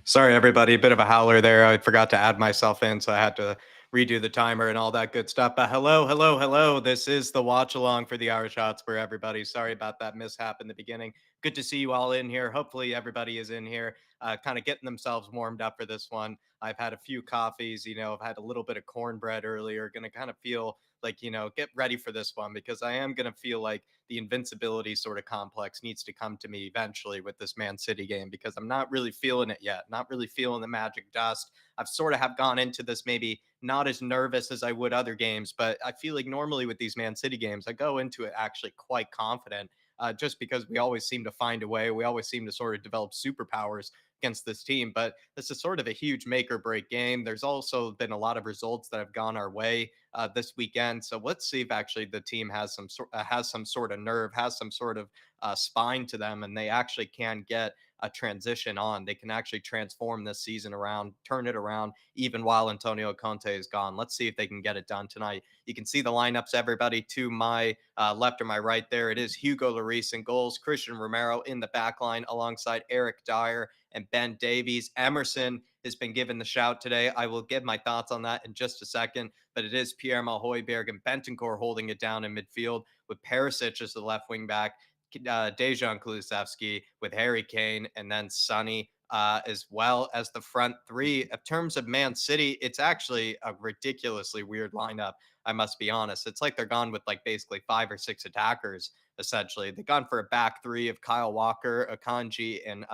Sorry, everybody. A bit of a howler there. I forgot to add myself in, so I had to redo the timer and all that good stuff. But hello, hello, hello. This is the watch along for the Irish Shots for everybody. Sorry about that mishap in the beginning. Good to see you all in here. Hopefully, everybody is in here, kind of getting themselves warmed up for this one. I've had a few coffees. I've had a little bit of cornbread earlier. Going to kind of feel like, get ready for this one because I am going to feel like the invincibility sort of complex needs to come to me eventually with this Man City game because I'm not really feeling it yet. Not really feeling the magic dust. I've sort of have gone into this maybe not as nervous as I would other games, but I feel like normally with these Man City games, I go into it actually quite confident. Just because we always seem to find a way, we always seem to sort of develop superpowers against this team. But this is sort of a huge make or break game. There's also been a lot of results that have gone our way this weekend. So let's see if actually the team has some sort of nerve, has some sort of spine to them, and they actually can get a transition on. They can actually transform this season around, turn it around, even while Antonio Conte is gone. Let's see if they can get it done tonight. You can see the lineups, everybody, to my left or my right there. It is Hugo Lloris in goals, Christian Romero in the back line alongside Eric Dyer and Ben Davies. Emerson has been given the shout today. I will give my thoughts on that in just a second, but it is Pierre Malhoiberg and Bentancur holding it down in midfield with Perisic as the left wing back, Dejan Kulusevski with Harry Kane, and then Sonny as well as the front three. In terms of Man City, it's actually a ridiculously weird lineup. I must be honest. It's like they're gone with like basically five or six attackers. Essentially, they've gone for a back three of Kyle Walker, Akanji, and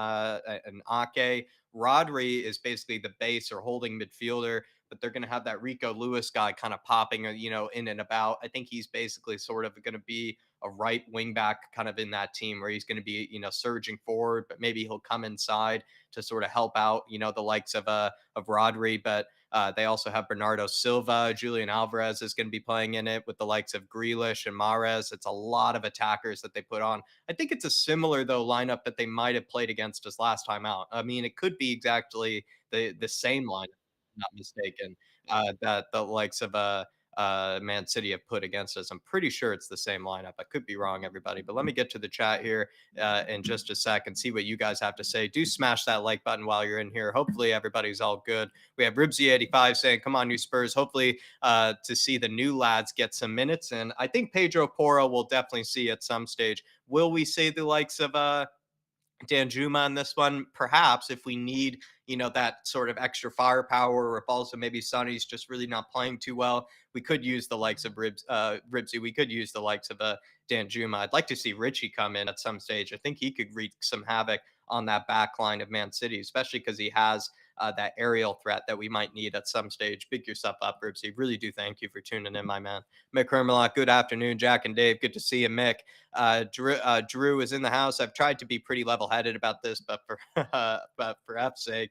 Ake. Rodri is basically the base or holding midfielder, but they're going to have that Rico Lewis guy kind of popping, in and about. I think he's basically sort of going to be a right wing back kind of in that team where he's going to be, surging forward, but maybe he'll come inside to sort of help out, the likes of Rodri. But they also have Bernardo Silva. Julian Alvarez is going to be playing in it with the likes of Grealish and Mahrez. It's a lot of attackers that they put on. I think it's a similar though lineup that they might have played against us last time out. I mean, it could be exactly the same lineup, if I'm not mistaken. That the likes of Man City have put against us. I'm pretty sure it's the same lineup. I could be wrong, everybody, but let me get to the chat here in just a sec and see what you guys have to say. Do smash that like button while you're in here. Hopefully, everybody's all good. We have Ribsy85 saying, "Come on, you Spurs." Hopefully, to see the new lads get some minutes, and I think Pedro Porro will definitely see at some stage. Will we see the likes of Dan Juma on this one, perhaps if we need, that sort of extra firepower, or if also maybe Sonny's just really not playing too well, we could use the likes of Ribsy. We could use the likes of Dan Juma. I'd like to see Richie come in at some stage. I think he could wreak some havoc on that back line of Man City, especially because he has that aerial threat that we might need at some stage. Big yourself up, Ribsy. Really do thank you for tuning in, my man. Mick Hermelot, good afternoon. Jack and Dave, good to see you, Mick. Drew is in the house. I've tried to be pretty level-headed about this, but for but for F's sake,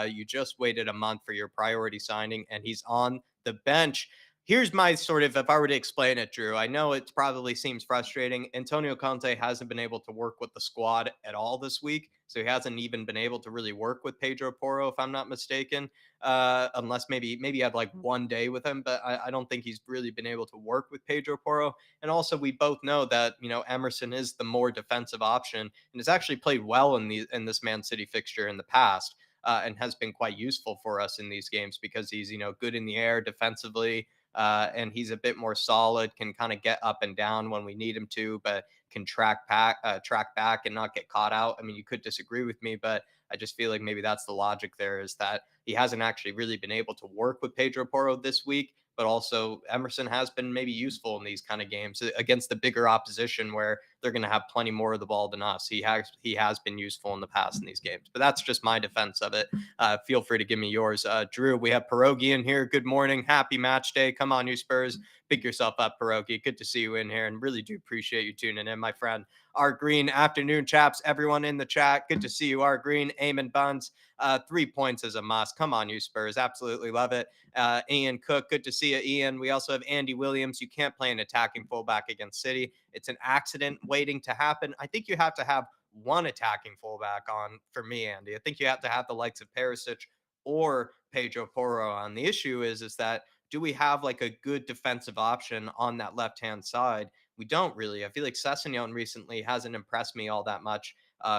you just waited a month for your priority signing, and he's on the bench. Here's my sort of, if I were to explain it, Drew, I know it probably seems frustrating. Antonio Conte hasn't been able to work with the squad at all this week. So he hasn't even been able to really work with Pedro Porro, if I'm not mistaken, unless maybe I had like one day with him. But I don't think he's really been able to work with Pedro Porro. And also, we both know that Emerson is the more defensive option and has actually played well in this Man City fixture in the past. And has been quite useful for us in these games because he's good in the air defensively, and he's a bit more solid, can kind of get up and down when we need him to, but can track back and not get caught out. I mean, you could disagree with me, but I just feel like maybe that's the logic there, is that he hasn't actually really been able to work with Pedro Porro this week. But also, Emerson has been maybe useful in these kind of games against the bigger opposition where they're going to have plenty more of the ball than us. He has been useful in the past in these games. But that's just my defense of it. Feel free to give me yours. Drew, we have Pierogi in here. Good morning. Happy match day. Come on, you Spurs. Pick yourself up, Pierogi. Good to see you in here and really do appreciate you tuning in, my friend. Art Green, afternoon, chaps. Everyone in the chat. Good to see you, Art Green. Eamon Buns. 3 points is a must. Come on, you Spurs. Absolutely love it. Ian Cook, good to see you, Ian. We also have Andy Williams. You can't play an attacking fullback against City. It's an accident waiting to happen. I think you have to have one attacking fullback on for me, Andy. I think you have to have the likes of Perisic or Pedro Porro on. The issue is that do we have like a good defensive option on that left hand side? We don't really. I feel like Sessegnon recently hasn't impressed me all that much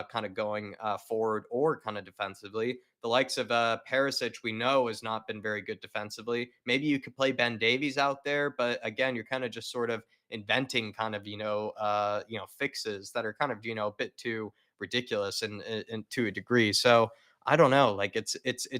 kind of going forward or kind of defensively. The likes of Perisic, we know, has not been very good defensively. Maybe you could play Ben Davies out there, but again, you're kind of just sort of inventing kind of fixes that are kind of a bit too ridiculous and to a degree. So I don't know. Like it's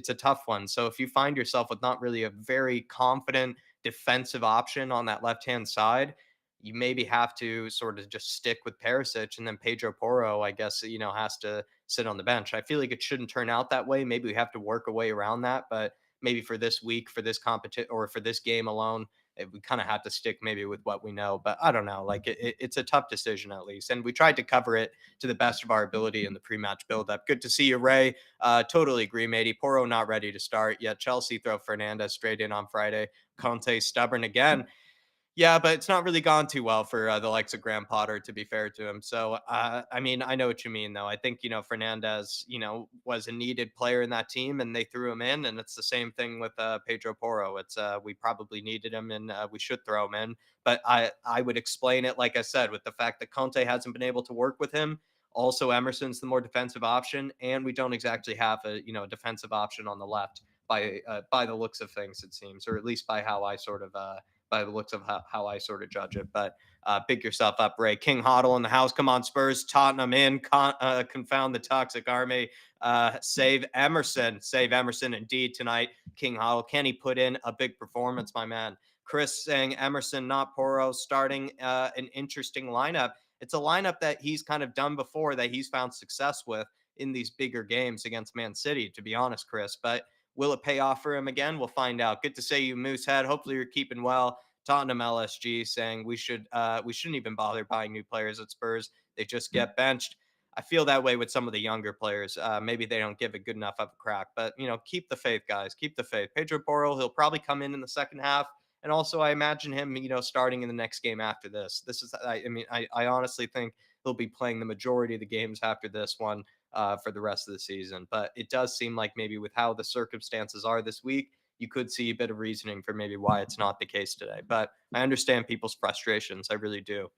a tough one. So if you find yourself with not really a very confident defensive option on that left hand side, you maybe have to sort of just stick with Perisic, and then Pedro Porro, I guess, has to sit on the bench. I feel like it shouldn't turn out that way. Maybe we have to work a way around that, but maybe for this week, for this competition, or for this game alone, we kind of have to stick maybe with what we know. But I don't know. Like it's a tough decision at least, and we tried to cover it to the best of our ability in the pre-match build-up. Good to see you, Ray. Totally agree, matey. Porro not ready to start yet. Chelsea throw Fernandez straight in on Friday. Conte stubborn again. Yeah, but it's not really gone too well for the likes of Graham Potter, to be fair to him. So, I mean, I know what you mean, though. I think, Fernandez, was a needed player in that team and they threw him in. And it's the same thing with Pedro Porro. We probably needed him and we should throw him in. But I would explain it, like I said, with the fact that Conte hasn't been able to work with him. Also, Emerson's the more defensive option. And we don't exactly have a defensive option on the left by the looks of things, it seems, or at least by how I sort of, by the looks of how I sort of judge it. But big yourself up, Ray. King Hoddle in the house. Come on, Spurs. Tottenham in. Confound the toxic army. Save Emerson. Save Emerson indeed tonight. King Hoddle. Can he put in a big performance, my man? Chris saying Emerson, not Porro, starting an interesting lineup. It's a lineup that he's kind of done before, that he's found success with in these bigger games against Man City, to be honest, Chris. But will it pay off for him again? We'll find out. Good to see you, Moosehead. Hopefully you're keeping well. Tottenham LSG saying we shouldn't even bother buying new players at Spurs. They just get benched. I feel that way with some of the younger players. Maybe they don't give it good enough of a crack, but keep the faith, guys. Keep the faith. Pedro Porro, he'll probably come in the second half, and also I imagine him, starting in the next game after this. I honestly think he'll be playing the majority of the games after this one for the rest of the season. But it does seem like maybe with how the circumstances are this week, you could see a bit of reasoning for maybe why it's not the case today. But I understand people's frustrations. I really do.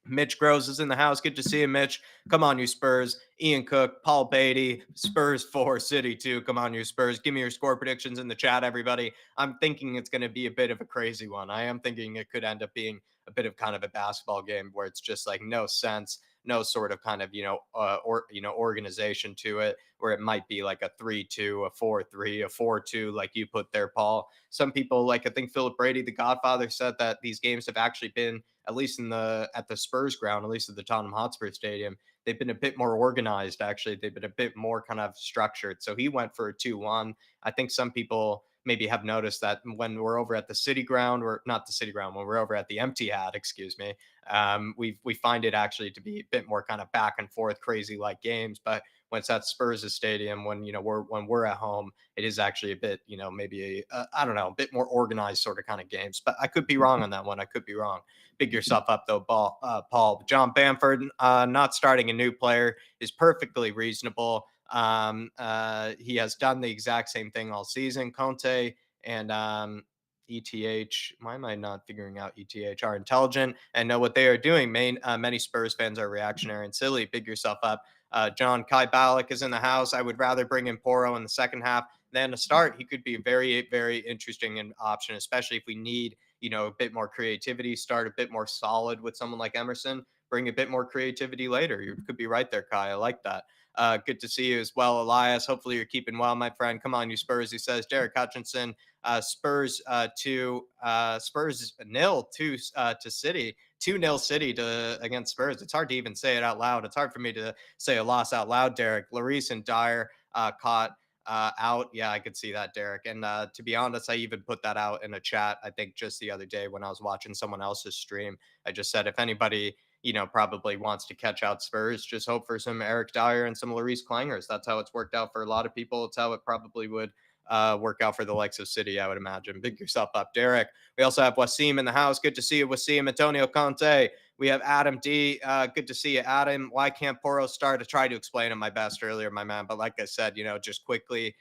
Mitch Groves is in the house. Good to see you, Mitch. Come on, you Spurs. Ian Cook, Paul Beatty, Spurs 4, City 2. Come on, you Spurs. Give me your score predictions in the chat, everybody. I'm thinking it's going to be a bit of a crazy one. I am thinking it could end up being a bit of kind of a basketball game where it's just like no sense, no sort of kind of, organization to it, where it might be like a 3-2, a 4-3, a 4-2, like you put there, Paul. Some people, like I think Philip Brady, the Godfather, said that these games have actually been, at least at the Spurs ground, at least at the Tottenham Hotspur Stadium, they've been a bit more organized. Actually, they've been a bit more kind of structured. So he went for a 2-1. I think some people maybe have noticed that when we're over at the City Ground, or not the City Ground, when we're over at the Empty Hat, excuse me, we find it actually to be a bit more kind of back and forth, crazy like games. But when it's at Spurs Stadium, when we're at home, it is actually a bit, maybe I don't know, a bit more organized sort of kind of games. But I could be wrong on that one. I could be wrong. Big yourself up though, Paul. John Bamford not starting a new player is perfectly reasonable. He has done the exact same thing all season. Conte and ETH, why am I not figuring out ETH, are intelligent and know what they are doing. Many Spurs fans are reactionary and silly. Big yourself up. John Kai Ballack is in the house. I would rather bring in Porro in the second half than to start. He could be a very, very interesting option, especially if we need, a bit more creativity, start a bit more solid with someone like Emerson, bring a bit more creativity later. You could be right there, Kai. I like that. Good to see you as well, Elias. Hopefully you're keeping well, my friend. Come on, you Spurs. He says, Derek Hutchinson, Spurs Spurs nil to City. 2-0 City against Spurs. It's hard to even say it out loud. It's hard for me to say a loss out loud, Derek. Lloris and Dyer caught out. Yeah, I could see that, Derek. And to be honest, I even put that out in a chat, I think just the other day when I was watching someone else's stream. I just said, if anybody, probably wants to catch out Spurs, just hope for some Eric Dyer and some Lloris Clangers. That's how it's worked out for a lot of people. It's how it probably would work out for the likes of City, I would imagine. Big yourself up, Derek. We also have Wasim in the house. Good to see you, Wasim. Antonio Conte. We have Adam D. Good to see you, Adam. Why can't Porro start? I tried to explain it my best earlier, my man. But like I said, just quickly,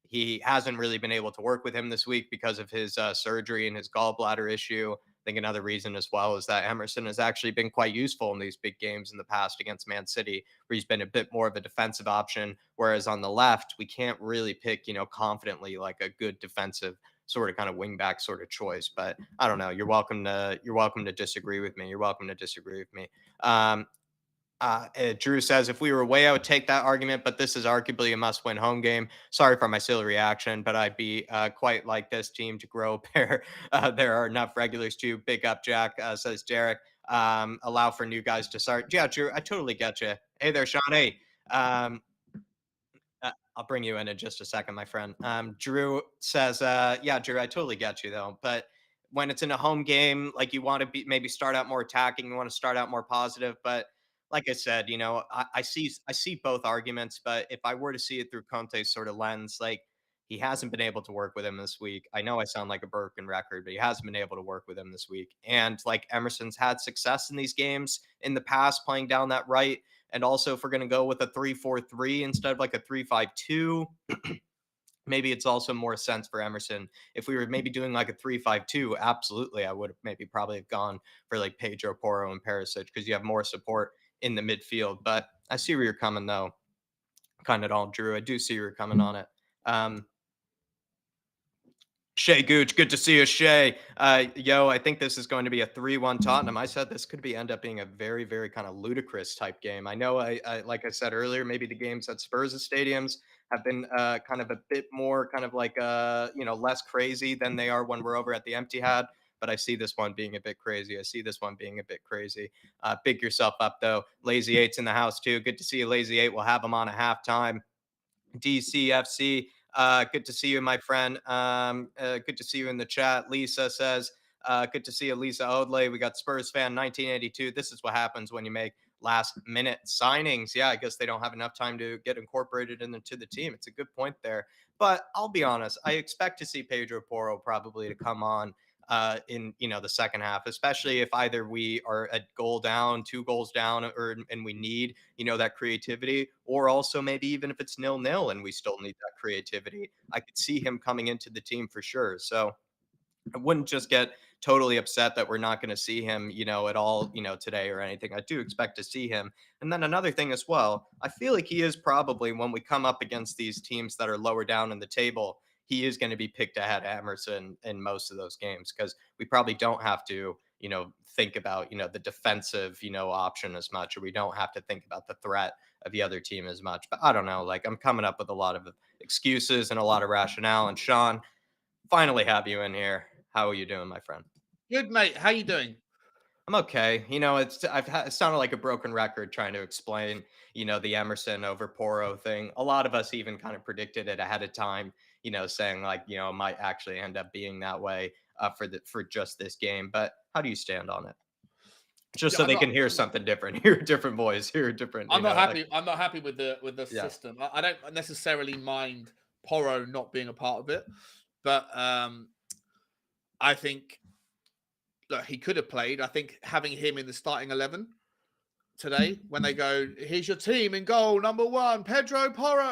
he hasn't really been able to work with him this week because of his surgery and his gallbladder issue. I think another reason as well is that Emerson has actually been quite useful in these big games in the past against Man City, where he's been a bit more of a defensive option. Whereas on the left, we can't really pick, confidently like a good defensive sort of kind of wingback sort of choice. But I don't know. You're welcome to disagree with me. You're welcome to disagree with me. Um, Drew says, if we were away, I would take that argument, but this is arguably a must win home game. Sorry for my silly reaction, but I'd be quite like this team to grow a pair. There are enough regulars to big up Jack, says Derek. Allow for new guys to start. Yeah, Drew, I totally get you. Hey there, Sean. Hey, I'll bring you in just a second, my friend. Drew says, yeah, Drew, I totally get you though. But when it's in a home game, like you want to be maybe start out more attacking, you want to start out more positive. But like I said, I see both arguments. But if I were to see it through Conte's sort of lens, like he hasn't been able to work with him this week. I know I sound like a broken record, but he hasn't been able to work with him this week. And like Emerson's had success in these games in the past, playing down that right. And also, if we're going to go with a 3-4-3 instead of like a 3-5-2, maybe it's also more sense for Emerson. If we were maybe doing like a 3-5-2, absolutely, I would have maybe probably have gone for like Pedro Porro and Perisic because you have more support in the midfield. But I see where you're coming, though. Kind of all, Drew. I do see where you're coming on it. Shay Gooch, good to see you, Shay. I think this is going to be a 3-1 Tottenham. I said this could end up being a very, very kind of ludicrous type game. I know, I like I said earlier, maybe the games at Spurs' stadiums have been kind of a bit more kind of like less crazy than they are when we're over at the Empty Had. But I see this one being a bit crazy. I see this one being a bit crazy. Big yourself up though. Lazy Eight's in the house too. Good to see you, Lazy Eight. We'll have him on a halftime. DCFC. Good to see you, my friend. Good to see you in the chat. Lisa says, good to see you, Lisa Odley. We got Spurs fan 1982. This is what happens when you make last minute signings. Yeah, I guess they don't have enough time to get incorporated into the team. It's a good point there. But I'll be honest, I expect to see Pedro Porro probably to come on in the second half, especially if either we are a goal down, 2 goals down, and we need that creativity, or also maybe even if it's 0-0 and we still need that creativity, I could see him coming into the team for sure. So I wouldn't just get totally upset that we're not going to see him, at all, today or anything. I do expect to see him. And then another thing as well, I feel like he is probably, when we come up against these teams that are lower down in the table, he is going to be picked ahead of Emerson in most of those games because we probably don't have to, think about, the defensive, option as much, or we don't have to think about the threat of the other team as much. But I don't know, like I'm coming up with a lot of excuses and a lot of rationale. And Sean, finally have you in here. How are you doing, my friend? Good, mate. How you doing? I'm okay. It sounded like a broken record trying to explain, the Emerson over Poro thing. A lot of us even kind of predicted it ahead of time, saying like, it might actually end up being that way for just this game. But how do you stand on it? Just Yeah, so they can hear something different, hear a different voice, hear a different, I'm not happy. I'm not happy with the yeah. system. I don't necessarily mind Porro not being a part of it, but I think look, he could have played. I think having him in the starting 11 today, when they go, here's your team in goal, number 1, Pedro Porro,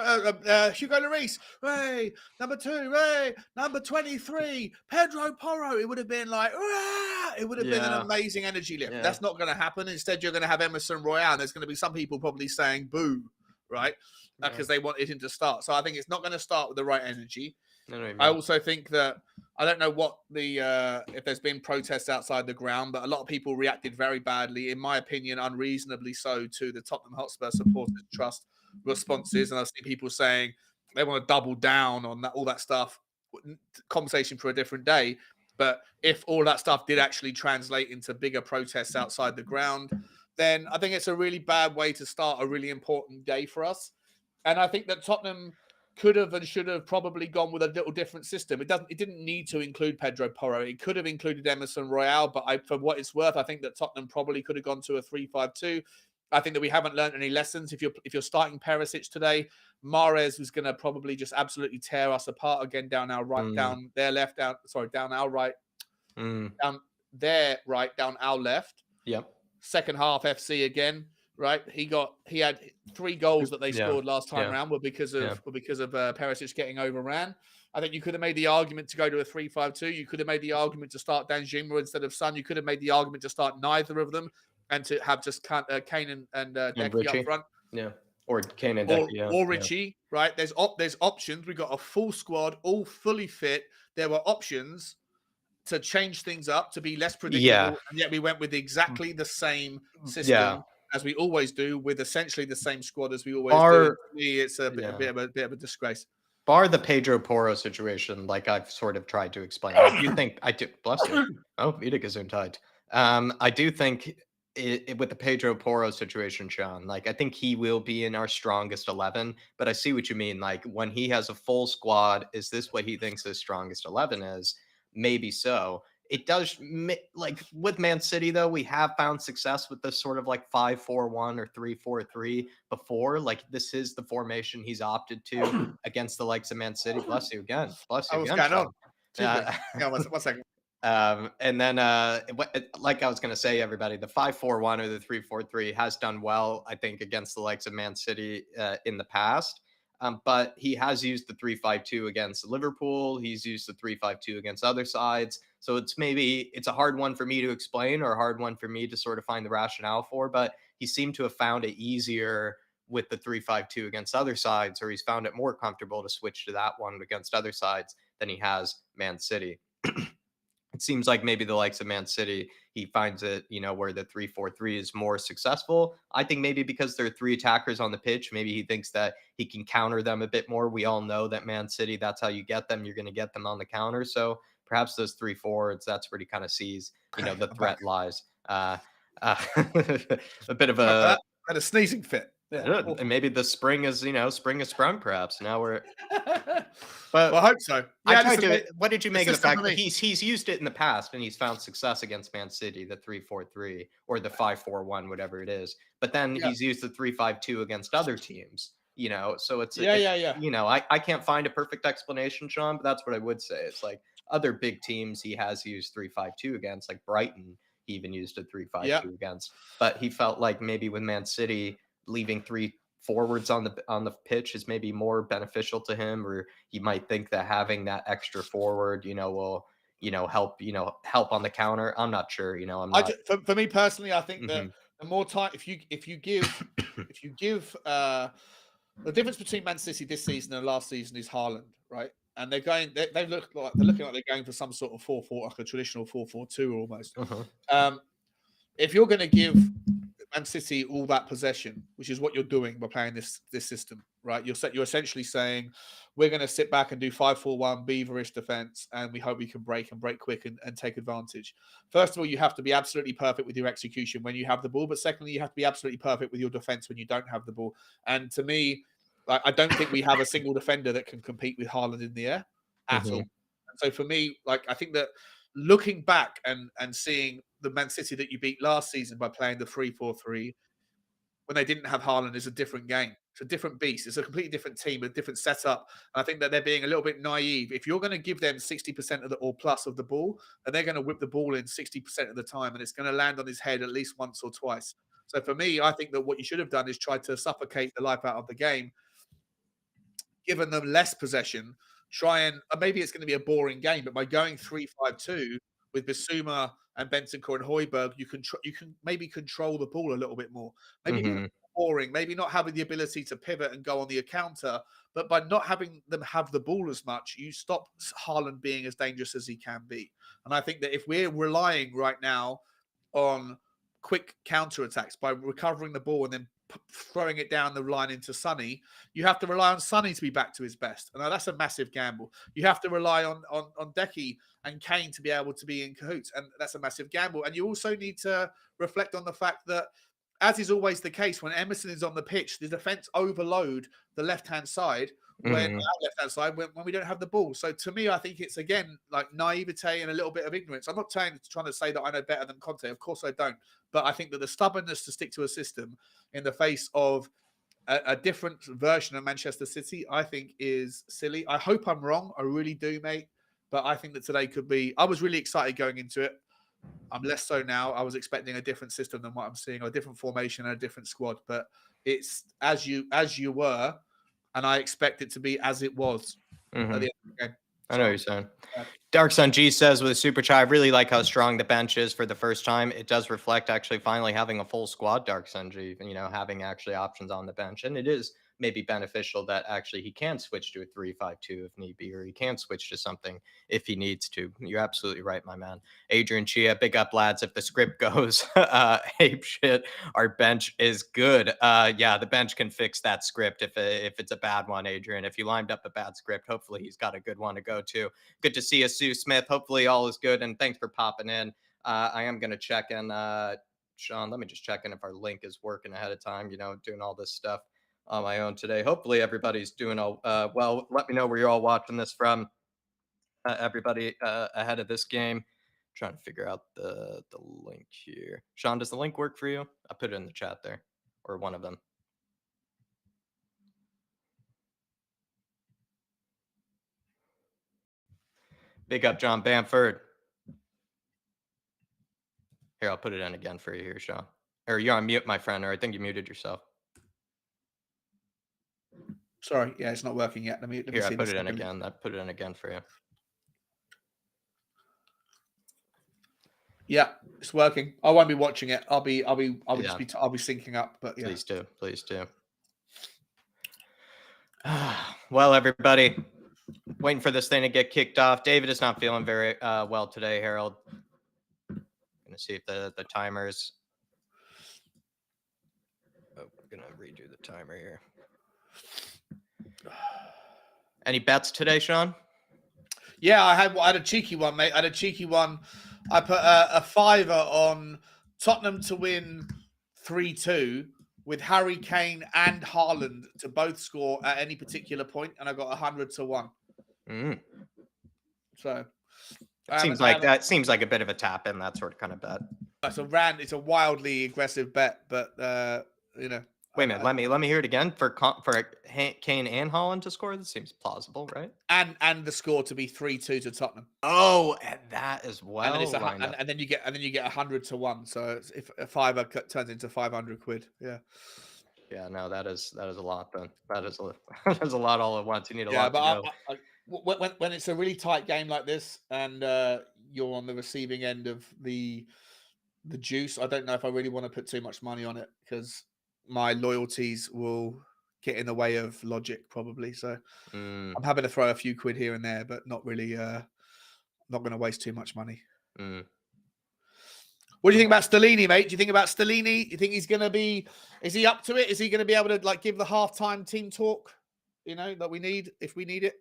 Hugo Lloris, Ray, number 2, Ray, number 23, Pedro Porro, it would have been like, Rah! It would have been an Yeah. amazing energy lift. Yeah. That's not going to happen. Instead, you're going to have Emerson Royale. And there's going to be some people probably saying boo, right? Yeah. Because they wanted him to start. So I think it's not going to start with the right energy. I know what you I mean. also think that I don't know what the if there's been protests outside the ground, but a lot of people reacted very badly, in my opinion, unreasonably so, to the Tottenham Hotspur Supporters Trust responses. And I see people saying they want to double down on that, all that stuff. Conversation for a different day. But if all that stuff did actually translate into bigger protests outside the ground, then I think it's a really bad way to start a really important day for us. And I think that Tottenham could have and should have probably gone with a little different system. It didn't need to include Pedro Porro. It could have included Emerson Royale, but for what it's worth, I think that Tottenham probably could have gone to a 3-5-2. I think that we haven't learned any lessons. If you're starting Perisic today, Mahrez was going to probably just absolutely tear us apart again down our right, down their left, down our right, down their right, down our left. Yep. Second half FC again. right? He had 3 goals that they Yeah. scored last time Yeah. around were because Yeah. of Perisic getting overran. I think you could have made the argument to go to a 3-5-2. You could have made the argument to start Danjuma instead of Son. You could have made the argument to start neither of them and to have just Kane and And Decky up Richie. front, Yeah. Or Kane and Decky. or Yeah. or Yeah. Richie, right? There's options. We got a full squad, all fully fit. There were options to change things up, to be less Yeah. predictable, and yet we went with exactly the same Yeah. system as we always do, with essentially the same squad as we always do. And Bar to me, it's a yeah. bit of a disgrace. Bar the Pedro Porro situation, like I've sort of tried to explain. I do think I do bless you. Oh, wieder Gesundheit. I do think with the Pedro Porro situation, Sean, like I think he will be in our strongest 11, but I see what you mean. Like when he has a full squad, is this what he thinks his strongest 11 is? Maybe so. It does like with Man City though, we have found success with this sort of like 5-4-1 or 3-4-3 before. Like this is the formation he's opted to against the likes of Man City. Bless you again. Bless you What's again, going on? Sean. Excuse me. Yeah, one second. And then, like I was going to say, everybody, the 5-4-1 or the 3-4-3 has done well, I think, against the likes of Man City in the past. But he has used the 3-5-2 against Liverpool. He's used the 3-5-2 against other sides. So it's a hard one for me to explain or a hard one for me to sort of find the rationale for. But he seemed to have found it easier with the 3-5-2 against other sides, or he's found it more comfortable to switch to that one against other sides than he has Man City. It seems like maybe the likes of Man City, he finds it, where the 3-4-3 is more successful. I think maybe because there are 3 attackers on the pitch, maybe he thinks that he can counter them a bit more. We all know that Man City, that's how you get them. You're going to get them on the counter. So perhaps those 3 forwards, that's where he kind of sees, the threat lies. A bit of I a had a sneezing fit. Yeah. and maybe the spring is, spring has sprung perhaps. Now we're Well, I hope so. I Yeah, tried listen, to. What did you make of the system fact for that me. he's used it in the past and he's found success against Man City, the 3-4-3 or the 5-4-1, whatever it is. But then Yeah. he's used the 3-5-2 against other teams. So it's Yeah. I can't find a perfect explanation, Sean, but that's what I would say. It's like other big teams he has used 3-5-2 against, like Brighton. He even used a 3-5-2 Yeah. against, but he felt like maybe with Man City leaving 3 forwards on the pitch is maybe more beneficial to him, or you might think that having that extra forward, will help on the counter. I'm not sure. I'm not. For me personally, I think that Mhm. the more time, if you give the difference between Man City this season and last season is Haaland, right? And they're looking like they're going for some sort of 4-4, like a traditional 4-4-2 almost. Uh-huh. If you're going to give Man City all that possession, which is what you're doing by playing this system, right? You're essentially saying we're going to sit back and do 5-4-1 beaverish defense, and we hope we can break quick and take advantage. First of all, you have to be absolutely perfect with your execution when you have the ball, but secondly, you have to be absolutely perfect with your defense when you don't have the ball. And to me, I don't think we have a single defender that can compete with Haaland in the air at all. And so for me, I think that looking back and seeing the Man City that you beat last season by playing the 3-4-3 when they didn't have Haaland is a different game. It's a different beast. It's a completely different team, a different setup. And I think that they're being a little bit naive. If you're going to give them 60% of the or plus of the ball, then they're going to whip the ball in 60% of the time, and it's going to land on his head at least once or twice. So for me, I think that what you should have done is try to suffocate the life out of the game, given them less possession, try and maybe it's going to be a boring game, but by going 3-5-2 with Bissouma and Bentancur and Højbjerg, you can maybe control the ball a little bit more. Maybe boring, maybe not having the ability to pivot and go on the counter, but by not having them have the ball as much, you stop Haaland being as dangerous as he can be. And I think that if we're relying right now on quick counter attacks by recovering the ball and then throwing it down the line into Sonny, you have to rely on Sonny to be back to his best. And that's a massive gamble. You have to rely on Decky and Kane to be able to be in cahoots. And that's a massive gamble. And you also need to reflect on the fact that, as is always the case, when Emerson is on the pitch, the defense overload the left-hand side when we don't have the ball. So to me, I think it's, again, like naivete and a little bit of ignorance. I'm not trying to say that I know better than Conte. Of course I don't. But I think that the stubbornness to stick to a system in the face of a different version of Manchester City, I think is silly. I hope I'm wrong. I really do, mate. But I think that today could be... I was really excited going into it. I'm less so now. I was expecting a different system than what I'm seeing, or a different formation and a different squad. But it's as you were, and I expect it to be as it was at the end of the game. I know what you're saying. Dark Sun G says with a super chat, I really like how strong the bench is for the first time. It does reflect actually finally having a full squad, Dark Sun G, having actually options on the bench. And it is maybe beneficial that actually he can switch to a 3-5-2 if need be, or he can switch to something if he needs to. You're absolutely right, my man. Adrian Chia, big up, lads. If the script goes ape shit, our bench is good. Yeah, the bench can fix that script if it's a bad one, Adrian. If you lined up a bad script, hopefully he's got a good one to go to. Good to see you, Sue Smith. Hopefully all is good, and thanks for popping in. I am going to check in. Sean, let me just check in if our link is working ahead of time, doing all this stuff on my own today. Hopefully everybody's doing all well. Let me know where you're all watching this from, everybody, ahead of this game. Trying to figure out the link here. Sean, does the link work for you? I put it in the chat there, or one of them. Big up John Bamford. Here, I'll put it in again for you here, Sean. Or you're on mute, my friend, or I think you muted yourself. Sorry, yeah, it's not working yet. Let me Here, see. I put it in again. I put it in again for you. Yeah, it's working. I won't be watching it. I'll be Yeah. I'll be syncing up. But yeah, please do. Well, everybody, waiting for this thing to get kicked off. David is not feeling very well today, Harold. Gonna see if the timers. Oh, we're gonna redo the timer here. Any bets today, Sean? Yeah, I had a cheeky one, mate. I had a cheeky one. I put a fiver on Tottenham to win 3-2 with Harry Kane and Haaland to both score at any particular point, and I got 100 to 1. So seems like a bit of a tap in, that sort of kind of bet. It's a wildly aggressive bet, but Wait a minute, let me hear it again. For Kane and Haaland to score, this seems plausible, right? And the score to be 3-2 to Tottenham. Oh, and that as well. And then you get 100 to 1. So if a fiver turns into 500 quid, yeah. Yeah, no, that is a lot. Then that is a lot all at once. You need a lot. Yeah, but when it's a really tight game like this, and you're on the receiving end of the juice, I don't know if I really want to put too much money on it because my loyalties will get in the way of logic probably. So I'm having to throw a few quid here and there, but not really. Not going to waste too much money. What do you think about Stellini, mate? Do you think about Stellini? You think he's going to be? Is he up to it? Is he going to be able to give the halftime team talk? That we need if we need it.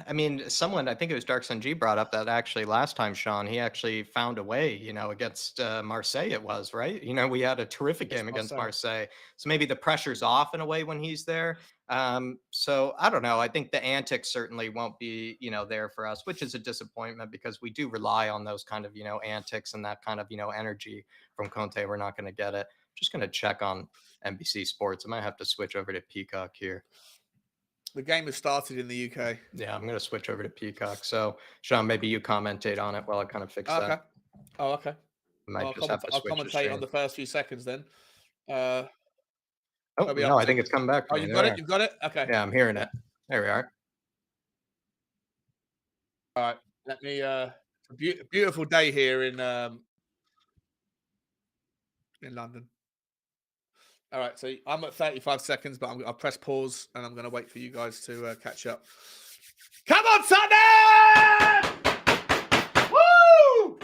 I mean, someone, I think it was Dark Sun G, brought up that actually last time, Sean, he actually found a way, against Marseille it was, right? We had a terrific game against Marseille. So maybe the pressure's off in a way when he's there. So I don't know. I think the antics certainly won't be, there for us, which is a disappointment because we do rely on those kind of, antics and that kind of, energy from Conte. We're not going to get it. Just going to check on NBC Sports. I might have to switch over to Peacock here. The game has started in the UK. Yeah, I'm going to switch over to Peacock. So, Sean, maybe you commentate on it while I kind of fix that. Oh, okay. I'll commentate on the first few seconds then. No, I think it's coming back. Oh, you've got it? You've got it? Okay. Yeah, I'm hearing it. There we are. All right. Let me, it's a beautiful day here in London. All right, so I'm at 35 seconds, but I'll press pause and I'm going to wait for you guys to catch up. Come on, Tottenham! Woo!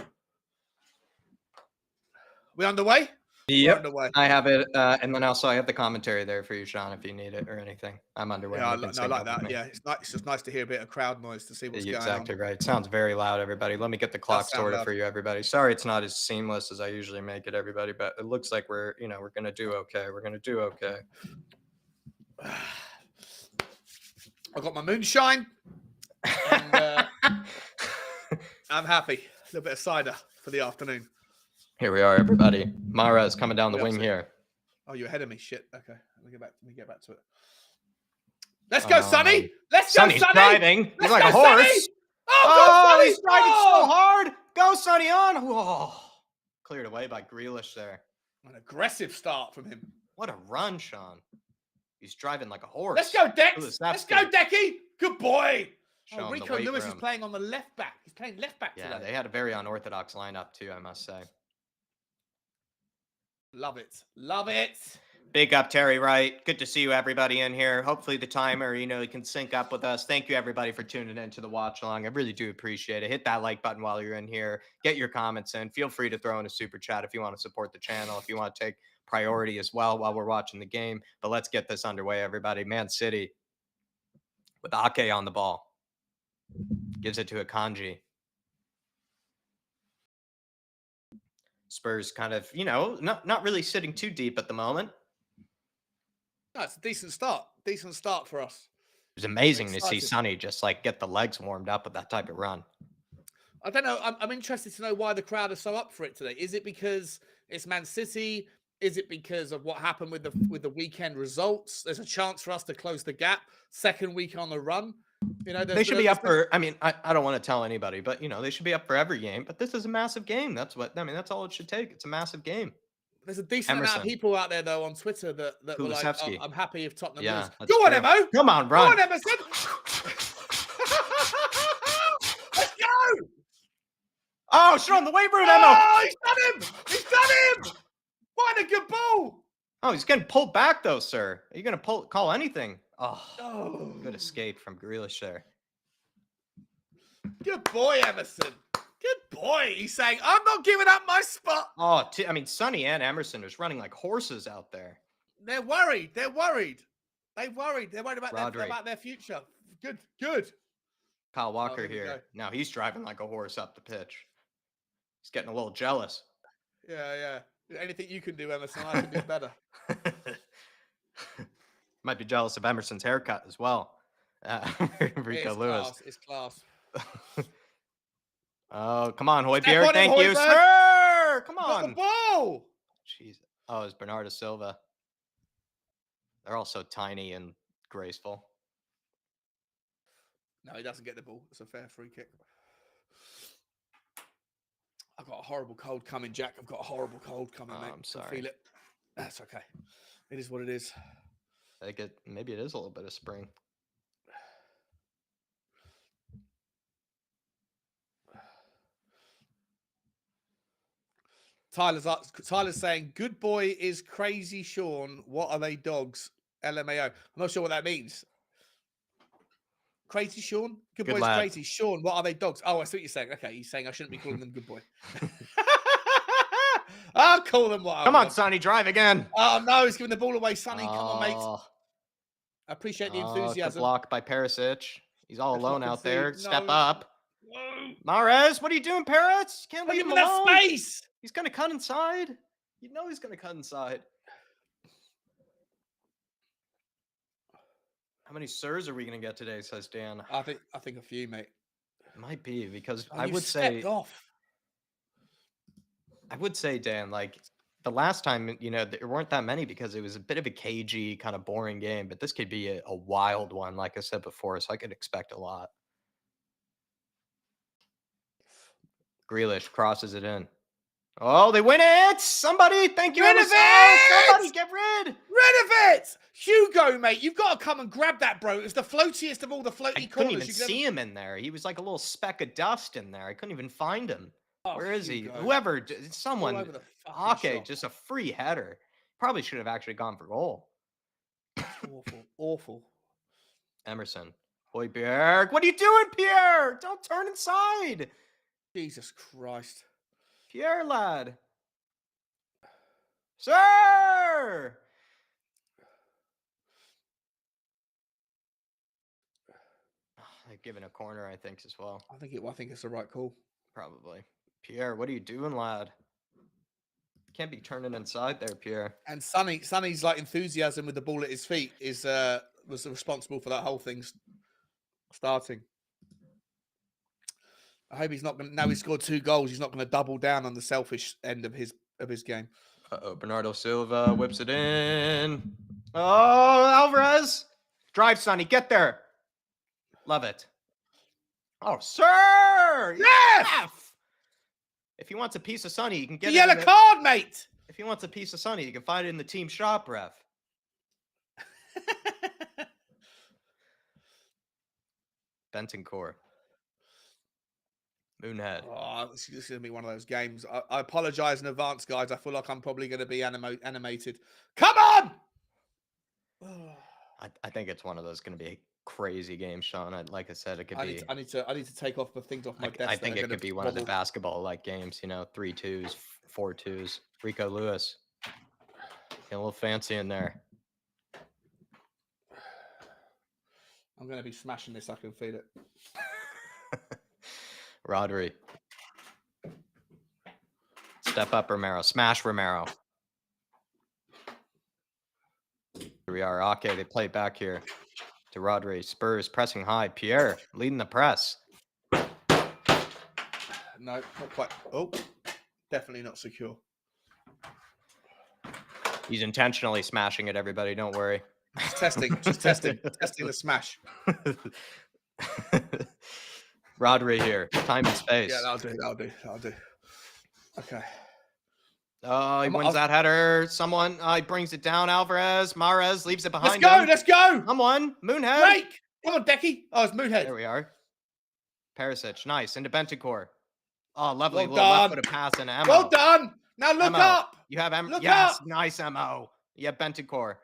We underway? Yep, underway. I have it, and then also I have the commentary there for you, Sean, if you need it or anything. I'm underway. Yeah, I like that. Yeah, it's just nice to hear a bit of crowd noise to see what's going on. Exactly right. It sounds very loud, everybody. Let me get the clock sorted for you, everybody. Sorry, it's not as seamless as I usually make it, everybody, but it looks like we're going to do okay. We're going to do okay. I got my moonshine, and I'm happy. A little bit of cider for the afternoon. Here we are, everybody. Mara is coming down the wing here. Oh, you're ahead of me. Shit. Okay. Let me get back to it. Let's go, Sonny. Let's go, Sonny. Driving. He's like a horse. Oh, go, Sonny. He's riding so hard. Go, Sonny, on. Whoa. cleared away by Grealish there. An aggressive start from him. What a run, Sean. He's driving like a horse. Let's go, Dex. Let's go, Decky. Good boy. Oh, Rico Lewis is playing on the left back. He's playing left back today. Yeah, they had a very unorthodox lineup too, I must say. Love it. Love it. Big up, Terry Wright. Good to see you, everybody in here. Hopefully the timer, you can sync up with us. Thank you, everybody, for tuning in to the watch along. I really do appreciate it. Hit that like button while you're in here. Get your comments in. Feel free to throw in a super chat if you want to support the channel, if you want to take priority as well while we're watching the game. But let's get this underway, everybody. Man City with Ake on the ball. Gives it to Akanji. Spurs kind of, not really sitting too deep at the moment. No, it's a decent start. Decent start for us. It was amazing to see Sonny just get the legs warmed up with that type of run. I don't know. I'm interested to know why the crowd are so up for it today. Is it because it's Man City? Is it because of what happened with the weekend results? There's a chance for us to close the gap. Second week on the run. They should be up for. I mean, I don't want to tell anybody, but they should be up for every game. But this is a massive game. That's all it should take. It's a massive game. There's a decent amount of people out there, though, on Twitter that were like, oh, I'm happy if Tottenham lose. Go on, Emo. Come on, run. Go on, Emerson. Let's go. Oh, Sean, the weight room, Emo. Oh, he's done him. He's done him. What a good ball. Oh, he's getting pulled back, though, sir. Are you going to call anything? Oh, good escape from Grealish there. Good boy, Emerson. Good boy. He's saying, I'm not giving up my spot. Oh, Sonny and Emerson is running like horses out there. They're worried. They're worried. They're worried about their future. Good. Kyle Walker here. Now he's driving like a horse up the pitch. He's getting a little jealous. Yeah. Anything you can do, Emerson, I can do better. Might be jealous of Emerson's haircut as well. Rico Lewis. It's class. Oh, come on, Højbjerg. Thank you, sir. Come on. Got the ball. Jeez. Oh, it's Bernardo Silva. They're all so tiny and graceful. No, he doesn't get the ball. It's a fair free kick. I've got a horrible cold coming, Jack. I've got a horrible cold coming, mate. I'm sorry. I feel it. That's okay. It is what it is. Maybe it is a little bit of spring. Tyler's saying, good boy is crazy Sean. What are they dogs? LMAO. I'm not sure what that means. Crazy Sean? Good boy is crazy. Sean, what are they dogs? Oh, I see what you're saying. Okay, he's saying I shouldn't be calling them good boy. I'll call them what I want. On, Sonny, drive again. Oh, no, he's giving the ball away. Sonny, come on, mate. I appreciate the enthusiasm. Blocked by Perisic. He's all alone out there. No. Step up. No. Mahrez, what are you doing, Perez? Can't leave him alone. That space. He's going to cut inside. You know he's going to cut inside. How many sirs are we going to get today, says Dan? I think a few, mate. It might be because I would say Dan, the last time, there weren't that many because it was a bit of a cagey, kind of boring game, but this could be a wild one, like I said before, so I could expect a lot. Grealish crosses it in. Oh, they win it! Somebody, thank you. Rid of it! Somebody get rid of it! Hugo, mate, you've got to come and grab that, bro. It was the floatiest of all the floaty corners. I couldn't even see him in there. He was like a little speck of dust in there. I couldn't even find him. Oh, where is he? Whoever, someone. Okay, just a free header. Probably should have actually gone for goal. Awful. Emerson. Højbjerg. What are you doing, Pierre? Don't turn inside. Jesus Christ. Pierre, lad. Sir! They're giving a corner, I think, as well. I think it's the right call. Probably. Pierre, what are you doing, lad? Can't be turning inside there, Pierre. And Sonny's enthusiasm with the ball at his feet was responsible for that whole thing starting. I hope he's not going to. Now he's scored 2 goals. He's not going to double down on the selfish end of his game. Bernardo Silva whips it in. Oh, Alvarez. Drive, Sonny. Get there. Love it. Oh, sir. Yes. If he wants a piece of Sonny, you can get the yellow card, mate. If he wants a piece of Sonny, you can find it in the team shop, ref. Bentancur. Moonhead. Oh, this is going to be one of those games. I apologize in advance, guys. I feel like I'm probably going to be animated. Come on! I think it's one of those going to be crazy games, Sean. Like I said, it could be. I need to take off the things off my desk. I think it could be one of the basketball-like games. 3-2s, 4-2s. Rico Lewis. Get a little fancy in there. I'm going to be smashing this. I can feel it. Rodri. Step up, Romero. Smash, Romero. Here we are. Okay, they play it back here to Rodri. Spurs pressing high. Pierre leading the press. No, not quite. Oh, definitely not secure. He's intentionally smashing it, everybody. Don't worry. Just testing the smash. Rodri here. Time and space. Yeah, that'll do. Okay. Oh, he wins that header. Someone he brings it down. Alvarez. Mahrez leaves it behind him. Let's go. Someone. Moonhead. Break. Come on, Becky. Oh, it's Moonhead. There we are. Perisic. Nice. Into Bentancur. Oh, lovely well little left-footed pass and Emo. Well done. Now look up. You have Emo. Look yes. up. Nice, Emo. You have Bentancur.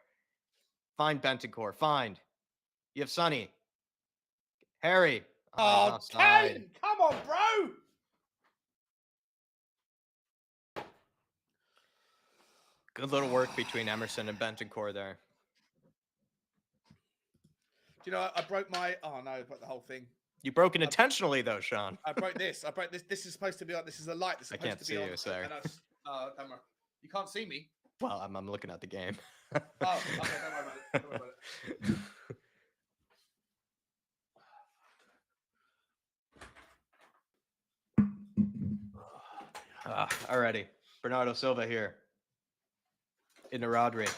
Find Bentancur. Find. You have Sonny. Harry. Oh, Kane. Come on, bro. Good little work between Emerson and Bentancur there. Do you know, I broke my... Oh, no, I broke the whole thing. You broke it intentionally, though, Sean. I broke this. This is supposed to be like... This is a light. This is supposed to be on. I can't see you, sir. Don't worry. You can't see me. Well, I'm looking at the game. Oh, okay. Don't worry about it. Alrighty. Bernardo Silva here. Into Rodri.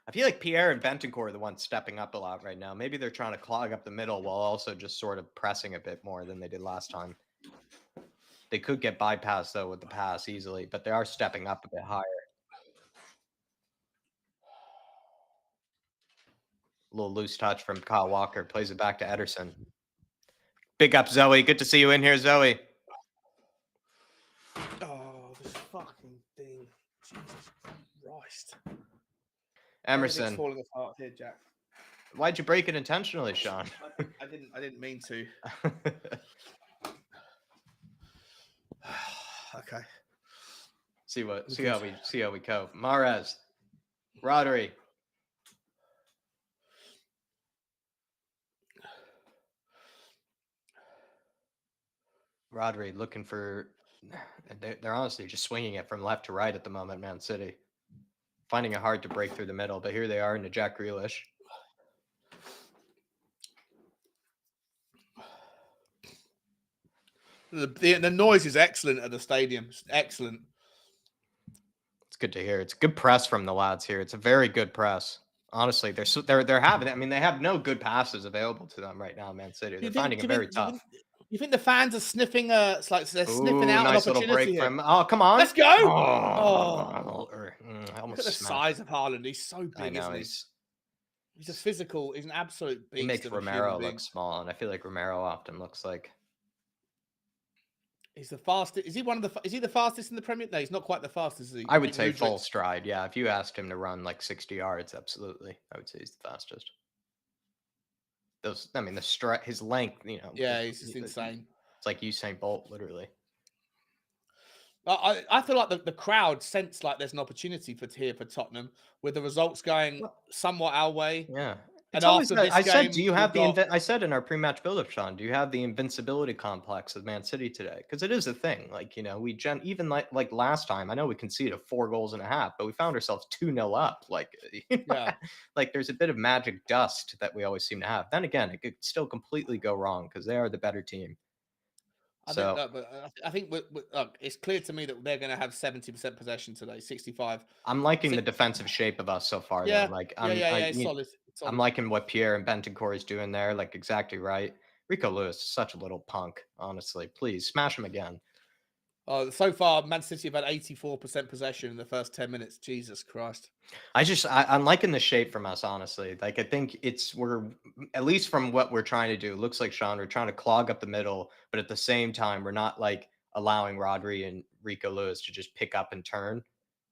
I feel like Pierre and Bentancur are the ones stepping up a lot right now. Maybe they're trying to clog up the middle while also just sort of pressing a bit more than they did last time. They could get bypassed, though, with the pass easily, but they are stepping up a bit higher. A little loose touch from Kyle Walker. Plays it back to Ederson. Big up, Zoe. Good to see you in here, Zoe. Oh, this fucking thing. Jesus Christ. Emerson. Falling apart here, Jack. Why'd you break it intentionally, Sean? I didn't mean to. Okay. See how we cope. Mahrez. Rodri. Rodri looking for... They're honestly just swinging it from left to right at the moment, Man City. Finding it hard to break through the middle, but here they are into Jack Grealish. The noise is excellent at the stadium. It's excellent. It's good to hear. It's good press from the lads here. It's a very good press. Honestly, they're having. I mean, they have no good passes available to them right now, Man City. They're finding it very tough. You think the fans are sniffing? It's like they're sniffing out nice an opportunity little break here. from. Oh, come on! Let's go! Look at the size of Haaland. He's so big. I know, isn't he? He's a physical. He's an absolute beast. He makes Romero look small, and I feel like Romero often looks like. He's the fastest. Is he Is he the fastest in the Premier League? No, he's not quite the fastest. Is he? I would say full stride. Yeah, if you asked him to run like 60 yards, absolutely, I would say he's the fastest. His length, Yeah, he's just insane. It's like Usain Bolt, literally. I feel like the crowd sense like there's an opportunity for Tottenham with the results going somewhat our way. Yeah. And after this game, do you have I said in our pre-match build-up, Sean, do you have the invincibility complex of Man City today? Because it is a thing. Like, even like last time, I know we conceded 4 goals and a half, but we found ourselves 2-0 up. Like, like there's a bit of magic dust that we always seem to have. Then again, it could still completely go wrong because they are the better team. I think it's clear to me that they're going to have 70% possession today, 65. I'm liking the defensive shape of us so far. Yeah, though. solid. I'm liking what Pierre and Bentancur is doing there. Like, exactly right. Rico Lewis is such a little punk, honestly. Please, smash him again. So far, Man City have had 84% possession in the first 10 minutes. Jesus Christ. I'm liking the shape from us, honestly. Like, I think we're, at least from what we're trying to do, it looks like, Sean, we're trying to clog up the middle, but at the same time, we're not like allowing Rodri and Rico Lewis to just pick up and turn.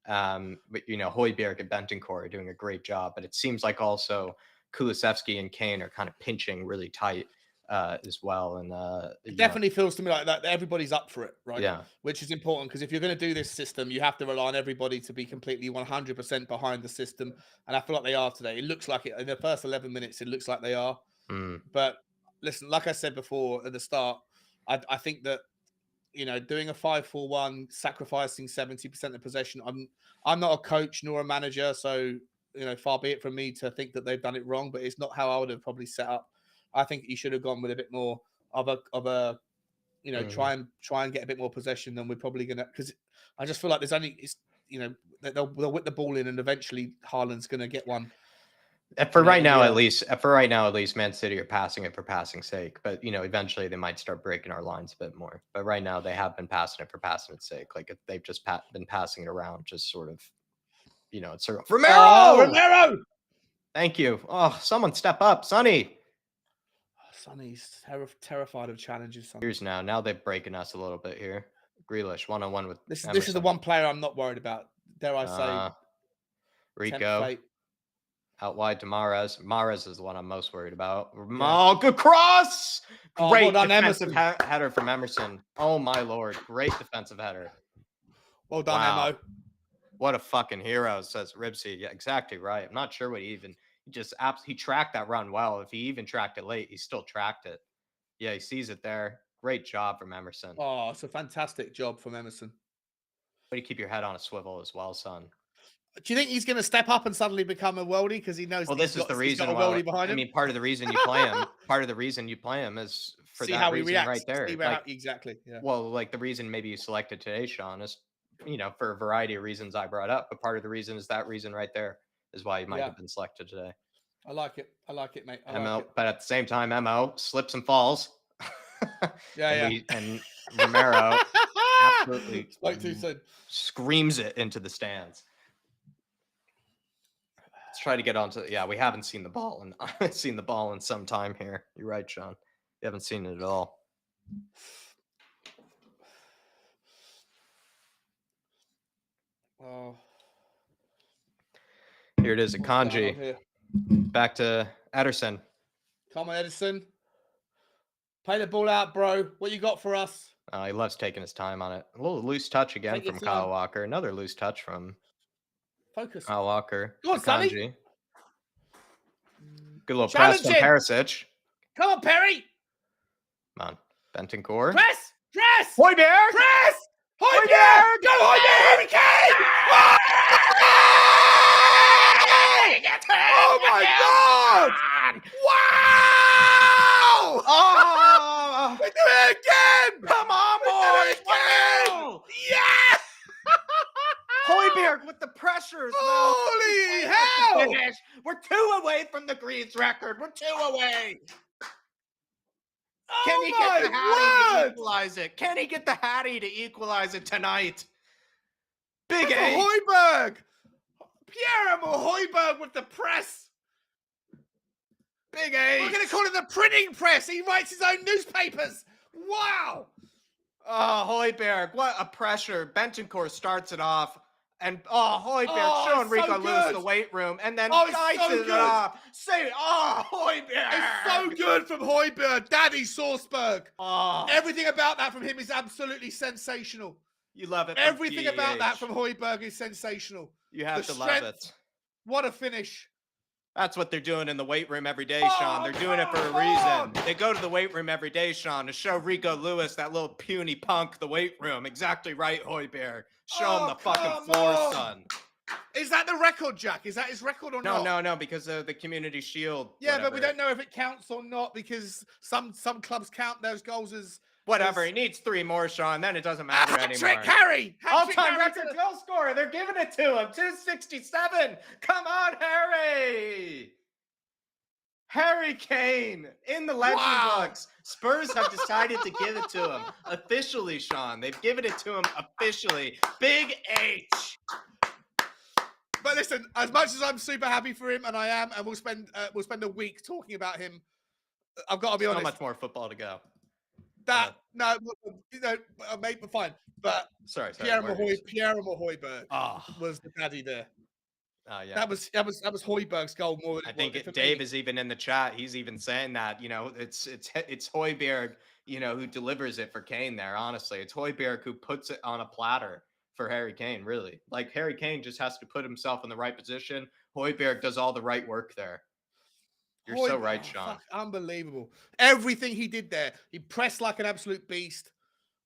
But Højbjerg and Bentancur are doing a great job, but it seems like also Kulusevski and Kane are kind of pinching really tight as well. And it definitely feels to me like that everybody's up for it, right? Yeah. Which is important, because if you're going to do this system, you have to rely on everybody to be completely 100% behind the system. And I feel like they are today. It looks like it in the first 11 minutes. It looks like they are. But listen, like I said before at the start, I think that, doing a 5-4-1, sacrificing 70% of possession. I'm not a coach nor a manager, so far be it from me to think that they've done it wrong. But it's not how I would have probably set up. I think he should have gone with a bit more of a try and get a bit more possession than we're probably gonna. Because I just feel like there's only they'll whip the ball in, and eventually Haaland's gonna get one. For right now, at least, Man City are passing it for passing's sake. But eventually they might start breaking our lines a bit more. But right now they have been passing it for passing its sake. Like, they've just been passing it around, just sort of, it's sort of Romero. Oh, Romero! Thank you. Oh, someone step up, Sonny. Sonny's terrified of challenges. Here's now they're breaking us a little bit here. Grealish 1-on-1 with this is the one player I'm not worried about. Dare I say, Rico. Out wide to Mahrez. Mahrez is the one I'm most worried about. Oh, good cross! Great defensive header from Emerson. Oh, my Lord. Great defensive header. Well done, Emo. What a fucking hero, says Ribsy. Yeah, exactly right. I'm not sure what he tracked that run well. If he even tracked it late, he still tracked it. Yeah, he sees it there. Great job from Emerson. Oh, it's a fantastic job from Emerson. Way to keep your head on a swivel as well, son. Do you think he's going to step up and suddenly become a worldie because he knows? Well, this is the reason. He's got a worldie behind him. I mean, part of the reason you play him. Part of the reason you play him is for that reason right there. Exactly. Yeah. Well, like, the reason maybe you selected today, Sean, is for a variety of reasons I brought up, but part of the reason is that reason right there is why you might have been selected today. I like it, mate. But at the same time, Mo slips and falls. And Romero absolutely screams it into the stands. Let's try to get onto. Yeah, we haven't seen the ball, and I haven't seen the ball in some time here. You're right, Sean. We haven't seen it at all. Oh. Here it is, Akanji. Back to Ederson. Come on, Ederson. Play the ball out, bro. What you got for us? He loves taking his time on it. A little loose touch again from Kyle Walker. Another loose touch from Kyle Walker. Go on, Sonny. Good little press from Perisic. Come on, Perry. Come on. Bentancur. Press! Højbjerg! Press! Højbjerg! Go, Højbjerg! Kane! Oh, my God! Wow! Oh! We do it again! Come on, boys! Yes! Højbjerg with the pressures. Holy hell! We're 2 away from the Greens record. We're 2 away. Can he get the Hattie to equalize it? Can he get the Hattie to equalize it tonight? Big A. Højbjerg! Pierre-Emile Højbjerg with the press. Big A. We're going to call it the printing press. He writes his own newspapers. Wow. Oh, Højbjerg, what a pressure. Bentancur starts it off. And Højbjerg showing Rico Lewis the weight room, and then dices it off. Højbjerg! It's so good from Højbjerg, Daddy Sauceberg. Oh, everything about that from him is absolutely sensational. You love it. Everything about that from Højbjerg is sensational. You have to love it. What a finish. That's what they're doing in the weight room every day, Sean. They're doing it for a reason. They go to the weight room every day, Sean, to show Rico Lewis, that little puny punk, the weight room. Exactly right, Højbjerg. Show him the fucking floor, son. Is that the record, Jack? Is that his record or not? No, because of the Community Shield. Yeah, but we don't know if it counts or not, because some clubs count those goals as... Whatever. He needs 3 more, Sean. Then it doesn't matter anymore. Hat-trick Harry! All-time record goal scorer. They're giving it to him. 267. Come on, Harry! Harry Kane in the legend books. Spurs have decided to give it to him officially, Sean. They've given it to him officially. Big H. But listen, as much as I'm super happy for him, and I am, and we'll spend a week talking about him. I've got to be honest. So much more football to go. No, mate, fine. But sorry. Pierre Hojbjerg was the daddy there. Yeah. That was Hojbjerg's goal more than I think Dave is even in the chat. He's even saying that, it's Hojbjerg, who delivers it for Kane there. Honestly, it's Hojbjerg who puts it on a platter for Harry Kane, really. Like, Harry Kane just has to put himself in the right position. Hojbjerg does all the right work there. You're so right, Sean. Unbelievable. Everything he did there. He pressed like an absolute beast.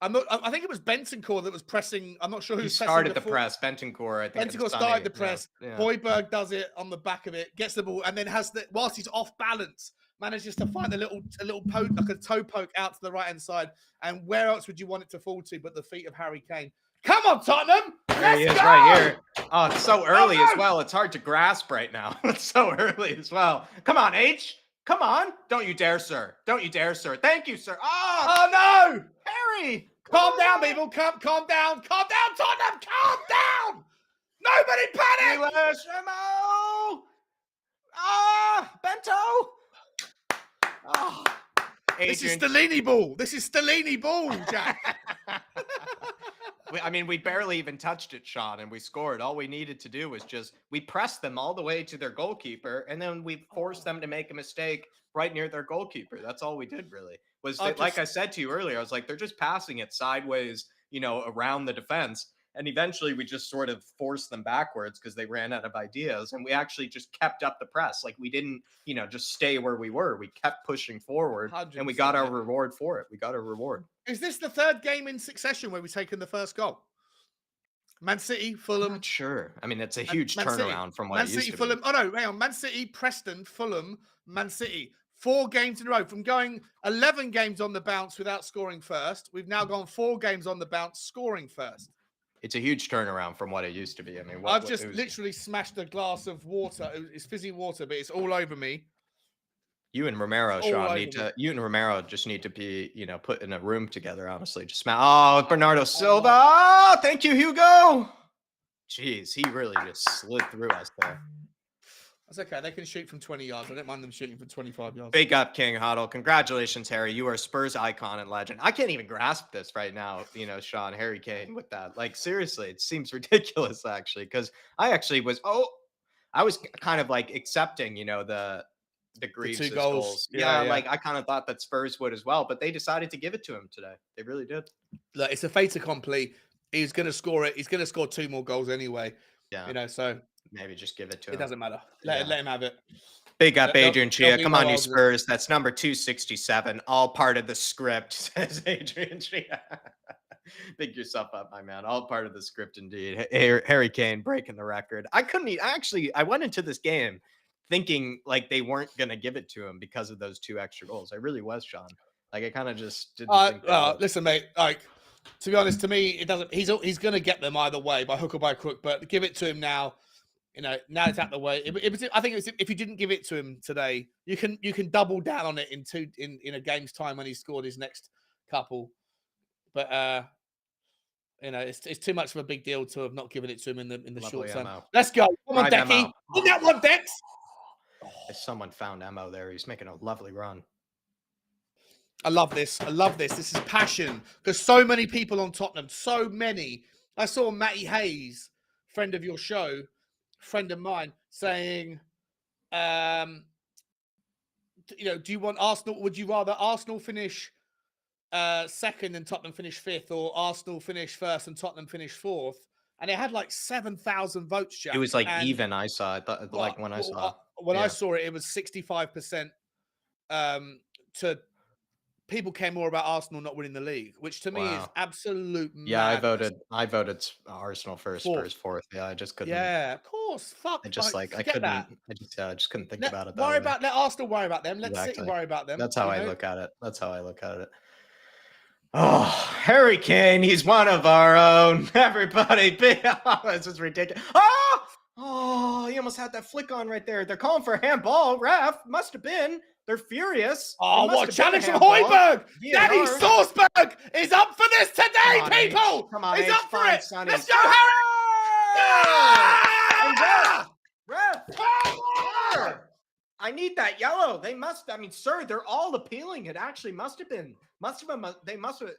I think it was Bentancur that was pressing. I'm not sure who started the press. Bentancur, I think. Bentancur started the press. Yeah. Hojbjerg does it on the back of it, gets the ball, and then whilst he's off balance, manages to find a little poke, like a toe poke out to the right hand side. And where else would you want it to fall to but the feet of Harry Kane? Come on, Tottenham! There he is, right here. Oh, it's so early as well. It's hard to grasp right now. It's so early as well. Come on, H. Come on. Don't you dare, sir. Don't you dare, sir. Thank you, sir. Oh no! Harry! Calm down, people. Calm down. Calm down, Tottenham. Calm down. Nobody panic. Bento. Oh, this is Stellini ball, Jack. I mean, we barely even touched it, Sean, and we scored. All we needed to do was we pressed them all the way to their goalkeeper, and then we forced them to make a mistake right near their goalkeeper. That's all we did, really. Like I said to you earlier, I was like, they're just passing it sideways, around the defense. And eventually we just sort of forced them backwards because they ran out of ideas. And we actually just kept up the press. Like, we didn't, just stay where we were. We kept pushing forward and we got our reward for it. We got a reward. Is this the third game in succession where we've taken the first goal? Man City, Fulham. I'm not sure. I mean, it's a huge turnaround from what it used to Fulham. be. Oh, no, hang on. Man City, Preston, Fulham, Man City. 4 games in a row. From going 11 games on the bounce without scoring first, we've now gone 4 games on the bounce scoring first. It's a huge turnaround from what it used to be. I mean, I've just literally smashed a glass of water. It's fizzy water, but it's all over me. You and Romero, Sean, you and Romero just need to be, put in a room together, honestly. Just Bernardo Silva. Oh, thank you, Hugo. Jeez, he really just slid through us there. That's okay. They can shoot from 20 yards. I don't mind them shooting from 25 yards. Big up, King Huddle. Congratulations, Harry. You are a Spurs icon and legend. I can't even grasp this right now, Sean, Harry Kane with that. Like, seriously, it seems ridiculous, actually, because I actually was, I was kind of like accepting, the Greaves' 2 goals. Yeah, like I kind of thought that Spurs would as well, but they decided to give it to him today. They really did. Look, it's a fait accompli. He's going to score it. He's going to score 2 more goals anyway. Yeah. So maybe just give it to him. It doesn't matter. Let him have it. Big up, Adrian Chia. Come on, you Spurs. That's number 267. All part of the script, says Adrian Chia. Big yourself up, my man. All part of the script, indeed. Harry Kane breaking the record. I went into this game thinking like they weren't going to give it to him because of those 2 extra goals. I really was, Sean. Like, I kind of just didn't think listen, mate, like, to be honest, to me, it doesn't. He's going to get them either way, by hook or by crook. But give it to him now. Now it's out the way. I think if you didn't give it to him today, you can double down on it in a game's time when he scored his next couple. But it's too much of a big deal to have not given it to him in the short term. Let's go. Come on, Decky. In that one, Dex. Someone found Emo there. He's making a lovely run. I love this. This is passion. Because so many people on Tottenham, so many. I saw Matty Hayes, friend of your show, friend of mine, saying, do you want Arsenal? Would you rather Arsenal finish second and Tottenham finish 5th, or Arsenal finish first and Tottenham finish 4th? And it had like 7,000 votes, Jack. It was like even, I saw. I thought, like when I saw. I saw it, it was 65% to people care more about Arsenal not winning the league, which to me is absolute madness. I voted Arsenal first, Spurs 4th. Yeah, I just couldn't. Yeah, of course. Fuck. I just I couldn't. That. I just couldn't think about it. Let Arsenal worry about them. Let City worry about them. That's how I look at it. Oh, Harry Kane, he's one of our own. Everybody, this is ridiculous. Oh, Oh, he almost had that flick on right there. They're calling for a handball. Ref, must have been. They're furious. Oh, what a Have been challenge from handball. Højbjerg! Danny VAR. Sauceberg is up for this today, on, people! Come on, He's up for it! Sonny. Let's go, Harry! And ref! Ah! I need that yellow. They must, I mean, sir, they're all appealing. It actually must have been, they must have,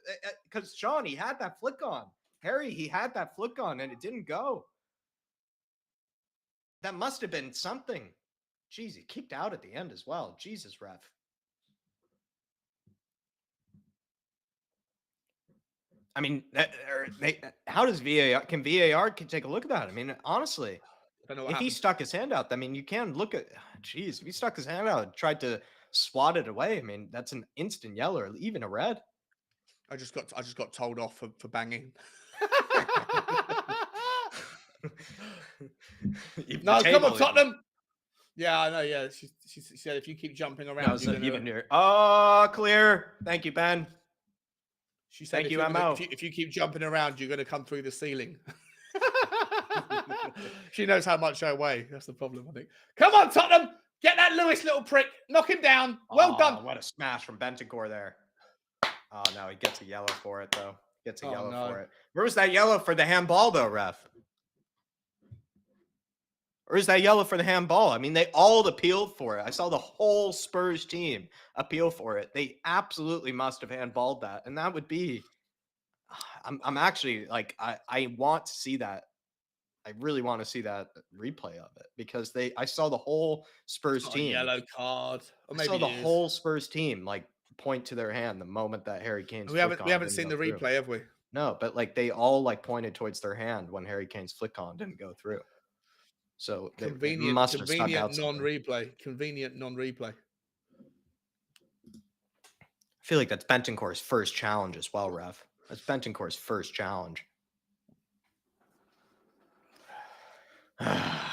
because Sean, he had that flick on. Harry, he had that flick on and it didn't go. That must have been something. Jeez, he kicked out at the end as well. Jesus, ref. I mean, how does VAR, can VAR take a look at that? I mean, honestly, if he stuck his hand out, I mean, you can look at, geez, if he stuck his hand out and tried to swat it away, I mean, that's an instant yellow or even a red. I just got told off for banging. No, come on, Tottenham. Yeah, I know. Yeah, she said if you keep jumping around, you're gonna... Oh, clear. Thank you, Ben. She said, Thank you, Mo. If you keep jumping around, you're going to come through the ceiling. She knows how much I weigh. That's the problem, I think. Come on, Tottenham. Get that Lewis little prick. Knock him down. Well done. What a smash from Bentancur there. Oh, no, he gets a yellow for it, though. Gets a yellow for it. Where was that yellow for the handball, though, ref? Or is that yellow for the handball? I mean, they all appealed for it. I saw the whole Spurs team appeal for it. They absolutely must have handballed that. And that would be, I'm actually like, I want to see that. I really want to see that replay of it because I saw the whole Spurs team. Yellow card. Or maybe I saw the whole Spurs team like point to their hand the moment that Harry Kane's we haven't seen the replay, have we? No, but like they all like pointed towards their hand when Harry Kane's flick on didn't go through. So convenient non-replay. Convenient non-replay. I feel like that's Bentancur's first challenge as well, ref. That's Bentancur's first challenge. I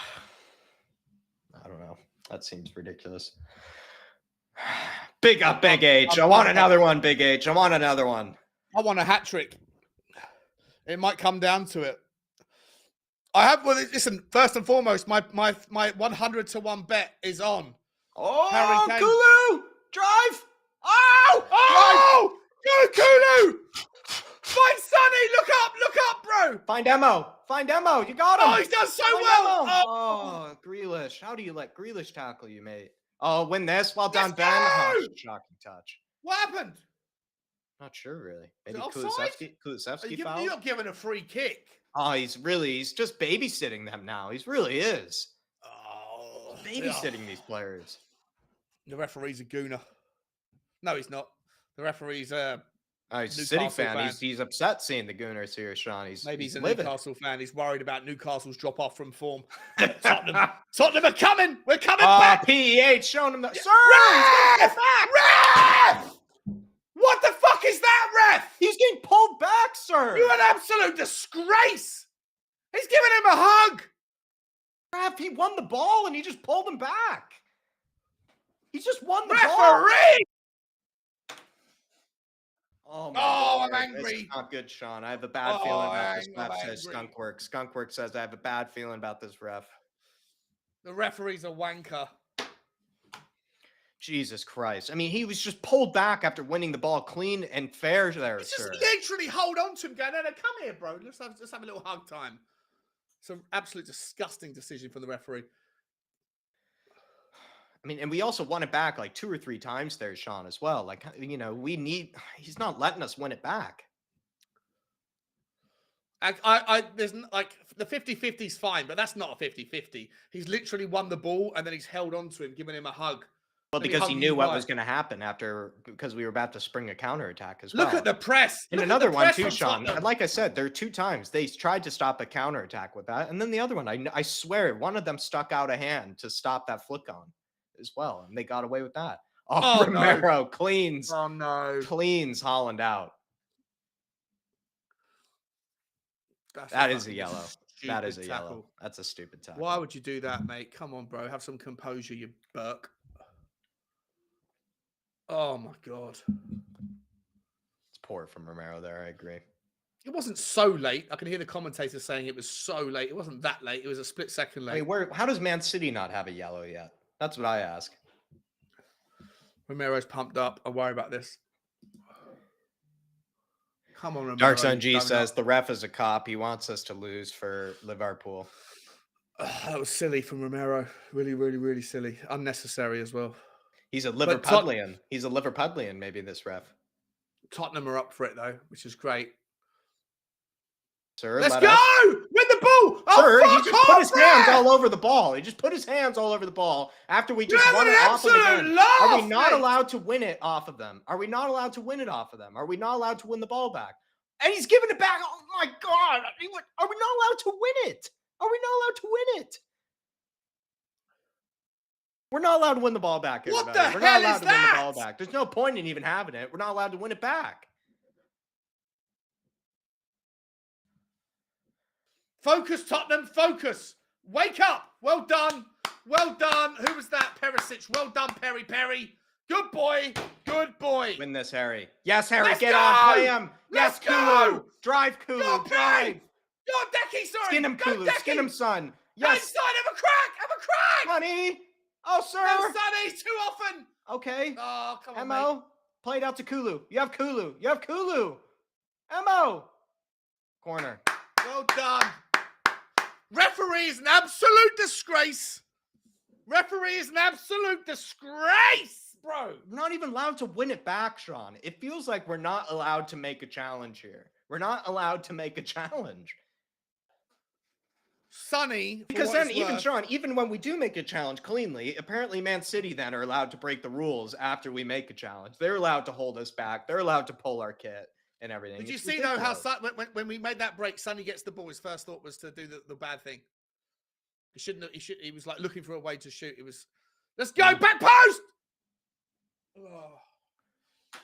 don't know. That seems ridiculous. Big up, Big H. I want another one, Big H. I want another one. I want a hat trick. It might come down to it. Listen, first and foremost, my 100 to 1 bet is on. Oh, Kulu! Drive! Oh! Go, Kulu! Find Sonny! Look up, bro! Find Emo! You got him! Oh, he's done so well! Oh, Grealish. How do you let Grealish tackle you, mate? Oh, win this. Well done, Ben. Oh, shocking touch. What happened? Not sure, really. Maybe Kulusevski foul? You're not giving a free kick. Oh, he's just babysitting them now. He really is. Oh, babysitting these players. The referee's a gooner. No, he's not. The referee's he's a City fan. He's upset seeing the Gooners here, Sean. Maybe he's a Newcastle fan. He's worried about Newcastle's drop off from form. Tottenham are coming. We're coming back. PEH showing him the Ref! What the fuck is that, ref? He's getting pulled back, sir. You're an absolute disgrace. He's giving him a hug. Ref, he won the ball and he just pulled him back. He just won the referee. Oh, I'm angry. It's not good, Sean. I have a bad feeling about this ref, says Skunkwork. Skunkwork says I have a bad feeling about this ref. The referee's a wanker. Jesus Christ. I mean, he was just pulled back after winning the ball clean and fair there, sir. Just literally hold on to him going, no, come here, bro. Let's have a little hug time. It's an absolute disgusting decision from the referee. I mean, and we also won it back like 2 or 3 times there, Sean, as well. Like, you know, he's not letting us win it back. There's like the 50-50 is fine, but that's not a 50-50. He's literally won the ball and then he's held on to him, giving him a hug. Well, because he knew what was going to happen because we were about to spring a counterattack as well. Look at the press. And another one too, Sean. And like I said, there are 2 times they tried to stop a counterattack with that. And then the other one, I swear, one of them stuck out a hand to stop that flick on as well. And they got away with that. Oh, Romero no. Cleans. Oh, no. Cleans Holland out. That is a yellow. That is a yellow. That's a stupid tackle. Why would you do that, mate? Come on, bro. Have some composure, you Burke. Oh, my God. It's poor from Romero there. I agree. It wasn't so late. I can hear the commentator saying it was so late. It wasn't that late. It was a split second I late. mean, how does Man City not have a yellow yet? That's what I ask. Romero's pumped up. I worry about this. Come on, Romero. Dark Sun G you're says up. the ref is a cop. He wants us to lose for Liverpool. That was silly from Romero. Really, really, really silly. Unnecessary as well. He's a Liverpudlian. He's a Liverpudlian, maybe, this ref. Tottenham are up for it, though, which is great. Sir, let's go! Win the ball! Oh, sir, fuck he just put his hands man! all over the ball. He just put his hands all over the ball after we just You're won it off of them. laugh, Are we not mate. allowed to win it off of them? Are we not allowed to win it off of them? Are we not allowed to win the ball back? And he's giving it back. Oh, my God. Are we not allowed to win it? Are we not allowed to win it? We're not allowed to win the ball back, everybody. What the We're hell not allowed is to win the that? ball back. There's no point in even having it. We're not allowed to win it back. Focus, Tottenham, focus. Wake up. Well done. Well done. Who was that? Perisic. Well done, Perry. Good boy. Good boy. Win this, Harry. Yes, Harry. Let's Get go! on. Play him. Let's Yes, Kulu. go! Drive, Kulu. Go, Perry! Drive. Go, Decky, sorry. Skin him, Go, Kulu. Decky. Skin him, son. Yes. Yes. Inside, have a crack. Honey. Oh, sir. No, Sonny, too often. Okay. Oh, come on, Mo. mate. Play it out to Kulu. You have Kulu. Mo. Corner. Well done. Referee is an absolute disgrace. Bro. We're not even allowed to win it back, Sean. It feels like we're not allowed to make a challenge here. We're not allowed to make a challenge. Sonny. Because then Sean, even when we do make a challenge cleanly, apparently Man City then are allowed to break the rules after we make a challenge. They're allowed to hold us back. They're allowed to pull our kit and everything. Did you see, though, how when we made that break, Sonny gets the ball, his first thought was to do the bad thing. He was like looking for a way to shoot. It was, let's go, back post! Oh.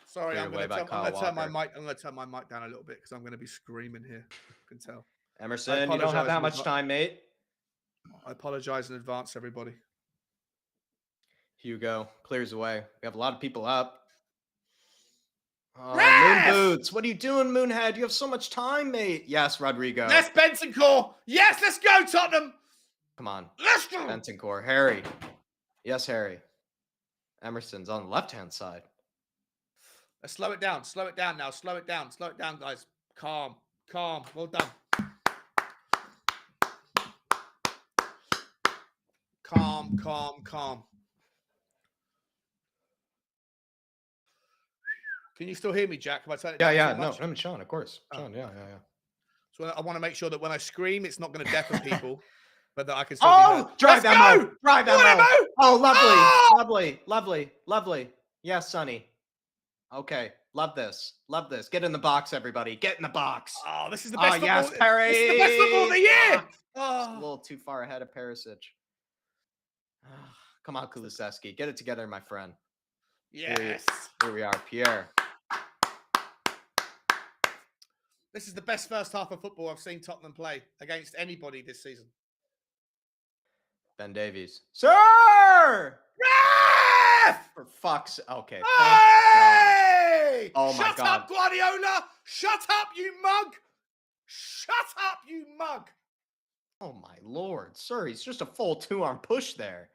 Sorry, I'm going to turn my mic down a little bit because I'm going to be screaming here. I can tell. Emerson, you don't have that much time, mate. I apologize in advance, everybody. Hugo clears away. We have a lot of people up. Oh, Moon Boots. What are you doing, Moonhead? You have so much time, mate. Yes, Rodrigo. Yes, Bentancur. Yes, let's go, Tottenham. Come on. Let's go. Bentancur. Harry. Yes, Harry. Emerson's on the left-hand side. Let's slow it down. Slow it down now. Slow it down, guys. Calm. Well done. Calm. Can you still hear me, Jack? Have I turned it down? Yeah. No, I'm Sean, of course. Sean, yeah. So I want to make sure that when I scream, it's not going to deafen people, but that I can still be heard. Drive that Mo. Drive that Mo. Oh, lovely. Oh! Lovely. Yes, Sonny. Okay. Love this. Get in the box, everybody. Get in the box. Oh, this is the best football. Yes, Perry. This is the best football of the year. A little too far ahead of Perisic. Come on, Kulusevski. Get it together, my friend. Yes. Here we are, Pierre. This is the best first half of football I've seen Tottenham play against anybody this season. Ben Davies. Sir! Ref! For fuck's sake. Okay. Hey! Oh, my God. Shut up, Guardiola! Shut up, you mug! Oh, my Lord. Sir, he's just a full two-arm push there.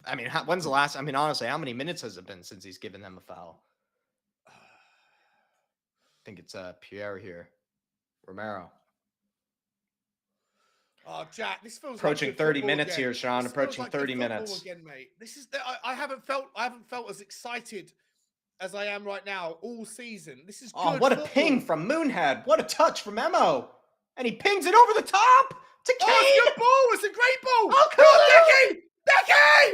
I mean, when's the last? I mean, honestly, how many minutes has it been since he's given them a foul? I think it's Pierre here. Romero. Oh, Jack, this feels approaching like 30 minutes here, Sean. Approaching 30 minutes again, mate. This is I haven't felt as excited as I am right now all season. This is good what a football. ping from Moonhead! What a touch from Emo, and he pings it over the top to Kane. Oh, it's a good ball! It's a great ball! Oh, Come on, Decky!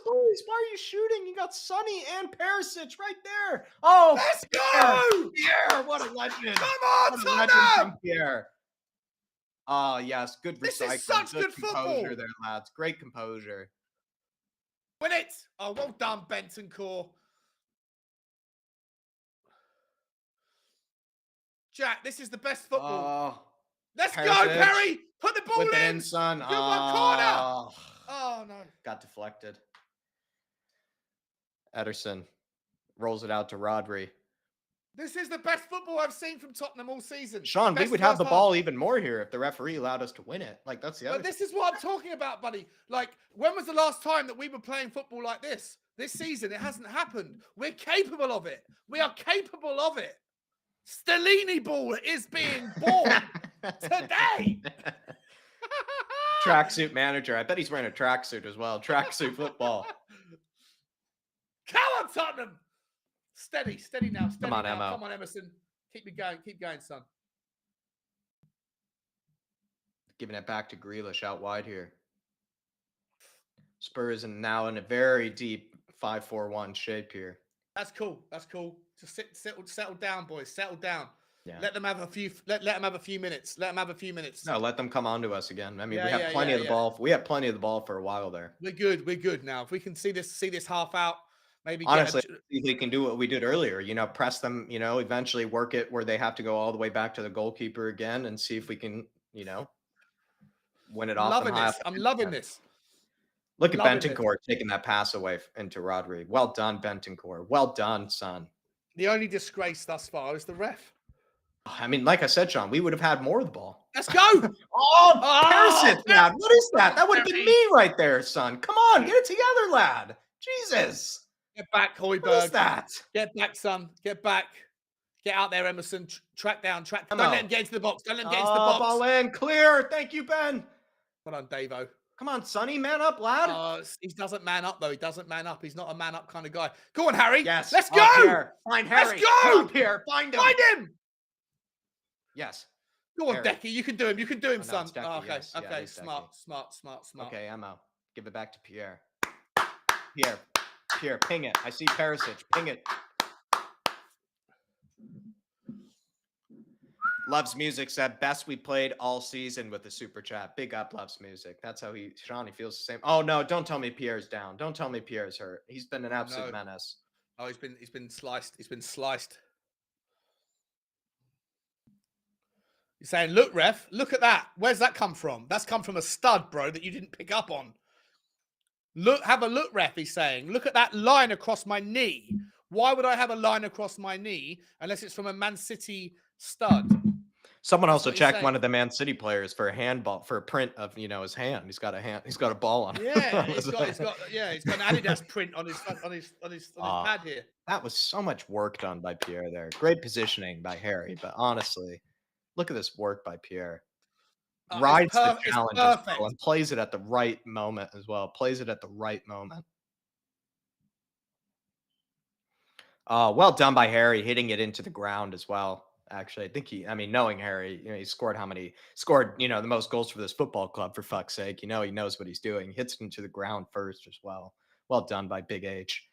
Boys! Why are you shooting? You got Sonny and Perisic right there. Oh, let's go! Pierre, what a legend! Come on, what a legend from Pierre. Oh yes, good recycling. This is such good football there, lads. Great composure. Win it! Oh, well done, Bentancur. Jack, this is the best football. Let's go, Perry! Put the ball in, son. Good one, corner. Oh no, got deflected. Ederson rolls it out to Rodri. This is the best football I've seen from Tottenham all season. Sean, we Best would have the first half. ball even more here if the referee allowed us to win it. Like, that's the other But this is what I'm talking about, buddy. Like, when was the last time that we were playing football like this? This season, it hasn't happened. We're capable of it. We are capable of it. Stellini ball is being born today. Tracksuit manager. I bet he's wearing a tracksuit as well. Tracksuit football. Come on, Tottenham. Steady now. Steady Come on, now. Emma. Come on, Emerson. Keep going, son. Giving it back to Grealish out wide here. Spurs and now in a very deep 5-4-1 shape here. That's cool. Just settle down, boys. Settle down. Yeah. Let them have a few. Let them have a few minutes. No, let them come onto us again. I mean, Yeah, we have plenty of the ball. We have plenty of the ball for a while there. We're good now. If we can see this half out, maybe honestly, they can do what we did earlier. Press them. Eventually work it where they have to go all the way back to the goalkeeper again, and see if we can, win it off. I'm loving this. Look at Bentancur taking that pass away into Rodri. Well done, Bentancur. Well done, son. The only disgrace thus far is the ref. I mean, like I said, Sean, we would have had more of the ball. Let's go. Perisic, lad. What is that? That would have been me right there, son. Come on, get it together, lad. Jesus. Get back, Højbjerg. What is that? Get back, son. Get back. Get out there, Emerson. Track down. Don't let him get into the box. Ball in. Clear. Thank you, Ben. Well done, Davo. Come on, Sonny. Man up, lad. He doesn't man up, though. He doesn't man up. He's not a man up kind of guy. Go on, Harry. Yes. Let's go. Find Harry. Let's go. Come up here. Find him. Yes. Go on, Decky. You can do him. You can do him, son. Decky, okay. yes. Okay. Yeah, Smart. Okay, Emma. Give it back to Pierre. Pierre, ping it. I see Perisic. Ping it. Loves Music said, best we played all season with the super chat. Big up, Loves Music. That's how Sean feels the same. Oh, no, don't tell me Pierre's down. Don't tell me Pierre's hurt. He's been an absolute menace. Oh, he's been sliced. He's been sliced. You're saying, look, ref, look at that. Where's that come from? That's come from a stud, bro, that you didn't pick up on. Look, have a look, ref, he's saying. Look at that line across my knee. Why would I have a line across my knee unless it's from a Man City stud? Someone also checked one of the Man City players for a handball, for a print of, his hand. He's got a ball on it. Yeah, he's got an Adidas print on his pad here. That was so much work done by Pierre there. Great positioning by Harry, but honestly, look at this work by Pierre. Rides the challenge as well and plays it at the right moment as well. Well done by Harry, hitting it into the ground as well. Actually, I think knowing Harry, he scored the most goals for this football club, for fuck's sake. He knows what he's doing. Hits it into the ground first as well. Well done by Big H.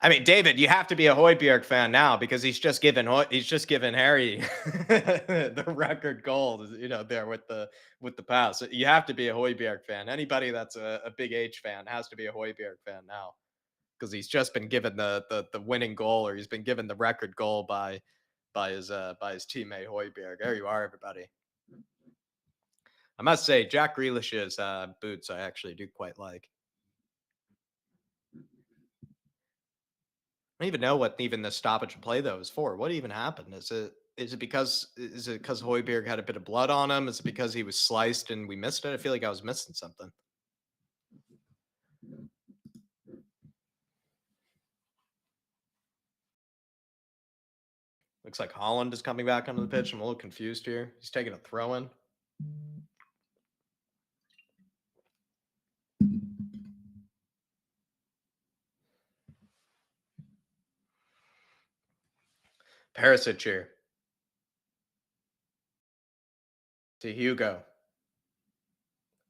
I mean, David, you have to be a Højbjerg fan now because he's just given Harry the record goal, there with the pass. You have to be a Højbjerg fan. Anybody that's a Big H fan has to be a Højbjerg fan now because he's just been given the winning goal, or he's been given the record goal by his teammate Højbjerg. There you are, everybody. I must say, Jack Grealish's boots I actually do quite like. I don't even know what even the stoppage play though is for. What even happened? Is it because Højbjerg had a bit of blood on him? Is it because he was sliced and we missed it? I feel like I was missing something. Looks like Holland is coming back onto the pitch. I'm a little confused here. He's taking a throw in. Perisic here. To Hugo.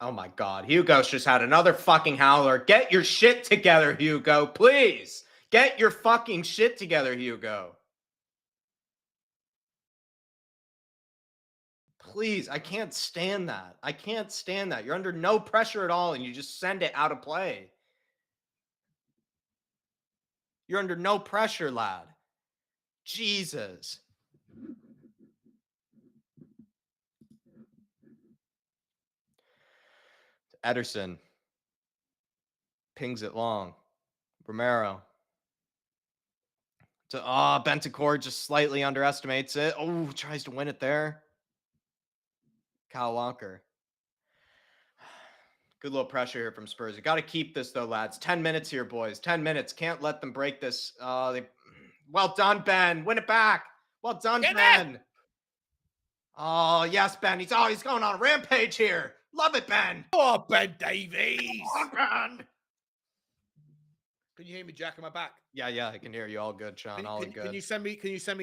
Oh my God. Hugo's just had another fucking howler. Get your shit together, Hugo. Please. Get your fucking shit together, Hugo. Please. I can't stand that. You're under no pressure at all and you just send it out of play. You're under no pressure, lad. Jesus. Ederson. Pings it long. Romero. Bentancur just slightly underestimates it. Oh, tries to win it there. Kyle Walker. Good little pressure here from Spurs. You got to keep this though, lads. 10 minutes here, boys. 10 minutes. Can't let them break this. Well done, Ben. Win it back. Well done, Ben. Oh, yes, Ben. He's going on a rampage here. Love it, Ben. Oh, Ben Davies. Oh, Ben. Can you hear me, Jack? Am I back? Yeah, I can hear you. All good, Sean. All good. Can you send me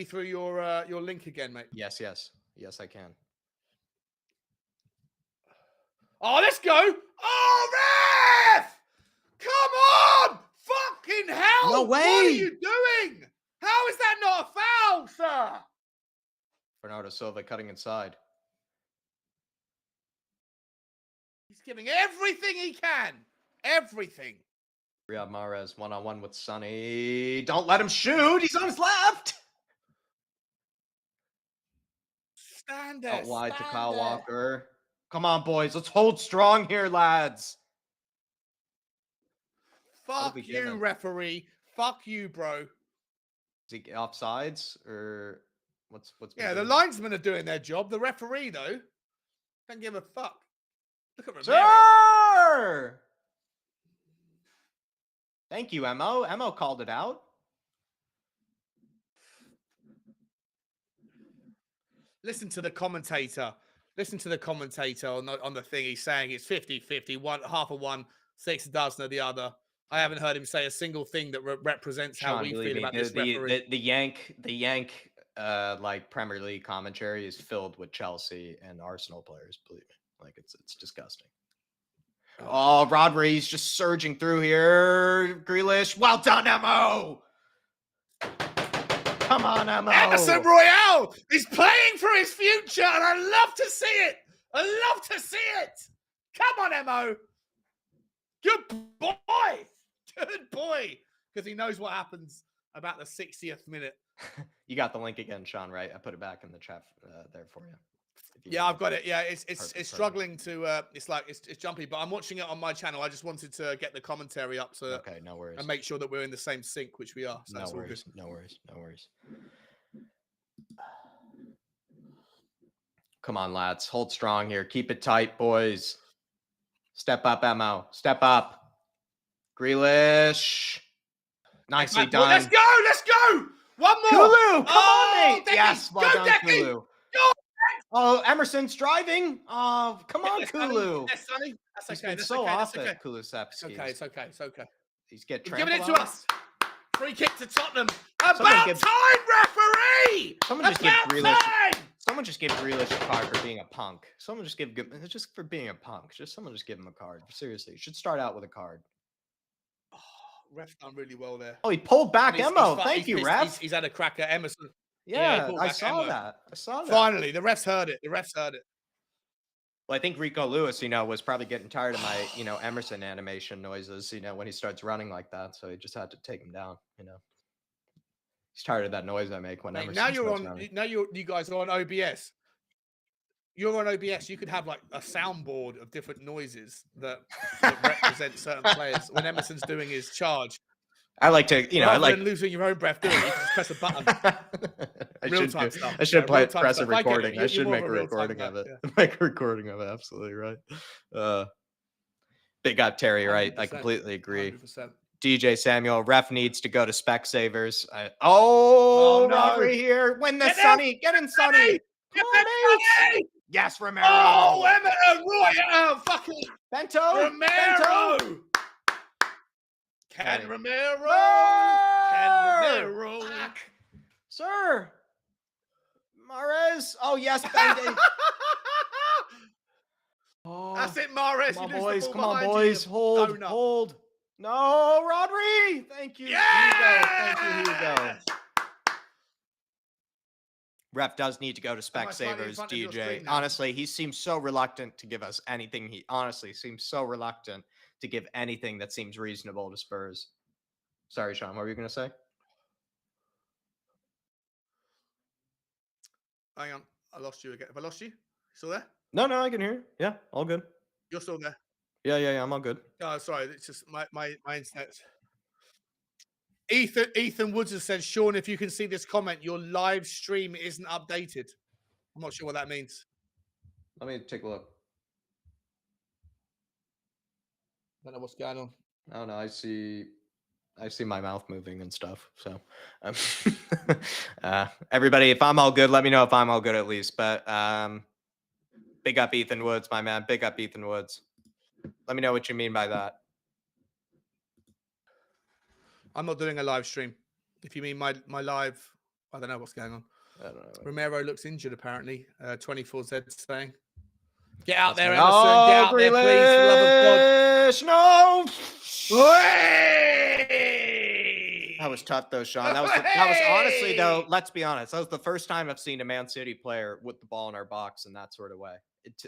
through your link again, mate? Yes, I can. Oh, let's go. Oh, ref! Come on! Fucking hell! No way! What are you doing? How is that not a foul, sir? Bernardo Silva cutting inside. He's giving everything he can. Everything. Riyad Mahrez one-on-one with Sonny. Don't let him shoot. He's on his left. Stand there. Out wide to Kyle there. Walker. Come on, boys. Let's hold strong here, lads. Fuck you, referee. Fuck you, bro. Is he offsides or what's Yeah, the linesmen are doing their job. The referee, though, don't give a fuck. Look at Romero. Sir! Thank you, Emo. Emo called it out. Listen to the commentator. Listen to the commentator on the thing. He's saying it's 50-50, half of one, 6 dozen of the other. I haven't heard him say a single thing that represents how we feel about this referee. The Yank like Premier League commentary is filled with Chelsea and Arsenal players, believe me. Like it's disgusting. Oh, Rodri's just surging through here. Grealish. Well done, Emo. Come on, Emo. Emerson Royale is playing for his future, and I love to see it. I love to see it. Come on, Emo. Good boy. Good boy. Because he knows what happens about the 60th minute. You got the link again, Sean, right? I put it back in the chat there for you. Yeah, I've got it. Yeah, it's struggling to it's jumpy, but I'm watching it on my channel. I just wanted to get the commentary up okay, no worries. And make sure that we're in the same sync, which we are. So no worries, no worries. Come on, lads. Hold strong here. Keep it tight, boys. Step up, Emo. Step up. Grealish. Nicely done. Let's go. One more. Kulu, come on, mate. Decky. Yes, well done, Decky. Kulu. Oh, Emerson's driving. Oh, come on, Kulu. Yes, Sonny. That's okay. He's been so off at Kulusevski. It's okay. He's getting giving it to us. Free kick to Tottenham. About time, referee. Someone just give Grealish a card for being a punk. Someone just give for being a punk. Someone just give him a card. Seriously, you should start out with a card. Oh, ref done really well there. Oh, he pulled back Emo. Thank you, ref. He's had a crack at Emerson. Yeah, I saw that. Finally, the refs heard it. Well, I think Rico Lewis, was probably getting tired of my, Emerson animation noises, when he starts running like that. So he just had to take him down, He's tired of that noise I make when Emerson starts running. Now you guys are on OBS. You're on OBS. You could have like a soundboard of different noises that represent certain players when Emerson's doing his charge. I like to, Rather than losing your own breath doing it, you can just press a button. Real-time stuff. I should press a recording. I should make a recording of it. Yeah. Make a recording of it. Absolutely right. Big up Terry, right? I completely agree. 100%. DJ Samuel, ref needs to go to Specsavers. Rodri here. Win this, Sonny. Get in, Sonny. Come on, mate. Yes, Romero. Oh, Emma Roy. Fucking Bento. Romero. Can Romero. Sir. Mahrez. Oh, yes, Ben. That's it, Mahrez. Come on, boys. Hold. No, Rodri. Thank you. Yes! Thank you, Hugo. Ref does need to go to Specsavers, DJ. Honestly, he seems so reluctant to give us anything. He honestly seems so reluctant to give anything that seems reasonable to Spurs. Sorry, Sean. What were you going to say? Hang on. I lost you again. Have I lost you? Still there? No, I can hear you. Yeah, all good. You're still there. Yeah. I'm all good. Oh, sorry. It's just my internet. Ethan Woods has said, Sean, if you can see this comment, your live stream isn't updated. I'm not sure what that means. Let me take a look. Don't know what's going on. Oh no, I see my mouth moving and stuff. So, um, everybody, if I'm all good, let me know if I'm all good at least. But big up Ethan Woods, my man. Big up Ethan Woods. Let me know what you mean by that. I'm not doing a live stream. If you mean my live, I don't know what's going on. I don't know. Romero looks injured apparently. 24Z saying, "Get out That's there, right. Emerson! Oh, Get out there, please, for the love of God!" No. Hey! That was tough though, Sean. That was honestly though. Let's be honest. That was the first time I've seen a Man City player with the ball in our box in that sort of way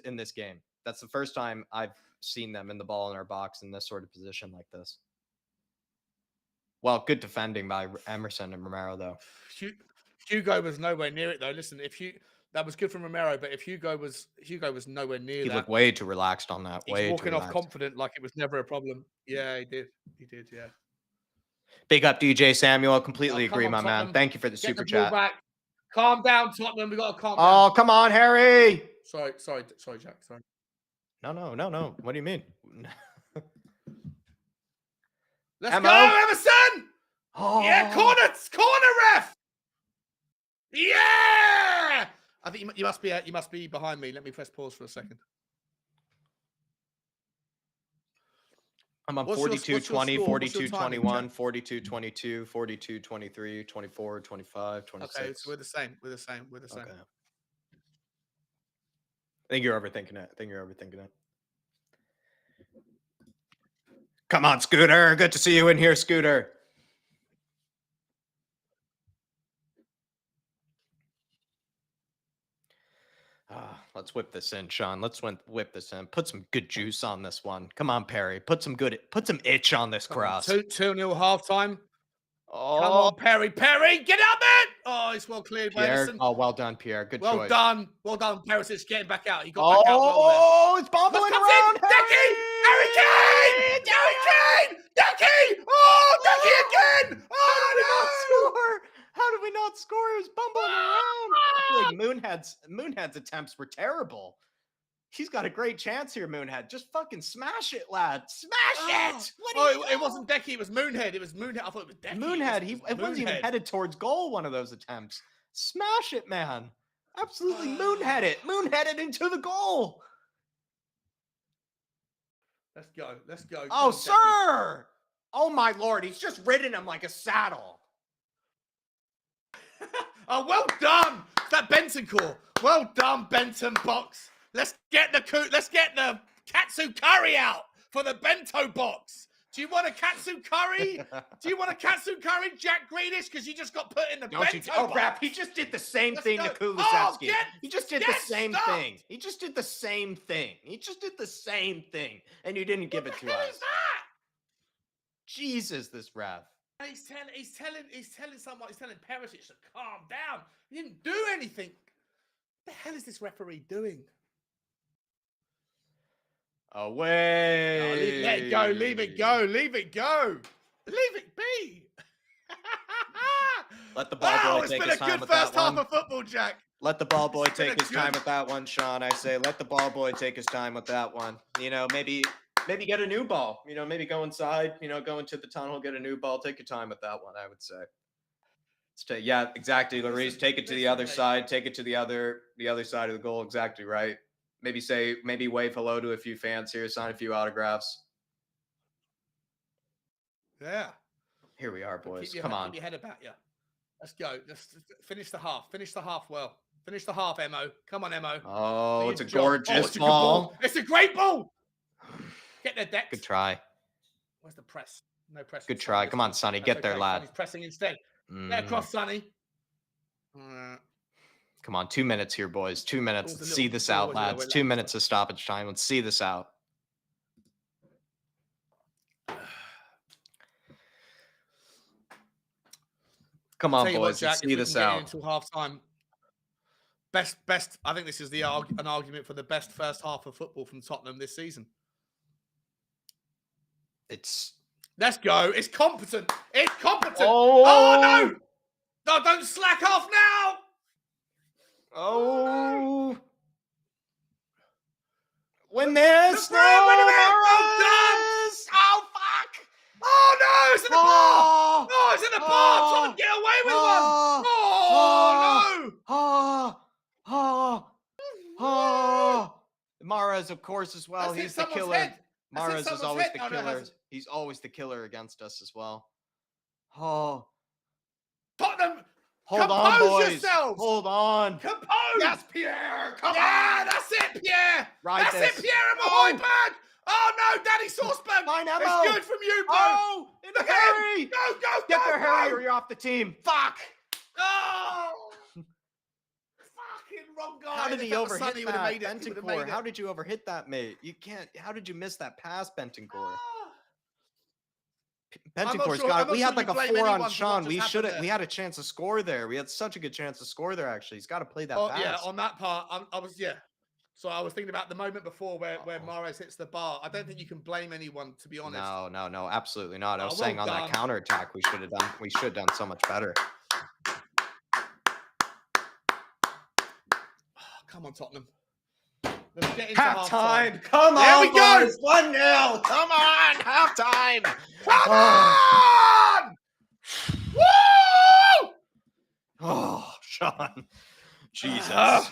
in this game. That's the first time I've seen them in the ball in our box in this sort of position like this. Well, good defending by Emerson and Romero though. Hugo was nowhere near it though. Listen, that was good from Romero, but if Hugo was nowhere near He that. looked way too relaxed on that. He's walking off confident like it was never a problem. Yeah, he did. Yeah. Big up DJ Samuel. Completely agree, on, my Tottenham. man. Thank you for the Get super the ball chat. back. Calm down, Tottenham. We got to calm down. Oh, come on, Harry. Sorry, Jack. Sorry. No. What do you mean? Let's go, Emerson! Oh. Yeah, corner, ref! Yeah! I think you must be behind me. Let me press pause for a second. I'm on 42-20, 42-21, 42-22, 42-23, 24, 25, 26. Okay, so we're the same. Okay. I think you're overthinking it. Come on, Scooter. Good to see you in here, Scooter. Let's whip this in, Sean. Let's whip this in. Put some good juice on this one. Come on, Perry. Put some itch on this cross. 2-0 halftime. Oh. Come on, Perry, get out there! Oh, it's well cleared by Pierre. Edison. Oh, well done, Pierre. Good choice. Well done, Perisic getting back out. He got back out well there. Oh, it's bobbling around. Harry Kane! Decky! Oh, Decky again! Oh, How did we not score? He was bumbling around. I feel like Moonhead's attempts were terrible. He's got a great chance here, Moonhead. Just fucking smash it, lad. Smash it! It wasn't Decky. It was Moonhead. I thought it was Decky. Moonhead. It wasn't even headed towards goal, one of those attempts. Smash it, man. Absolutely Moonhead it. Moonhead it into the goal. Let's go. Oh, sir. Oh, my Lord. He's just ridden him like a saddle. Oh, well done. That Benton core. Well done, Benton box. Let's get the katsu curry out for the bento box. Do you want a katsu curry? Jack Grealish? Because you just got put in the bento box. Oh, crap. He just did the same thing to Kulusevski. He just did the same thing. He just did the same thing. And you didn't give it to us. What the hell is that? Jesus, this ref. He's telling Perisic to calm down. He didn't do anything. What the hell is this referee doing? Away. No, let it go. Leave it go. Leave it be. Let the ball boy take his time with that one. It's been a good first half of football, Jack. Let the ball boy take his time with that one, Sean. I say, let the ball boy take his time with that one. You know, maybe get a new ball. You know, maybe go inside. You know, go into the tunnel, get a new ball. Take your time with that one. I would say. Yeah, exactly, Larice. Take it to the other side. Take it to the other side of the goal. Exactly right. Maybe wave hello to a few fans here. Sign a few autographs. Yeah. Here we are, boys. Come on. Keep your head about you. Let's go. Let's finish the half. Finish the half well. Finish the half, Emo. Come on, Emo. Oh, it's a gorgeous ball. It's a great ball. Get there, Dex. Good try. Where's the press? No press. Good try. Come on, Sonny. Get there, lad. Sonny's pressing instead. Get across, Sonny. Come on, 2 minutes here, boys. 2 minutes. Let's see this out, lads. 2 minutes of stoppage time. Let's see this out. Come on, boys. Let's see this out. Until halftime. Best. I think this is an argument for the best first half of football from Tottenham this season. It's Let's go. It's competent. It's competent. Oh, no! No, don't slack off now. Oh, win this! Win a minute. Well done. Mahrez! Oh, fuck! Oh no! It's in the bar. No, it's in the bar. Trying to get away with one. Oh no! Mahrez, of course, as well. That's hit He's the someone's killer. head. That's hit Mahrez is someone's always head. the No, no, it killer. hasn't. He's always the killer against us as well. Oh, Tottenham, hold on, compose boys. yourselves. Hold on. Compose. Yes, Pierre. Come Yeah, on. that's it, Pierre. Ride That's this. it, Pierre and Oh. Hoiberg. Oh no, Daddy Saucepan. Fine, Emmo. It's good from you, bro. Oh, in Look the at him. Harry. Go, go, Get go, there, Harry, go. or you're off the team. Fuck. Oh. Fucking wrong guy. How did he If that was overhit Sonny, he would have that, made it. He would have Bentancur? made How it. did you overhit that, mate? You can't. How did you miss that pass, Bentancur? Bentancur's sure- got. I'm not We sure had like you a blame 4 on anyone for Sean. what We just should happened have. We had a chance to score there. We had such a good chance to score there. Actually, he's got to play that Oh pass. yeah, on that part, I was So I was thinking about the moment before where Mahrez hits the bar. I don't think you can blame anyone, to be honest. No, absolutely not. I was well saying on that done. counter attack, we should have done. We should have done so much better. Come on, Tottenham. Let's get into Halftime. Come There on, we go. boys. 1-0. Come on, halftime. Come on! Woo! Oh, Sean. Jesus.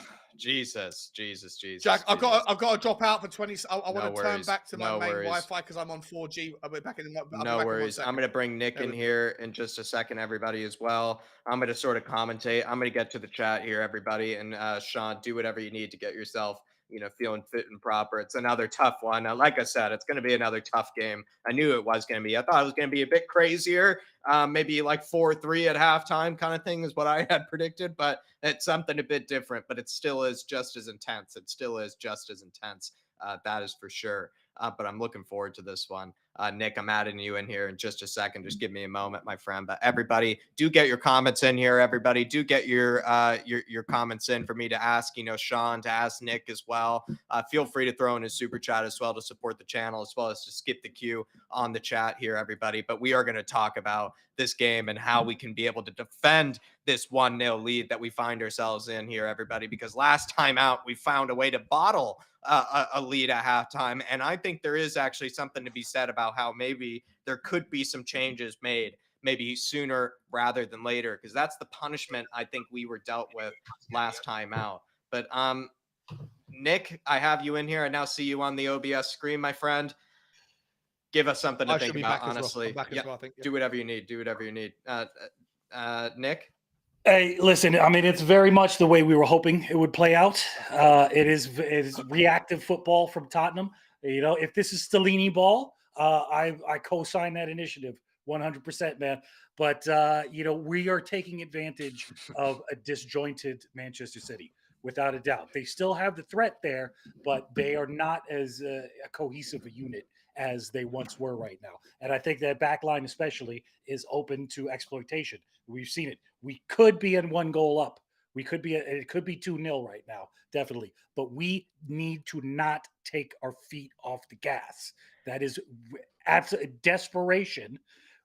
Jack, I've got to drop out for 20. I want to turn worries. back to my No main worries. Wi-Fi because I'm on 4G. I'll be back in. I'll be back No in 1 worries. second. I'm going to bring Nick There in we go. here in just a second, everybody, as well. I'm going to sort of commentate. I'm going to get to the chat here, everybody. And Sean, do whatever you need to get yourself, feeling fit and proper. It's another tough one. Like I said, it's going to be another tough game. I knew it was going to be. I thought it was going to be a bit crazier. Maybe like 4-3 at halftime kind of thing is what I had predicted. But it's something a bit different. But it still is just as intense. That is for sure. But I'm looking forward to this one. Nick, I'm adding you in here in just a second. Just give me a moment, my friend. But everybody, do get your comments in here. Everybody, do get your comments in for me to ask, Sean, to ask Nick as well. Feel free to throw in a super chat as well to support the channel, as well as to skip the queue on the chat here, everybody. But we are going to talk about this game and how we can be able to defend this 1-0 lead that we find ourselves in here, everybody, because last time out, we found a way to bottle a lead at halftime. And I think there is actually something to be said about how maybe there could be some changes made, maybe sooner rather than later, because that's the punishment I think we were dealt with last time out. But Nick, I have you in here. I now see you on the OBS screen, my friend. Give us something to think about, honestly. Do whatever you need. Nick? Hey, listen, I mean, it's very much the way we were hoping it would play out. It is reactive football from Tottenham. If this is Stellini ball, I co-sign that initiative 100%, man. But, we are taking advantage of a disjointed Manchester City, without a doubt. They still have the threat there, but they are not as a cohesive a unit as they once were right now. And I think that back line especially is open to exploitation. We've seen it. We could be in 1 goal up. It could be 2-0 right now, definitely. But we need to not take our feet off the gas. That is absolute desperation.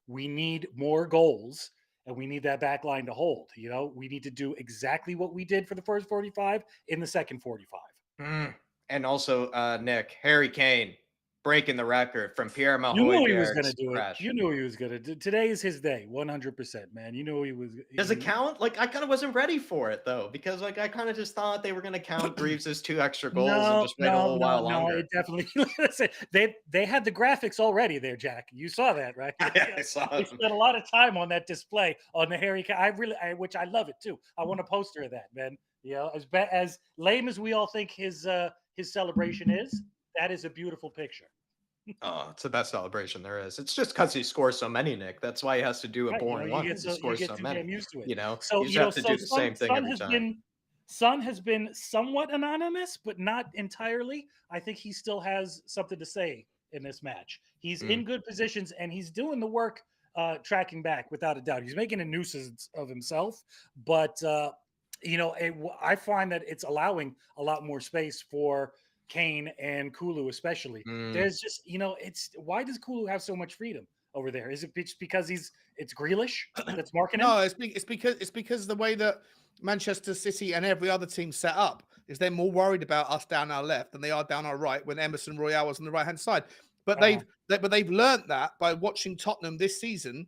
We need more goals, and we need that back line to hold. We need to do exactly what we did for the first 45 in the second 45. And also, Nick, Harry Kane breaking the record from Pierre-Emile Højbjerg's You knew he was going to do crash. it. You knew he was going to do it. Today is his day, 100%, man. You knew he was. Does it count? Like, I kind of wasn't ready for it, though, because, I kind of just thought they were going to count Greaves' 2 extra goals and just wait a little while longer. No, it definitely. Listen, they had the graphics already there, Jack. You saw that, right? I saw They it. spent a lot of time on that display on the Harry Kane. Which I love it, too. I want a poster of that, man. As lame as we all think his celebration is, that is a beautiful picture. Oh, it's the best celebration there is. It's just because he scores so many, Nick. That's why he has to do a boring one. He scores so many. Damn used to it. You So just have to do the same thing every time. Son has been somewhat anonymous, but not entirely. I think he still has something to say in this match. He's in good positions, and he's doing the work tracking back without a doubt. He's making a nuisance of himself, but I find that it's allowing a lot more space for Kane and Kulu especially. There's just, it's why does Kulu have so much freedom over there? Is it just because it's Grealish that's marking him? No, it's because the way that Manchester City and every other team set up is they're more worried about us down our left than they are down our right when Emerson Royale was on the right hand side. But they've learned that by watching Tottenham this season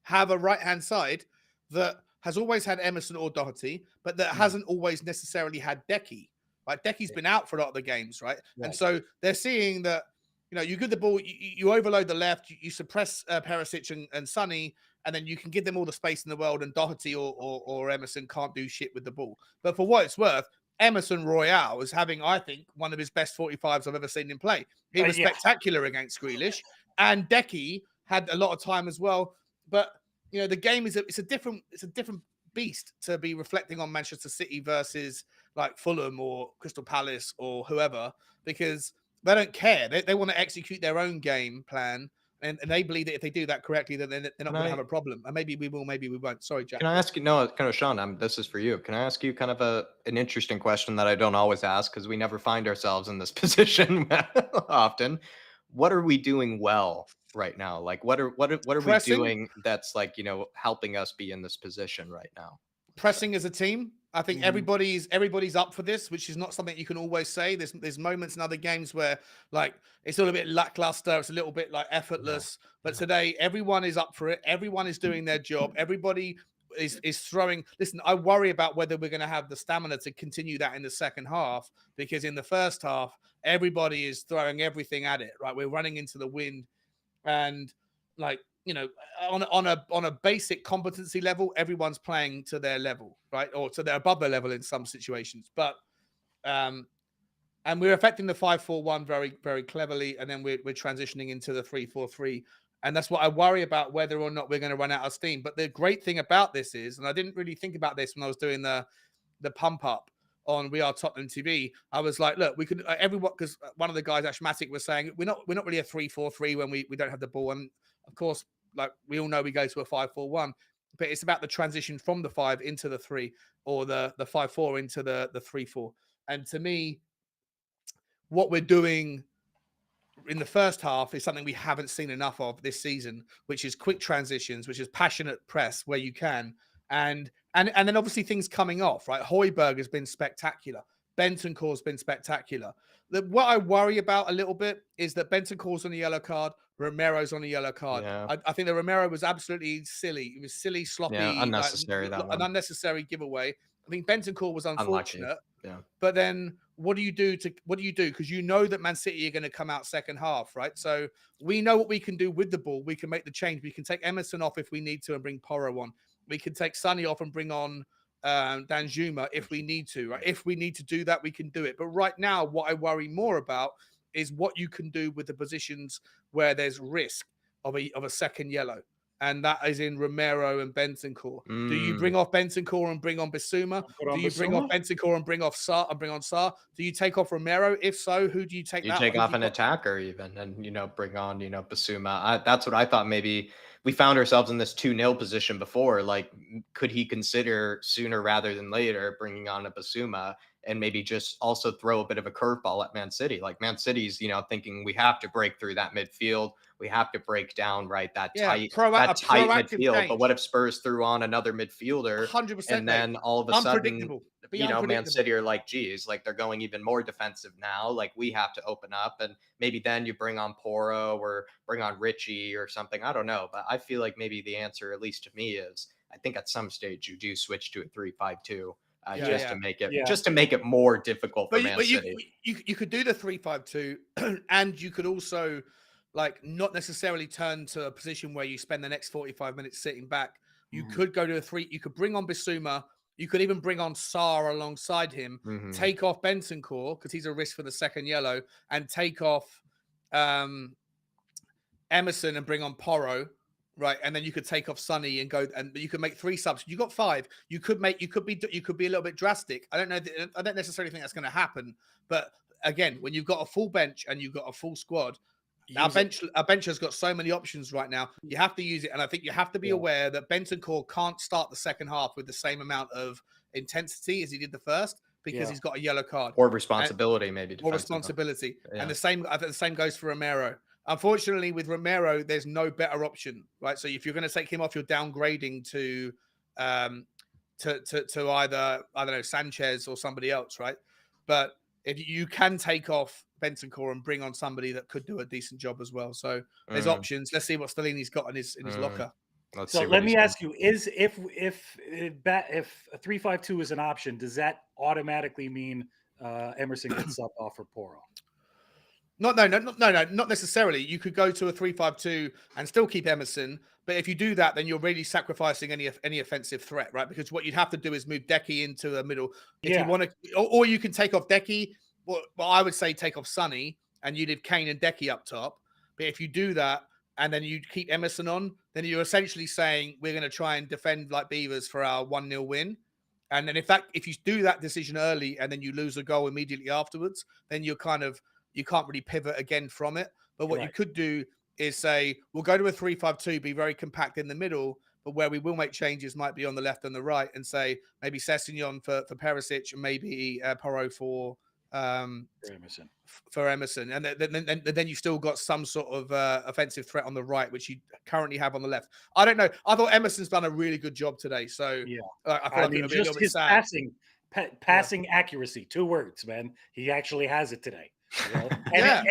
have a right hand side that has always had Emerson or Doherty, but that hasn't always necessarily had Decky. Like Decky's been out for a lot of the games, right? And so they're seeing that, you give the ball, you overload the left, you suppress Perisic and Sonny, and then you can give them all the space in the world, and Doherty or Emerson can't do shit with the ball. But for what it's worth, Emerson Royale was having, I think, one of his best 45s I've ever seen him play. He was spectacular against Grealish, and Decky had a lot of time as well. But the game is it's a different beast to be reflecting on Manchester City versus like Fulham or Crystal Palace or whoever, because they don't care. They want to execute their own game plan. And they believe that if they do that correctly, then they're not going to have a problem. And maybe we will, maybe we won't. Sorry, Jack. Can I ask you? No, kind of, Sean. This is for you. Can I ask you kind of an interesting question that I don't always ask because we never find ourselves in this position often? What are we doing well right now? Like, what are we doing that's like helping us be in this position right now? Pressing as a team. I think everybody's up for this, which is not something you can always say. There's moments in other games where like it's a little bit lackluster, it's a little bit like effortless. But today everyone is up for it. Everyone is doing their job. Everybody is throwing. Listen, I worry about whether we're going to have the stamina to continue that in the second half, because in the first half everybody is throwing everything at it. Right, we're running into the wind, and like. On a basic competency level, everyone's playing to their level, right? Or to their above their level in some situations. But and we're affecting the 5-4-1 very, very cleverly, and then we're transitioning into the 3-4-3. And that's what I worry about, whether or not we're going to run out of steam. But the great thing about this is, and I didn't really think about this when I was doing the pump up on We Are Tottenham TV, I was like, look, we could everyone, because one of the guys, Ashmatic, was saying we're not really a 3-4-3 when we don't have the ball. And of course, like we all know, we go to a 5-4-1, but it's about the transition from the 5 into the 3, or the 5-4 into the 3-4. And to me, what we're doing in the first half is something we haven't seen enough of this season, which is quick transitions, which is passionate press where you can, and then obviously things coming off, right? Højbjerg has been spectacular. Bentancur's been spectacular. What I worry about a little bit is that Bentancur's on the yellow card, Romero's on the yellow card. Yeah. I think that Romero was absolutely silly. It was silly, sloppy, unnecessary. An unnecessary giveaway. I think Bentancur was unfortunate. Yeah. But then what do you do? Because you know that Man City are going to come out second half, right? So we know what we can do with the ball. We can make the change. We can take Emerson off if we need to and bring Porro on. We can take Sonny off and bring on Danjuma if we need to, right? If we need to do that, we can do it. But right now, what I worry more about is what you can do with the positions where there's risk of a second yellow. And that is in Romero and Bentancur. Do you bring off Bentancur and bring on Bissouma? Do you bring off Bentancur and bring off Sarr and bring on Sarr? Do you take off Romero? If so, who do you take? You take off an attacker even, and bring on Bissouma. That's what I thought. Maybe we found ourselves in this 2-0 position before. Like, could he consider sooner rather than later bringing on a Bissouma and maybe just also throw a bit of a curveball at Man City? Like Man City's, thinking we have to break through that midfield. We have to break down that tight midfield. Change. But what if Spurs threw on another midfielder 100%, and then all of a sudden, Man City are like, geez, like they're going even more defensive now. Like we have to open up, and maybe then you bring on Porro or bring on Richie or something. I don't know, but I feel like maybe the answer, at least to me, is I think at some stage you do switch to a 3-5-2. To make it more difficult for Man City. You could do the 3-5-2, and you could also not necessarily turn to a position where you spend the next 45 minutes sitting back. You could go to a 3. You could bring on Bissouma. You could even bring on Sarr alongside him. Take off Bentancur because he's a risk for the second yellow, and take off Emerson and bring on Porro. Right, and then you could take off Sonny and go, and you could make 3 subs. You got 5. You could be a little bit drastic. I don't know. I don't necessarily think that's going to happen. But again, when you've got a full bench and you've got a full squad, our bench has got so many options right now. You have to use it, and I think you have to be aware that Bentancur can't start the second half with the same amount of intensity as he did the first, because he's got a yellow card or responsibility, maybe or defensively. responsibility. Yeah. And I think the same goes for Romero. Unfortunately, with Romero, there's no better option, right? So if you're going to take him off, you're downgrading to either, I don't know, Sanchez or somebody else, right? But if you can take off Bentancur and bring on somebody that could do a decent job as well. So there's options. Let's see what Stellini's got in his locker. So let me ask you: if a 3-5-2 is an option, does that automatically mean Emerson gets subbed off for Porro? No, not necessarily. You could go to a 3-5-2 and still keep Emerson, but if you do that, then you're really sacrificing any offensive threat, right? Because what you'd have to do is move Decky into the middle. If you want to, or you can take off Decky. Well, I would say take off Sonny, and you leave Kane and Decky up top. But if you do that, and then you keep Emerson on, then you're essentially saying we're going to try and defend like Beavers for our 1-0 win. And then if you do that decision early and then you lose a goal immediately afterwards, then you can't really pivot again from it. But what you could do is say, we'll go to a 3-5-2, be very compact in the middle, but where we will make changes might be on the left and the right, and say maybe Sessegnon for Perisic and maybe Porro for Emerson. And then you've still got some sort of offensive threat on the right, which you currently have on the left. I don't know. I thought Emerson's done a really good job today. So I feel like it'll be a little bit sad. Passing accuracy, 2 words, man. He actually has it today. You know?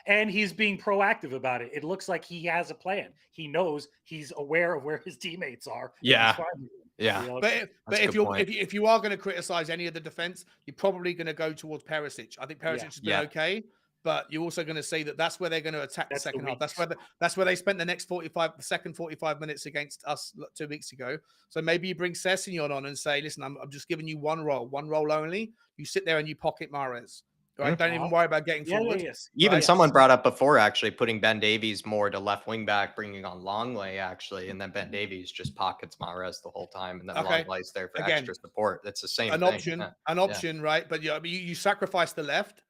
and he's being proactive about it. It looks like he has a plan. He knows, he's aware of where his teammates are. Yeah. You know? But if you are going to criticize any of the defense, you're probably going to go towards Perisic. I think Perisic has been okay, but you're also going to see that that's where they're going to attack the second half. That's where they spent the next 45 minutes against us 2 weeks ago. So maybe you bring Sessegnon on and say, listen, I'm just giving you one role only. You sit there and you pocket Mahrez. Right? Don't even worry about getting forward. Even someone brought up before, actually, putting Ben Davies more to left wing back, bringing on Longley, actually, and then Ben Davies just pockets Mahrez the whole time, and then Longley's there for extra support. That's the same thing. An option, right? But you sacrifice the left,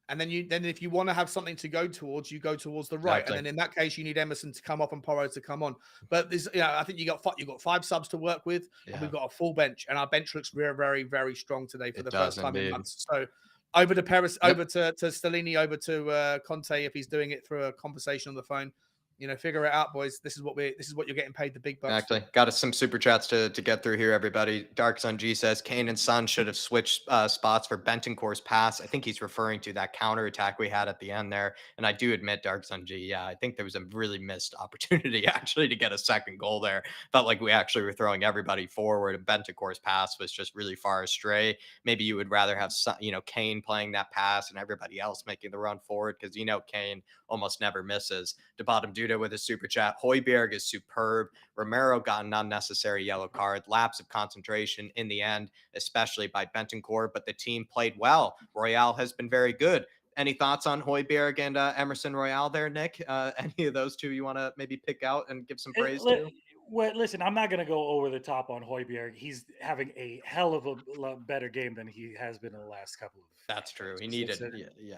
and then if you want to have something to go towards, you go towards the right, and then in that case, you need Emerson to come off and Porro to come on. But there's, I think you got 5 subs to work with, and we've got a full bench, and our bench looks very, very, very strong today for the first time in months. So. Over to Paris, over to Stellini, over to Conte if he's doing it through a conversation on the phone. Figure it out, boys. This is what you're getting paid the big bucks. Exactly. Got us some super chats to get through here, everybody. Dark Sun G says Kane and Son should have switched spots for Bentancur's pass. I think he's referring to that counter attack we had at the end there. And I do admit, Dark Sun G, I think there was a really missed opportunity actually to get a second goal there. Felt like we actually were throwing everybody forward, and Bentancur's pass was just really far astray. Maybe you would rather have Kane playing that pass and everybody else making the run forward, because Kane almost never misses. To bottom Duda with a super chat. Højbjerg is superb. Romero got an unnecessary yellow card. Lapse of concentration in the end, especially by Bentancur, but the team played well. Royale has been very good. Any thoughts on Højbjerg and Emerson Royale there, Nick? Any of those two you want to maybe pick out and give some praise to? Well, listen, I'm not going to go over the top on Højbjerg. He's having a hell of a better game than he has been in the last couple of. That's true. He needed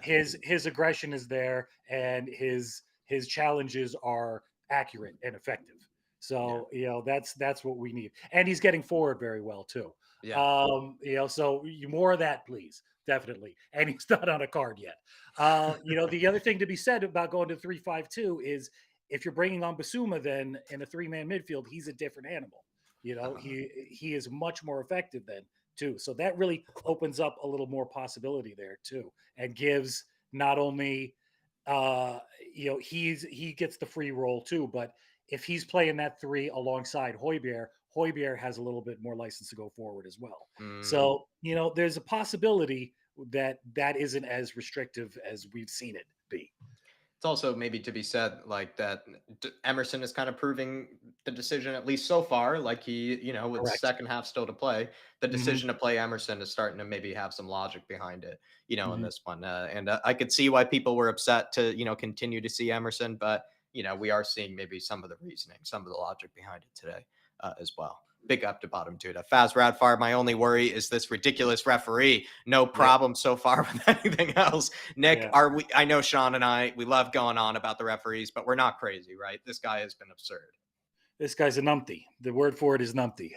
his aggression is there, and his challenges are accurate and effective. So that's what we need, and he's getting forward very well too. So more of that, please. Definitely. And he's not on a card yet. The other thing to be said about going to 3-5-2 is, if you're bringing on Basuma, then in a 3-man midfield, he's a different animal. He is much more effective then too. So that really opens up a little more possibility there too, and gives not only he gets the free roll too, but if he's playing that 3 alongside Højbjerg has a little bit more license to go forward as well. So there's a possibility that isn't as restrictive as we've seen it be. It's also maybe to be said like that Emerson is kind of proving the decision, at least so far, like he, with the second half still to play, the decision to play Emerson is starting to maybe have some logic behind it, in this one. And I could see why people were upset to, continue to see Emerson, but, we are seeing maybe some of the reasoning, some of the logic behind it today as well. Big up to bottom Duda. Faz Radfar, my only worry is this ridiculous referee. No problem so far with anything else. Nick, I know Sean and we love going on about the referees, but we're not crazy, right? This guy has been absurd. This guy's a numpty. The word for it is numpty.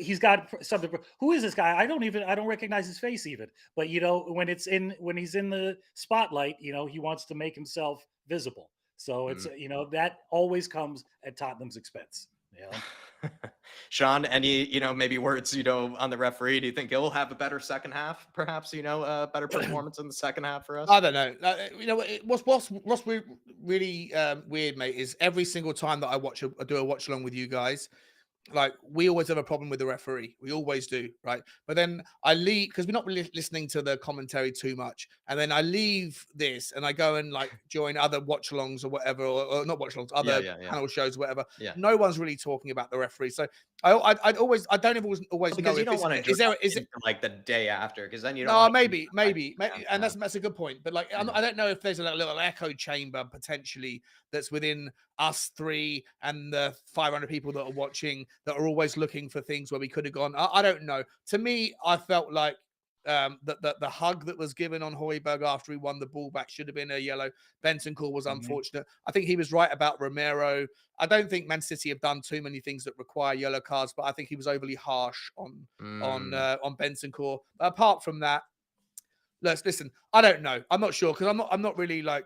He's got something. Who is this guy? I don't recognize his face even. But when he's in the spotlight, he wants to make himself visible. So it's that always comes at Tottenham's expense. Sean, any maybe words on the referee? Do you think he'll have a better second half? Perhaps a better performance in the second half for us. I don't know. What's really weird, mate, is every single time that I do a watch along with you guys, like we always have a problem with the referee. We always do, right? But then I leave because we're not really listening to the commentary too much, and then I leave this and I go and like join other watch alongs or whatever, or not watch alongs, other panel shows, or whatever. Yeah. No one's really talking about the referee, so I don't always because know you don't want to. Is it like the day after? Because then you don't. Maybe, and that's a good point. But like, I don't know if there's a little echo chamber potentially that's within us three and the 500 people that are watching that are always looking for things where we could have gone. I don't know. To me, I felt like the hug that was given on Højbjerg after he won the ball back should have been a yellow. Bentancur was unfortunate. I think he was right about Romero. I don't think Man City have done too many things that require yellow cards, but I think he was overly harsh on Bentancur. But apart from that, listen. I don't know. I'm not sure because I'm not really like.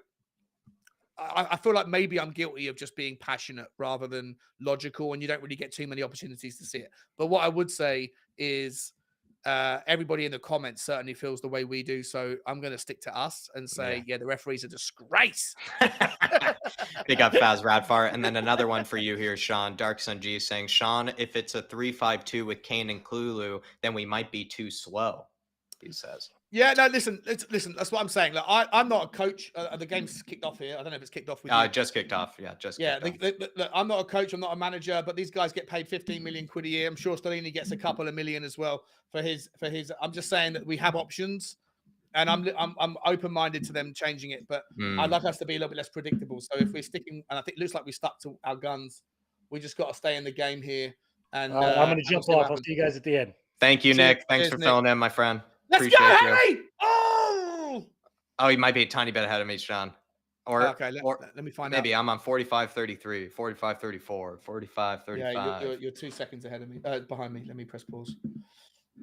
I feel like maybe I'm guilty of just being passionate rather than logical, and you don't really get too many opportunities to see it. But what I would say is everybody in the comments certainly feels the way we do. So I'm going to stick to us and say, the referee's a disgrace. Big up Faz Radfar. And then another one for you here, Sean. Dark Sun G saying, Sean, if it's a 3-5-2 with Kane and Kulu, then we might be too slow, he says. Yeah, no, listen. That's what I'm saying. Like, I'm not a coach. The game's kicked off here. I don't know if it's kicked off with you. Just kicked off. Yeah, just kicked off. I'm not a coach. I'm not a manager. But these guys get paid 15 million quid a year. I'm sure Stellini gets a couple of million as well for his. I'm just saying that we have options, and I'm open-minded to them changing it. But I'd like us to be a little bit less predictable. So if we're sticking, and I think it looks like we stuck to our guns, we just got to stay in the game here. And I'm going to jump off. I'll see you guys at the end. Thank you, Nick. Thanks for filling in, my friend. Let's go, Harry! Oh, he might be a tiny bit ahead of me, Sean. Let me find out. Maybe I'm on 45-33, 45-34, 45-35. Yeah, you're 2 seconds ahead of me, behind me. Let me press pause.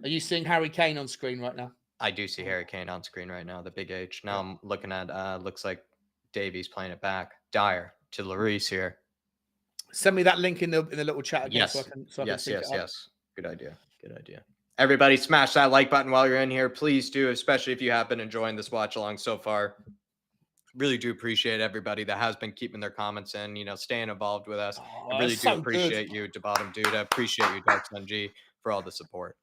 Are you seeing Harry Kane on screen right now? I do see Harry Kane on screen right now, the big H. Now I'm looking at, looks like Davies playing it back. Dyer to Lloris here. Send me that link in the little chat again. Yes. So I can Yes. Good idea. Everybody smash that like button while you're in here. Please do, especially if you have been enjoying this watch along so far. Really do appreciate everybody that has been keeping their comments in, staying involved with us. I really do appreciate you, to bottom dude. I appreciate you, Dark Sun G, for all the support.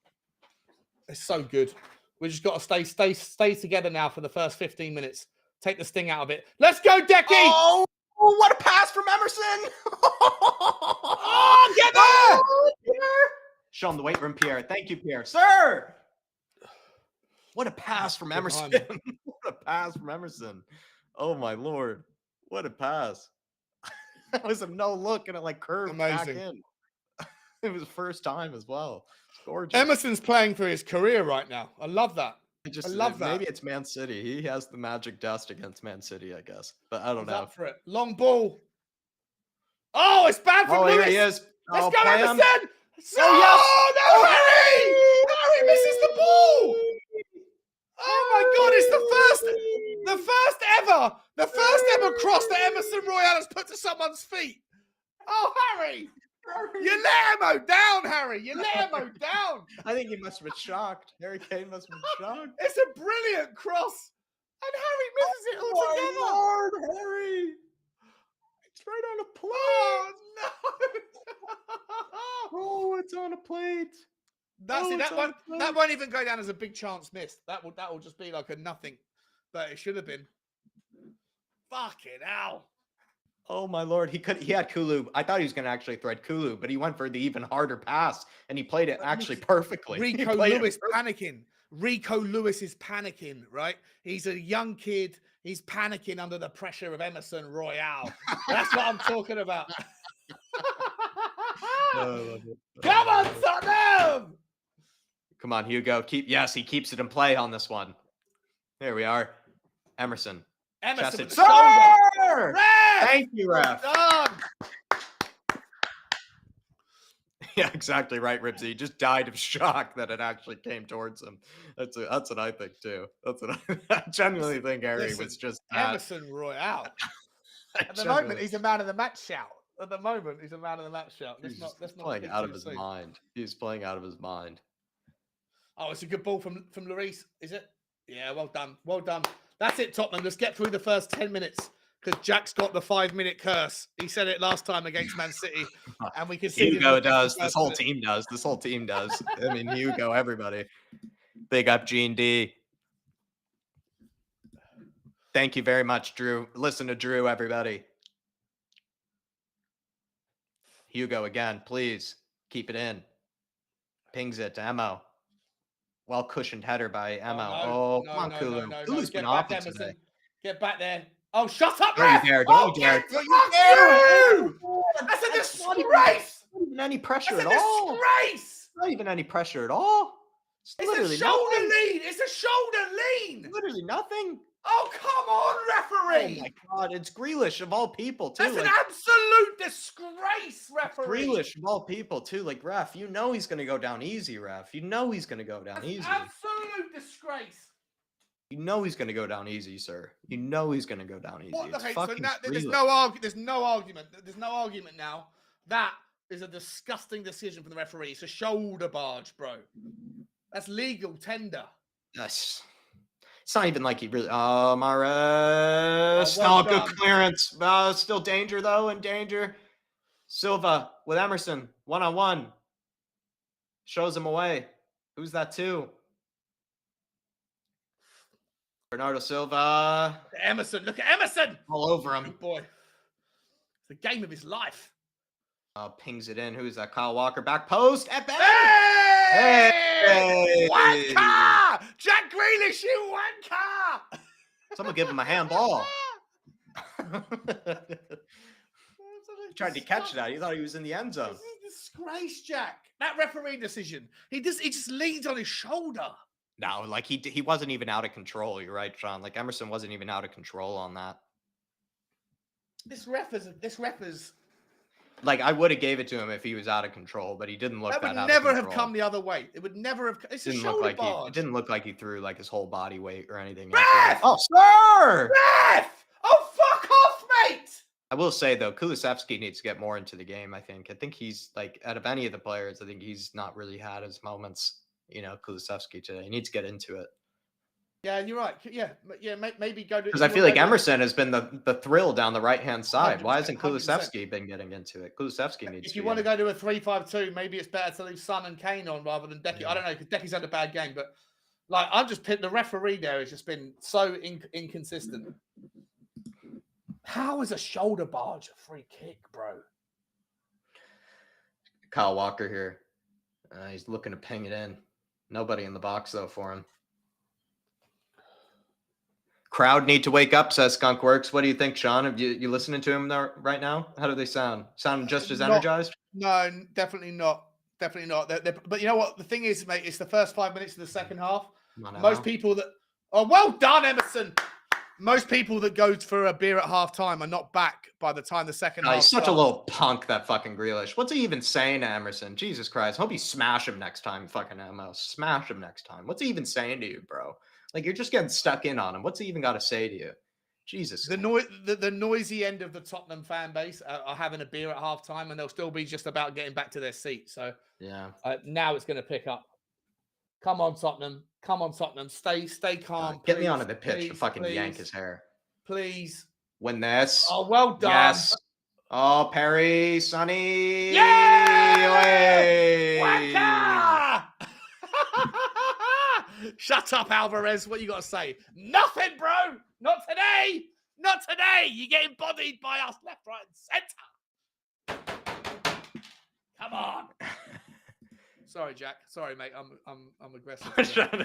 It's so good. We just got to stay together now for the first 15 minutes. Take the sting out of it. Let's go, Decky! Oh, what a pass from Emerson! Oh, get there! Show him the weight room, Pierre. Thank you, Pierre. Sir! What a pass from Emerson. What a pass from Emerson. Oh, my Lord. What a pass. That was a no look and it like curved back in. It was first time as well. Gorgeous. Emerson's playing for his career right now. I love that. I love that. Maybe it's Man City. He has the magic dust against Man City, I guess. But I don't know. Up for it. Long ball. Oh, it's bad for Lewis. Here he is. Let's go, Emerson. No, Harry! Harry misses the ball. Oh my God! It's the first ever cross that Emerson Royale has put to someone's feet. Oh, Harry! You let him down, Harry. You let him down. I think he must have been shocked. Harry Kane must have been shocked. It's a brilliant cross, and Harry misses it altogether. Oh, Lord, Harry! It's right on a plate. Oh no! Oh, it's on a plate. That won't even go down as a big chance missed. That will just be like a nothing, but it should have been. Fucking hell! Oh my Lord, he had Kulu. I thought he was going to actually thread Kulu, but he went for the even harder pass, and he played it actually perfectly. Rico Lewis panicking. Rico Lewis is panicking, right? He's a young kid. He's panicking under the pressure of Emerson Royale. That's what I'm talking about. Come on, Tottenham! Come on, Hugo. He keeps it in play on this one. There we are. Emerson. Emerson, Sir! Ref! Thank you, ref. Well done. Yeah, exactly right, Ribsy. He just died of shock that it actually came towards him. That's what I think too. That's what I genuinely think Harry was just that. Emerson Royale. I At the moment, genuinely- he's a man of the match shout. At the moment, he's a man of the match shout. he's Let's not playing speak out too of his soon. mind. He's playing out of his mind. Oh, it's a good ball from Lloris, is it? Yeah, well done. Well done. That's it, Tottenham. Let's get through the first 10 minutes because Jack's got the 5-minute curse. He said it last time against Man City, and we can see Hugo does. This whole team does. This whole team does. I mean, Hugo, everybody. Big up Gene D. Thank you very much, Drew. Listen to Drew, everybody. Hugo again, please keep it in. Pings it to Emo. Well cushioned header by Emo. Come on, Kulu. Kulu's been awful today. Get back there. Oh, shut up, Don't you ref! dare, don't you dare. Don't you dare! That's a disgrace! Not even any pressure That's at a all. disgrace! Not even any pressure at all. It's literally a shoulder nothing. lean! It's a shoulder lean! Literally nothing. Oh, come on, referee! Oh my God, it's Grealish of all people too. That's an absolute disgrace, referee. Grealish of all people too. Like, ref, you know he's gonna go down easy, ref. You know he's gonna go down easy. Absolute disgrace. You know he's gonna go down easy, sir. You know he's gonna go down easy. What? It's Okay, so fucking now, there's Grealish. no argument. There's no argument. There's no argument now. That is a disgusting decision from the referee. It's a shoulder barge, bro. That's legal tender. Yes. It's not even like he really. Oh, Mahrez. well Good done. clearance. Still danger though. In danger. Silva with Emerson 1-on-1. Shows him away. Who's that to? Bernardo Silva. Emerson. Look at Emerson. All over him. Good boy. It's the game of his life. Pings it in. Who's that? Kyle Walker. Back post. Hey! Hey! Wanker! Jack Grealish, you wanker! Someone give him a handball. He tried to catch that. He thought he was in the end zone. This is a disgrace, Jack. That referee decision. He just leans on his shoulder. No, like he wasn't even out of control. You're right, Sean. Like Emerson wasn't even out of control on that. This ref is. Like I would have gave it to him if he was out of control, but he didn't look That that would out never of have control. come the other way. It would never have. It's a Didn't look shoulder like barge. it didn't look like he threw like his whole body weight or anything. Ref! Oh, sir! Ref! Oh, fuck off, mate! I will say though, Kulusevski needs to get more into the game. I think he's like out of any of the players, I think he's not really had his moments. You know, Kulusevski today. He needs to get into it. Yeah, you're right. Yeah. Maybe go to. Because I feel like Emerson has been the thrill down the right hand side. Why 100%, hasn't Kulusevski been getting into it? Kulusevski needs. If you want to go to a 3-5-2, maybe it's better to leave Son and Kane on rather than Decky. Yeah. I don't know because Decky's had a bad game, but like I'm just the referee there has just been so inconsistent. How is a shoulder barge a free kick, bro? Kyle Walker here. He's looking to ping it in. Nobody in the box though for him. Crowd need to wake up, says Skunkworks. What do you think, Sean? Have you listening to him there right now? How do they sound? Sound just as energized? No, definitely not. Definitely not. But you know what? The thing is, mate, it's the first 5 minutes of the second half. Most people that... Oh, well done, Emerson. Most people that go for a beer at halftime are not back by the time the second half He's such starts. a little punk, that fucking Grealish. What's he even saying to Emerson? Jesus Christ. Hope you smash him next time, fucking Emo. Smash him next time. What's he even saying to you, bro? Like, you're just getting stuck in on him. What's he even got to say to you? Jesus. The noisy end of the Tottenham fan base are having a beer at halftime, and they'll still be just about getting back to their seat. So yeah, now it's going to pick up. Come on, Tottenham. Come on, Tottenham. Stay calm. Get me onto the pitch to fucking yank his hair. Please. Win this. Oh, well done. Yes. Oh, Perry, Sonny. Yay! Waka! Shut up, Alvarez. What you got to say? Nothing, bro. Not today. Not today. You're getting bodied by us left, right, and center. Come on. Sorry, Jack. Sorry, mate. I'm aggressive.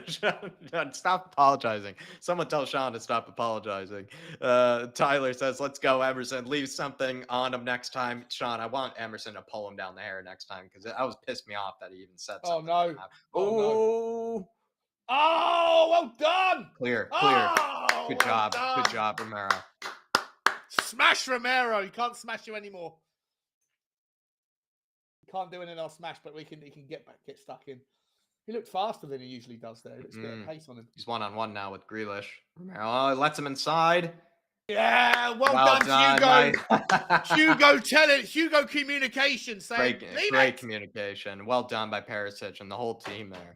Sean, stop apologizing. Someone tell Sean to stop apologizing. Tyler says, let's go, Emerson. Leave something on him next time. Sean, I want Emerson to pull him down the hair next time because that was pissed me off that he even said something. Oh, no. Oh, no. Oh, well done. Clear. Oh, Good job. Done. Good job, Romero. Smash Romero. He can't smash you anymore. Can't do anything else smash, but he can get stuck in. He looked faster than he usually does there. He looks a bit of pace on him. He's 1-on-1 now with Grealish. Oh, lets him inside. Yeah, well done, Hugo. Nice. Hugo, tell it. Hugo communication. Saying, great communication. Well done by Perisic and the whole team there.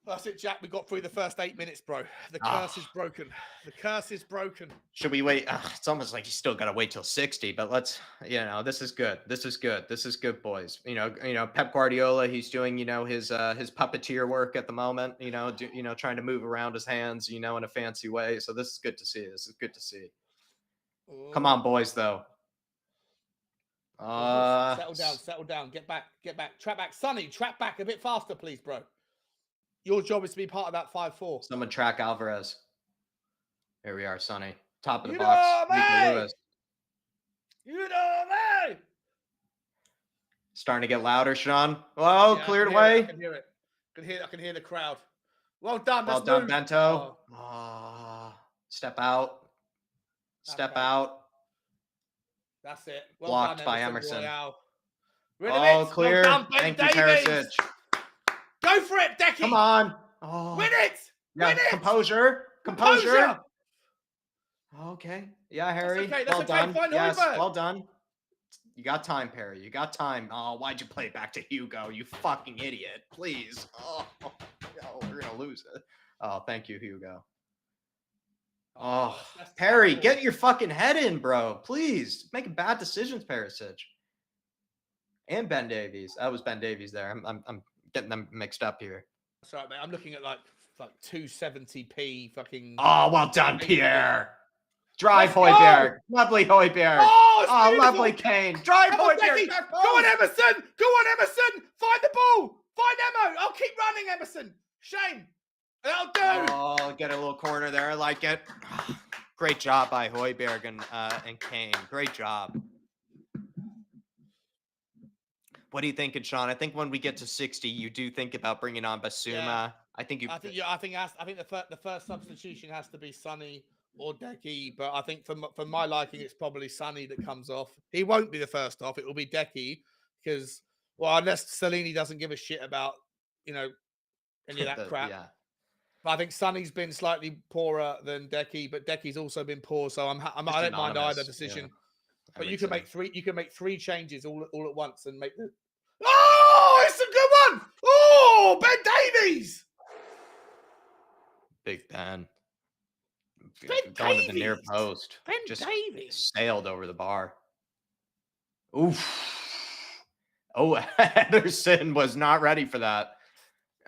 That's it, Jack. We got through the first 8 minutes, bro. The curse is broken. The curse is broken. Should we wait? It's almost like you still got to wait till 60, but let's, this is good. This is good. This is good, boys. Pep Guardiola, he's doing, his puppeteer work at the moment, trying to move around his hands, in a fancy way. So this is good to see. This is good to see. Ooh. Come on, boys, though. Settle down. Get back. Trap back. Sonny, trap back a bit faster, please, bro. Your job is to be part of that 5-4. Someone track Alvarez. Here we are, Sonny. Top of the You box. know me! Lewis. You know me! Starting to get louder, Sean. Oh, Yeah, cleared away. I can hear it. I can hear the crowd. Well done. Well done, Bento. Step out. Step out. That's it. Well Blocked done, by Emerson. Well Clear. done, Thank you, Davies. Perisic. Go for it, Decky. Come on. Win it. Yeah, Win it. Composure. Okay. Yeah, Harry. That's okay. Well done. Yes, Højbjerg. well done. You got time, Perry. You got time. Oh, why'd you play it back to Hugo? You fucking idiot. Please. Oh, we're going to lose it. Oh, thank you, Hugo. Oh, Perry, get your fucking head in, bro. Please. Making bad decisions, Perisic. And Ben Davies. That was Ben Davies there. I'm getting them mixed up here. Sorry, mate. I'm looking at like 270p fucking. Oh, well done, Pierre. Drive Højbjerg. Lovely Højbjerg. Oh, lovely Kane. Drive Højbjerg. Go on, Emerson. Find the ball. Find Emo. I'll keep running, Emerson. Shame. That'll do. Oh, get a little corner there. I like it. Great job by Højbjerg and Kane. Great job. What are you thinking, Sean? I think when we get to 60, you do think about bringing on Basuma. Yeah. I think the first substitution has to be Sonny or Decky, but I think for my liking, it's probably Sonny that comes off. He won't be the first off. It will be Decky because, well, unless Cellini doesn't give a shit about, any of that crap. Yeah. But I think Sonny's been slightly poorer than Decky, but Decky's also been poor, so I don't mind either decision. Yeah, but you can make three. You can make 3 changes all at once and make the. Oh, it's a good one! Oh, Ben Davies! Big Ben. Going to the near post. Ben Just Davies sailed over the bar. Oof. Oh, Ederson was not ready for that.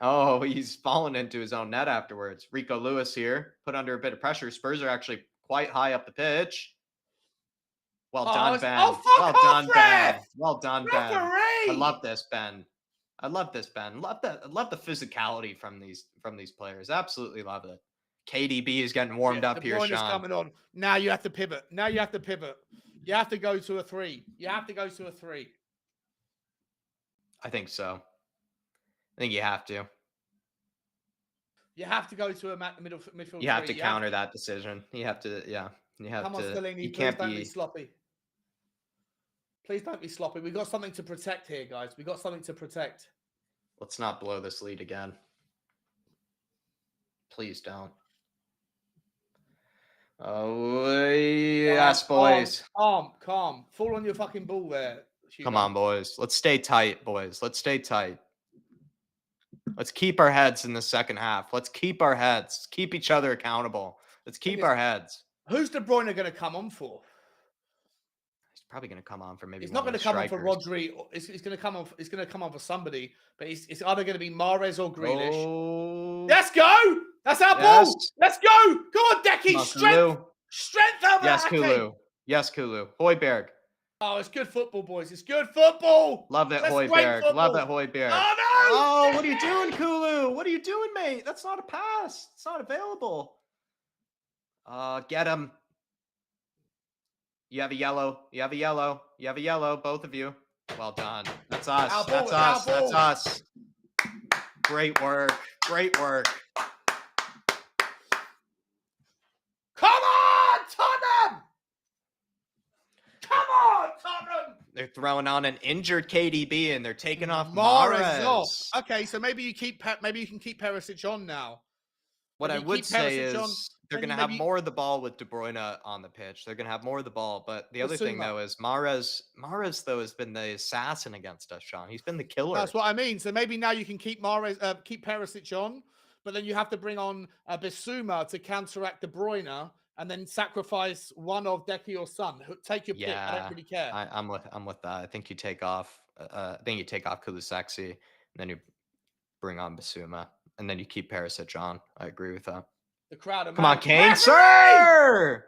Oh, he's fallen into his own net afterwards. Rico Lewis here, put under a bit of pressure. Spurs are actually quite high up the pitch. Well done, Ben. Well done, Ben. Well done, Ben. I love this, Ben. I love the physicality from these players. Absolutely love it. KDB is getting warmed up here, Sean. Coming on. Now you have to pivot. You have to go to a 3. I think so. I think you have to. You have to go to a midfield. You have to counter that decision. You have to, yeah. You have Come on, to. Stellini, You please can't don't be sloppy. Please don't be sloppy. We've got something to protect here, guys. We've got something to protect. Let's not blow this lead again. Please don't. Oh, yes, boys. Calm. Fall on your fucking ball there. Hugo. Come on, boys. Let's stay tight, boys. Let's stay tight. Let's keep our heads in the second half. Let's keep our heads. Keep each other accountable. Let's keep our heads. Who's De Bruyne going to come on for? He's probably going to come on for maybe. He's not going to come on for Rodri. He's going to come on. He's going to come on for somebody. But it's either going to be Mahrez or Grealish. Oh. Let's go. That's our ball. Let's go. Go on, Decky. Strength over. Yes, Kulu. Yes, Kulu. Højbjerg. Oh, it's good football, boys. It's good football. Love that Højbjerg. Love that Højbjerg. Oh, no. Oh, what are you doing, Kulu? What are you doing, mate? That's not a pass. It's not available. Get him. You have a yellow. You have a yellow. You have a yellow. Both of you. Well done. That's us. That's us. That's us. Great work. Great work. Come on, Tottenham! Come on, Tottenham! They're throwing on an injured KDB and they're taking off Mahrez is off. Mahrez. Okay, so maybe you can keep Perisic on now. What I Maybe would keep say Perisic on, is they're then going to have more of the ball with De Bruyne on the pitch. They're going to have more of the ball. But the other thing, Basuma. though, is Mahrez, though, has been the assassin against us, Sean. He's been the killer. That's what I mean. So maybe now you can keep keep Perisic on, but then you have to bring on Basuma to counteract De Bruyne, and then sacrifice one of Deki or Son. Take your pick. I don't really care. I'm with that. I think you take off. Kulusevski, and then you bring on Basuma, and then you keep Perisic on. I agree with that. The crowd. Come on, Kane, sir.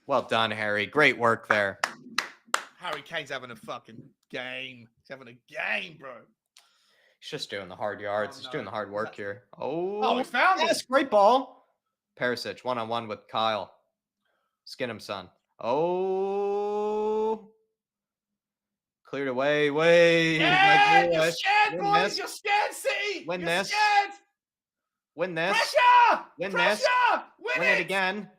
Well done, Harry. Great work there. Harry Kane's having a fucking game. He's having a game, bro. He's just doing the hard yards. He's doing the hard work here. Oh, he found it. Great ball. Perisic, one-on-one with Kyle. Skin him, son. Oh. Cleared away. Yeah, you're scared, boys. You're scared, City. Win you're this. Scared. Win this. Pressure. Win Pressure. this. Win it again.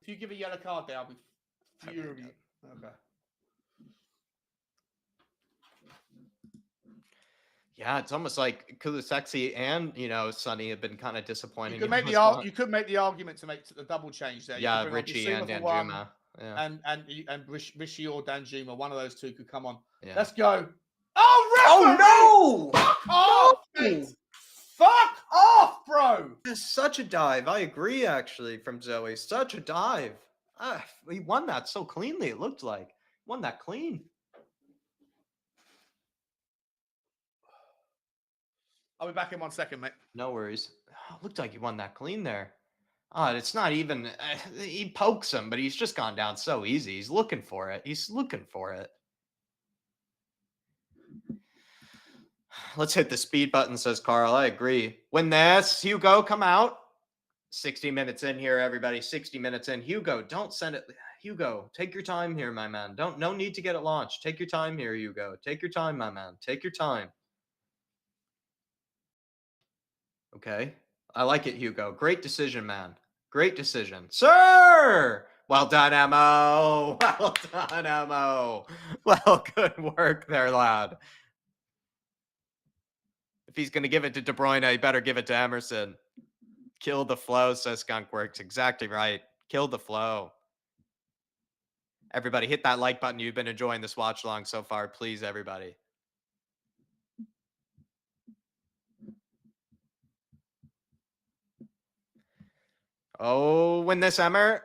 If you give a yellow card there, I'll be furious. Okay. Yeah, it's almost like Kulusevski and Sonny have been kind of disappointing. You could make the argument to make the double change there. Yeah, Richie and Danjuma. Yeah. And Richie or Danjuma, one of those two could come on. Yeah. Let's go. Oh, no! Fuck off, mate. Fuck off, bro. That's such a dive. I agree, actually, from Zoe. Such a dive. He won that so cleanly, it looked like. Won that clean. I'll be back in 1 second, mate. No worries. Looked like he won that clean there. It's not even... he pokes him, but he's just gone down so easy. He's looking for it. Let's hit the speed button, says Carl. I agree. Win this. Hugo, come out. 60 minutes in here, everybody. 60 minutes in. Hugo, don't send it. Hugo, take your time here, my man. No need to get it launched. Take your time here, Hugo. Take your time, my man. Take your time. Okay. I like it, Hugo. Great decision, man. Great decision. Sir! Well done, Emo. Well done, Emo. Well, good work there, lad. If he's going to give it to De Bruyne, he better give it to Emerson. Kill the flow, says Skunkworks. Exactly right. Kill the flow. Everybody, hit that like button. You've been enjoying this watch along so far. Please, everybody. Oh, win this, Emmer.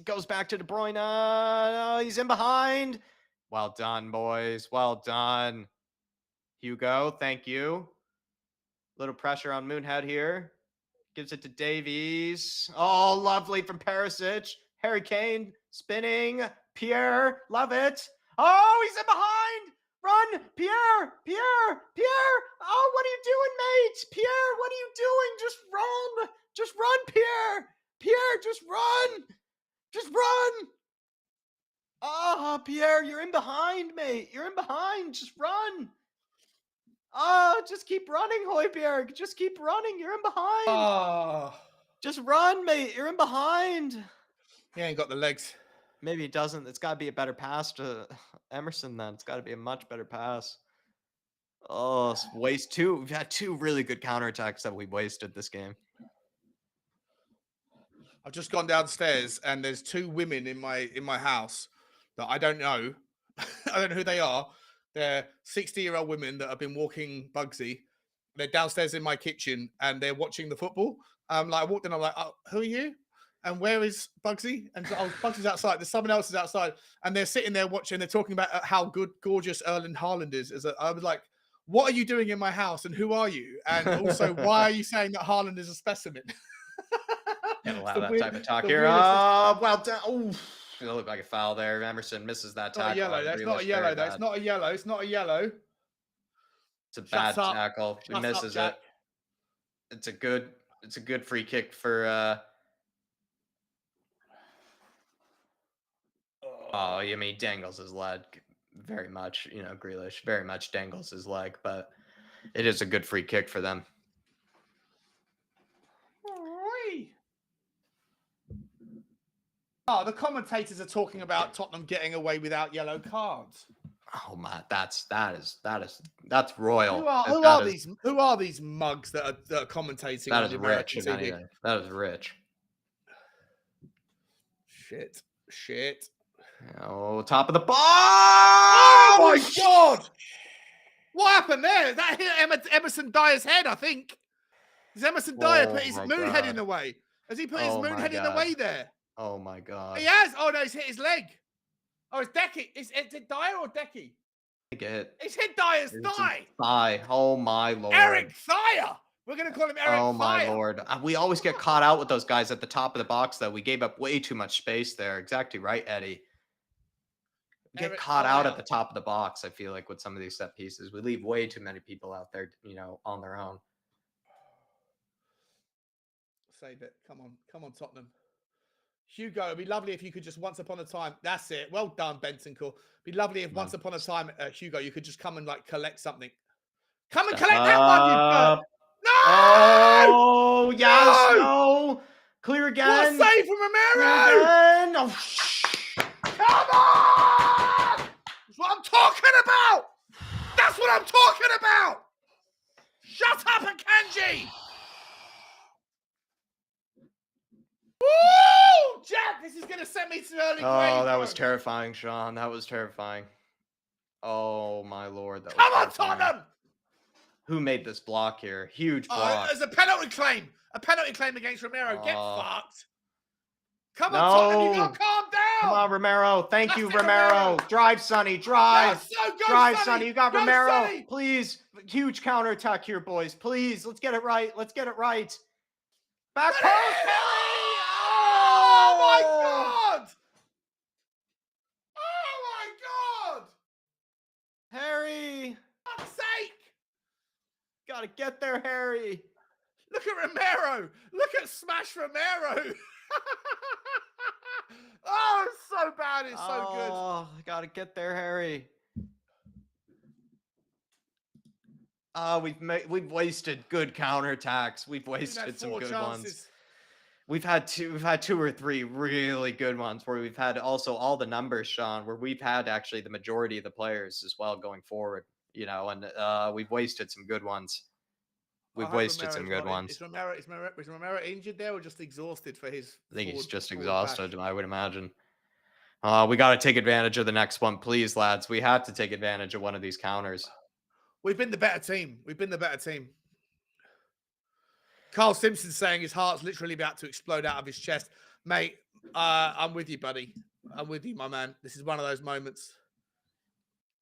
Goes back to De Bruyne. He's in behind. Well done, boys. Well done. Hugo, thank you. Little pressure on Moonhead here. Gives it to Davies. Oh, lovely from Perisic. Harry Kane spinning. Pierre, love it. Oh, he's in behind. Run, Pierre. Oh, what are you doing, mate? Pierre, what are you doing? Just run. Just run, Pierre. Pierre, just run. Just run. Oh, Pierre, you're in behind, mate. You're in behind. Just run. Oh, just keep running, Højbjerg. Just keep running. You're in behind. Oh. Just run, mate. You're in behind. He ain't got the legs. Maybe he doesn't. It's got to be a better pass to Emerson then. It's got to be a much better pass. Oh, waste two. We've had two really good counterattacks that we wasted this game. I've just gone downstairs and there's two women in my house that I don't know. I don't know who they are. They're 60-year-old women that have been walking Bugsy. They're downstairs in my kitchen and they're watching the football. I walked in, I'm like, oh, who are you? And where is Bugsy? And so, Bugsy's outside. There's someone else is outside. And they're sitting there watching. They're talking about how gorgeous Erling Haaland is. I was like, what are you doing in my house? And who are you? And also, why are you saying that Haaland is a specimen? Can't allow that type of talk here. Oh, well done. Oh, it looked like a foul there. Emerson misses that tackle. That's not a yellow. That's not a yellow. It's not a yellow. It's a bad tackle. He misses it. It's a good free kick for oh, I mean, he dangles his leg very much, Grealish very much dangles his leg, but it is a good free kick for them. Oh, the commentators are talking about Tottenham getting away without yellow cards. Oh my, that's royal. Who are these mugs that are commentating That on is the rich, American if TV? anything. That is rich. Shit. Oh, top of the ball! Oh my God! What happened there? That hit Emerson Dyer's head, I think. Does Emerson Dyer put his moon head in the way? Has he put his moon head in the way there? Oh my God. He has. Oh no, he's hit his leg. Oh, it's Decky. Is it Dyer or Decky? He's hit Dyer's thigh. Oh my Lord. Eric Thayer. We're going to call him Eric Thayer. Oh my Lord. We always get caught out with those guys at the top of the box, though. We gave up way too much space there. Exactly right, Eddie. We get caught out at the top of the box, I feel like, with some of these set pieces. We leave way too many people out there, on their own. Save it. Come on, Tottenham. Hugo, it'd be lovely if you could just once upon a time. That's it. Well done, Bentancur. It'd be lovely if once upon a time, Hugo, you could just come and collect something. Come and collect that one, you bird. No! Oh, yes, no. Clear again. What a save from Romero! Clear again. Oh, come on! That's what I'm talking about! That's what I'm talking about! Shut up, Akanji! Woo! Jack, this is going to send me to early grave. Oh, that was terrifying, Sean. That was terrifying. Oh, my Lord. Come on, Tottenham! Who made this block here? Huge block. There's a penalty claim. A penalty claim against Romero. Get fucked. Come on, Tottenham. You got to calm down. Come on, Romero. Thank you, Romero. Drive, Sonny. Drive. Drive, Sonny. You got Romero. Sonny. Please. Huge counterattack here, boys. Please. Let's get it right. Let's get it right. Back post. Oh, my God. Oh, my God. Harry. For fuck's sake. Got to get there, Harry. Look at Romero. Look at Smash Romero. Oh, it's so bad. It's so good. Oh, got to get there, Harry. We've wasted good counterattacks. We've wasted some good ones. We've had two or three really good ones where we've had also all the numbers, Sean, where we've had actually the majority of the players as well going forward, and we've wasted some good ones. We've wasted some good ones. Is Romero injured there or just exhausted for his? I think he's just exhausted, I would imagine. We got to take advantage of the next one, please, lads. We have to take advantage of one of these counters. We've been the better team. Carl Simpson's saying his heart's literally about to explode out of his chest. Mate, I'm with you, buddy. I'm with you, my man. This is one of those moments.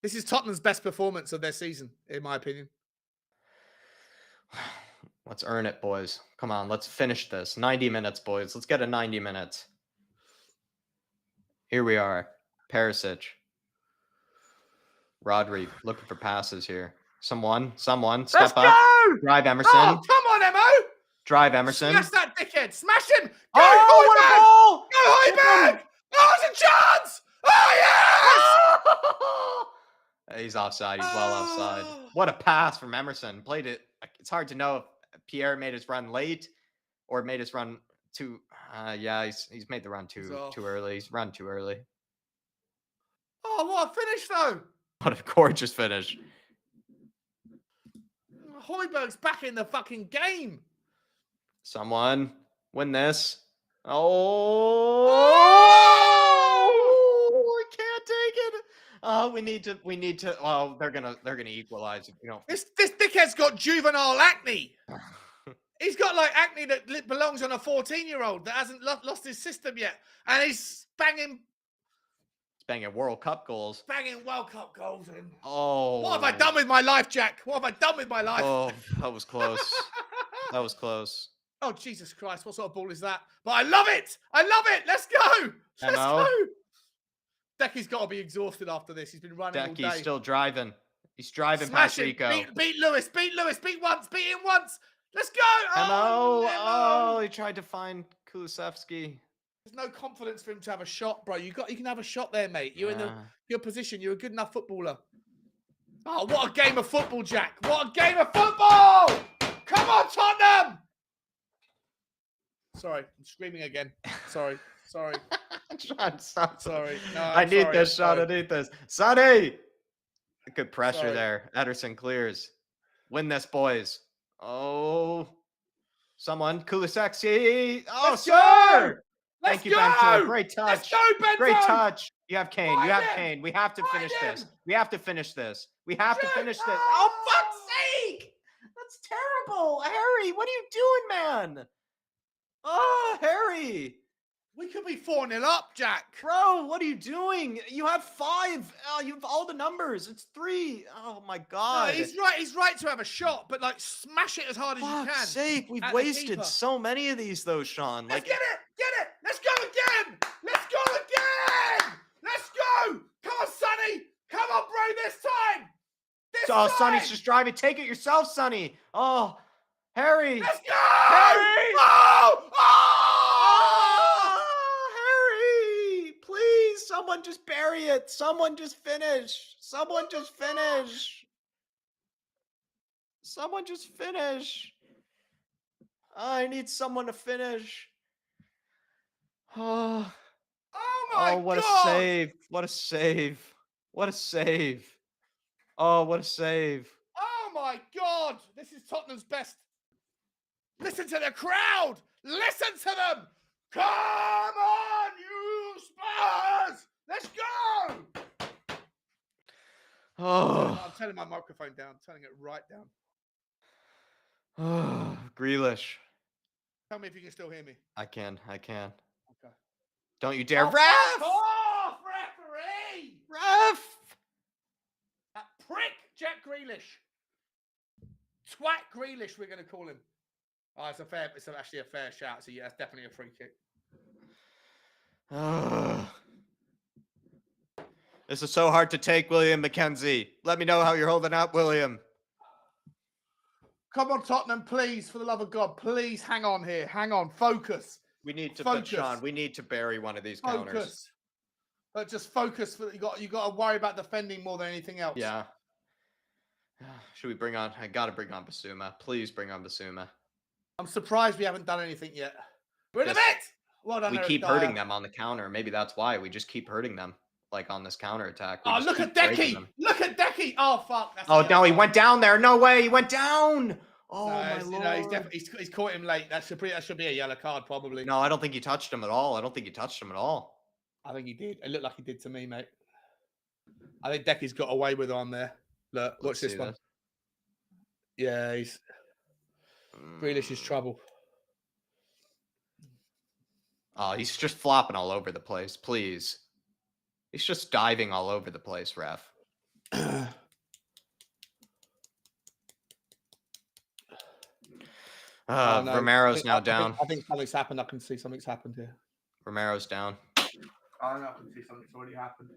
This is Tottenham's best performance of their season, in my opinion. Let's earn it, boys. Come on, let's finish this. 90 minutes, boys. Let's get a 90 minutes. Here we are. Perisic. Rodri looking for passes here. Someone. Step up. Go! Drive Emerson. Oh, come on, Emo! Drive Emerson. Smash that dickhead. Smash him. Go, oh, what a goal! Go, Højbjerg! Oh, it's a chance! Oh, yes! He's offside. He's well offside. What a pass from Emerson. Played it. It's hard to know if Pierre made his run late or made his run too. Yeah, he's made the run too early. He's run too early. Oh, what a finish, though. What a gorgeous finish. Højbjerg's back in the fucking game. Someone win this. Oh, I can't take it. We need to. Well, they're gonna equalize. This dickhead's got juvenile acne. He's got like acne that belongs on a 14-year-old that hasn't lost his system yet, and he's banging World Cup goals. Banging World Cup goals in. Oh, what have I done with my life, Jack? What have I done with my life? Oh, that was close. That was close. Oh, Jesus Christ. What sort of ball is that? But I love it. Let's go. Let's go. Decky's got to be exhausted after this. He's been running all day. Decky's still driving. He's driving Smash past Rico. Beat Lewis. Beat Beat him once. Let's go. Oh, he tried to find Kulusevski. There's no confidence for him to have a shot, bro. You can have a shot there, mate. You're in your position. You're a good enough footballer. Oh, what a game of football, Jack. What a game of football. Come on, Tottenham. Sorry, I'm screaming again. Sorry. Sean, stop. Sorry. No, I need this, Sean. I need this. Sonny! Good pressure there. Ederson clears. Win this, boys. Oh. Someone. Kulisexy. Oh, Let's sir! go! Thank you, Let's Bento. go! Great touch. Let's go, Bento! Great touch. You have Kane. You Find have him! Kane. We have to Find finish this. him! We have to finish this. We have to Shoot! finish this. Oh, fuck's sake! That's terrible. Harry, what are you doing, man? Oh, Harry. We could be 4-0 up, Jack. Bro, what are you doing? You have 5. You have all the numbers. It's 3. Oh, my No, God. he's right. He's right to have a shot, but like smash it as hard as you can. Fuck's sake, we've at the wasted keeper. so many of these, though, Sean. Let's Like, get it! Get it! Let's go again! Let's go again! Let's go! Come on, Sonny! Come on, bro, this time! This oh, time! Sonny's just driving. Take it yourself, Sonny. Oh, Harry. Let's go! Harry! Oh! Oh, Harry! Please, someone just bury it. Someone just finish. Someone just finish. Someone just finish. I need someone to finish. Oh, Oh my what God! a save. What a save. What a save. Oh, what a save. Oh my God! This is Tottenham's best. Listen to the crowd! Listen to them! Come on, you Spurs! Let's go! Oh, I'm turning my microphone down. I'm turning it right down. oh, Grealish. Tell me if you can still hear me. I can. Okay. Don't you dare. Oh, Ref! fuck off, referee! Ref! That prick, Jack Grealish. Twat Grealish, we're going to call him. Oh, it's actually a fair shout. So yeah, it's definitely a free kick. This is so hard to take, William McKenzie. Let me know how you're holding up, William. Come on, Tottenham, please, for the love of God, please hang on here. Hang on, focus. We need to Focus. Sean, we need to bury one of these counters. Focus. But just focus. You got to worry about defending more than anything else. Yeah. Should we bring on? I got to bring on Basuma. Please bring on Basuma. I'm surprised we haven't done anything yet. We're in a Yes. bit. Well done, We Eric keep Dyer. hurting them on the counter. Maybe that's why we just keep hurting them, like on this counter attack. Oh, look at Decky. Look at Decky. Oh, fuck. That's Oh, no, he went down there. No way. He went down. Oh, no, my Lord. he's definitely he's caught him late. That should be a yellow card, probably. No, I don't think he touched him at all. I think he did. It looked like he did to me, mate. I think Decky's got away with on there. Look, watch this one. Yeah, he's Grealish is trouble. Oh, he's just flopping all over the place. Please. He's just diving all over the place, ref. No, Romero's now down. I think something's happened. I can see something's happened here. Romero's down. I know. I can see something's already happened.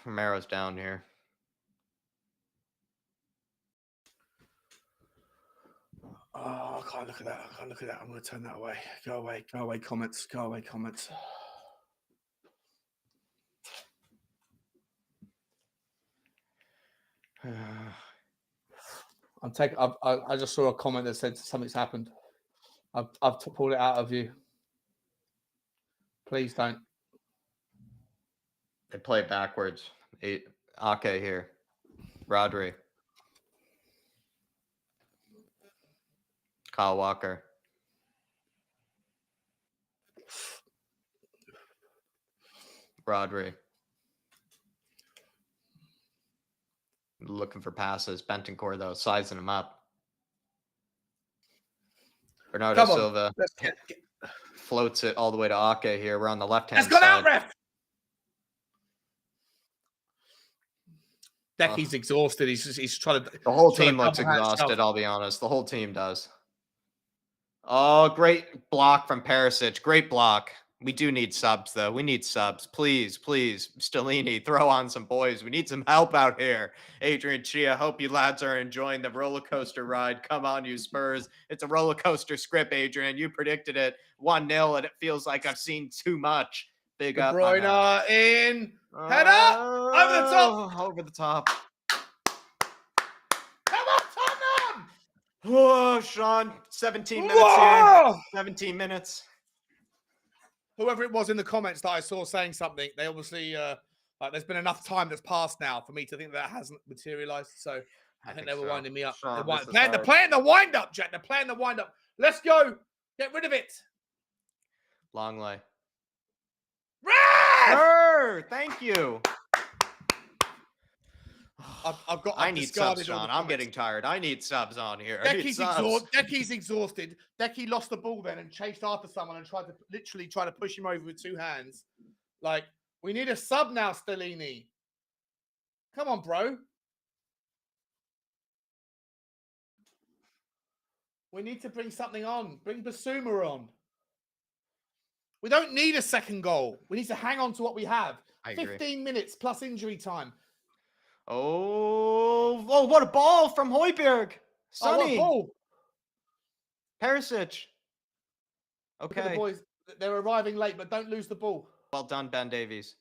Romero's down here. Oh, I can't look at that. I'm going to turn that away. Go away, comments. I just saw a comment that said something's happened. I've pulled it out of you. Please don't. They play backwards. Ake here. Rodri. Kyle Walker. Rodri. Looking for passes. Bentancur, though, sizing him up. Bernardo Silva floats it all the way to Ake here. We're on the left-hand side. Let's go out, ref! Decky's exhausted. He's trying to... The whole team looks exhausted, I'll be honest. The whole team does. Oh, great block from Perisic. Great block. We do need subs, though. We need subs. Please, Stellini, throw on some boys. We need some help out here. Adrian Chia, hope you lads are enjoying the roller coaster ride. Come on, you Spurs. It's a roller coaster script, Adrian. You predicted it 1-0, and it feels like I've seen too much. Big up. De Bruyne in. Header. Over the top. Over the top. Come on, Tottenham. Oh, Sean, 17 minutes Whoa! here. 17 minutes. Whoever it was in the comments that I saw saying something, they obviously like there's been enough time that's passed now for me to think that hasn't materialized. So I think they were so. winding me up. Sean, They're playing the wind up, Jack. They're playing the wind up. Let's go. Get rid of it. Long lay. Ref! Sure, thank you. I've need discarded subs, all the Sean. I'm comments. getting tired. I need subs on here. I need Decky's exhausted. Decky lost the ball then and chased after someone and tried to push him over with two hands. Like, we need a sub now, Stellini. Come on, bro. We need to bring something on. Bring Basuma on. We don't need a second goal. We need to hang on to what we have. I agree. 15 minutes plus injury time. Oh, what a ball from Højbjerg. Sonny. Oh, what ball. Perisic. Look at the Okay. boys. They're arriving late, but don't lose the ball. Well done, Ben Davies.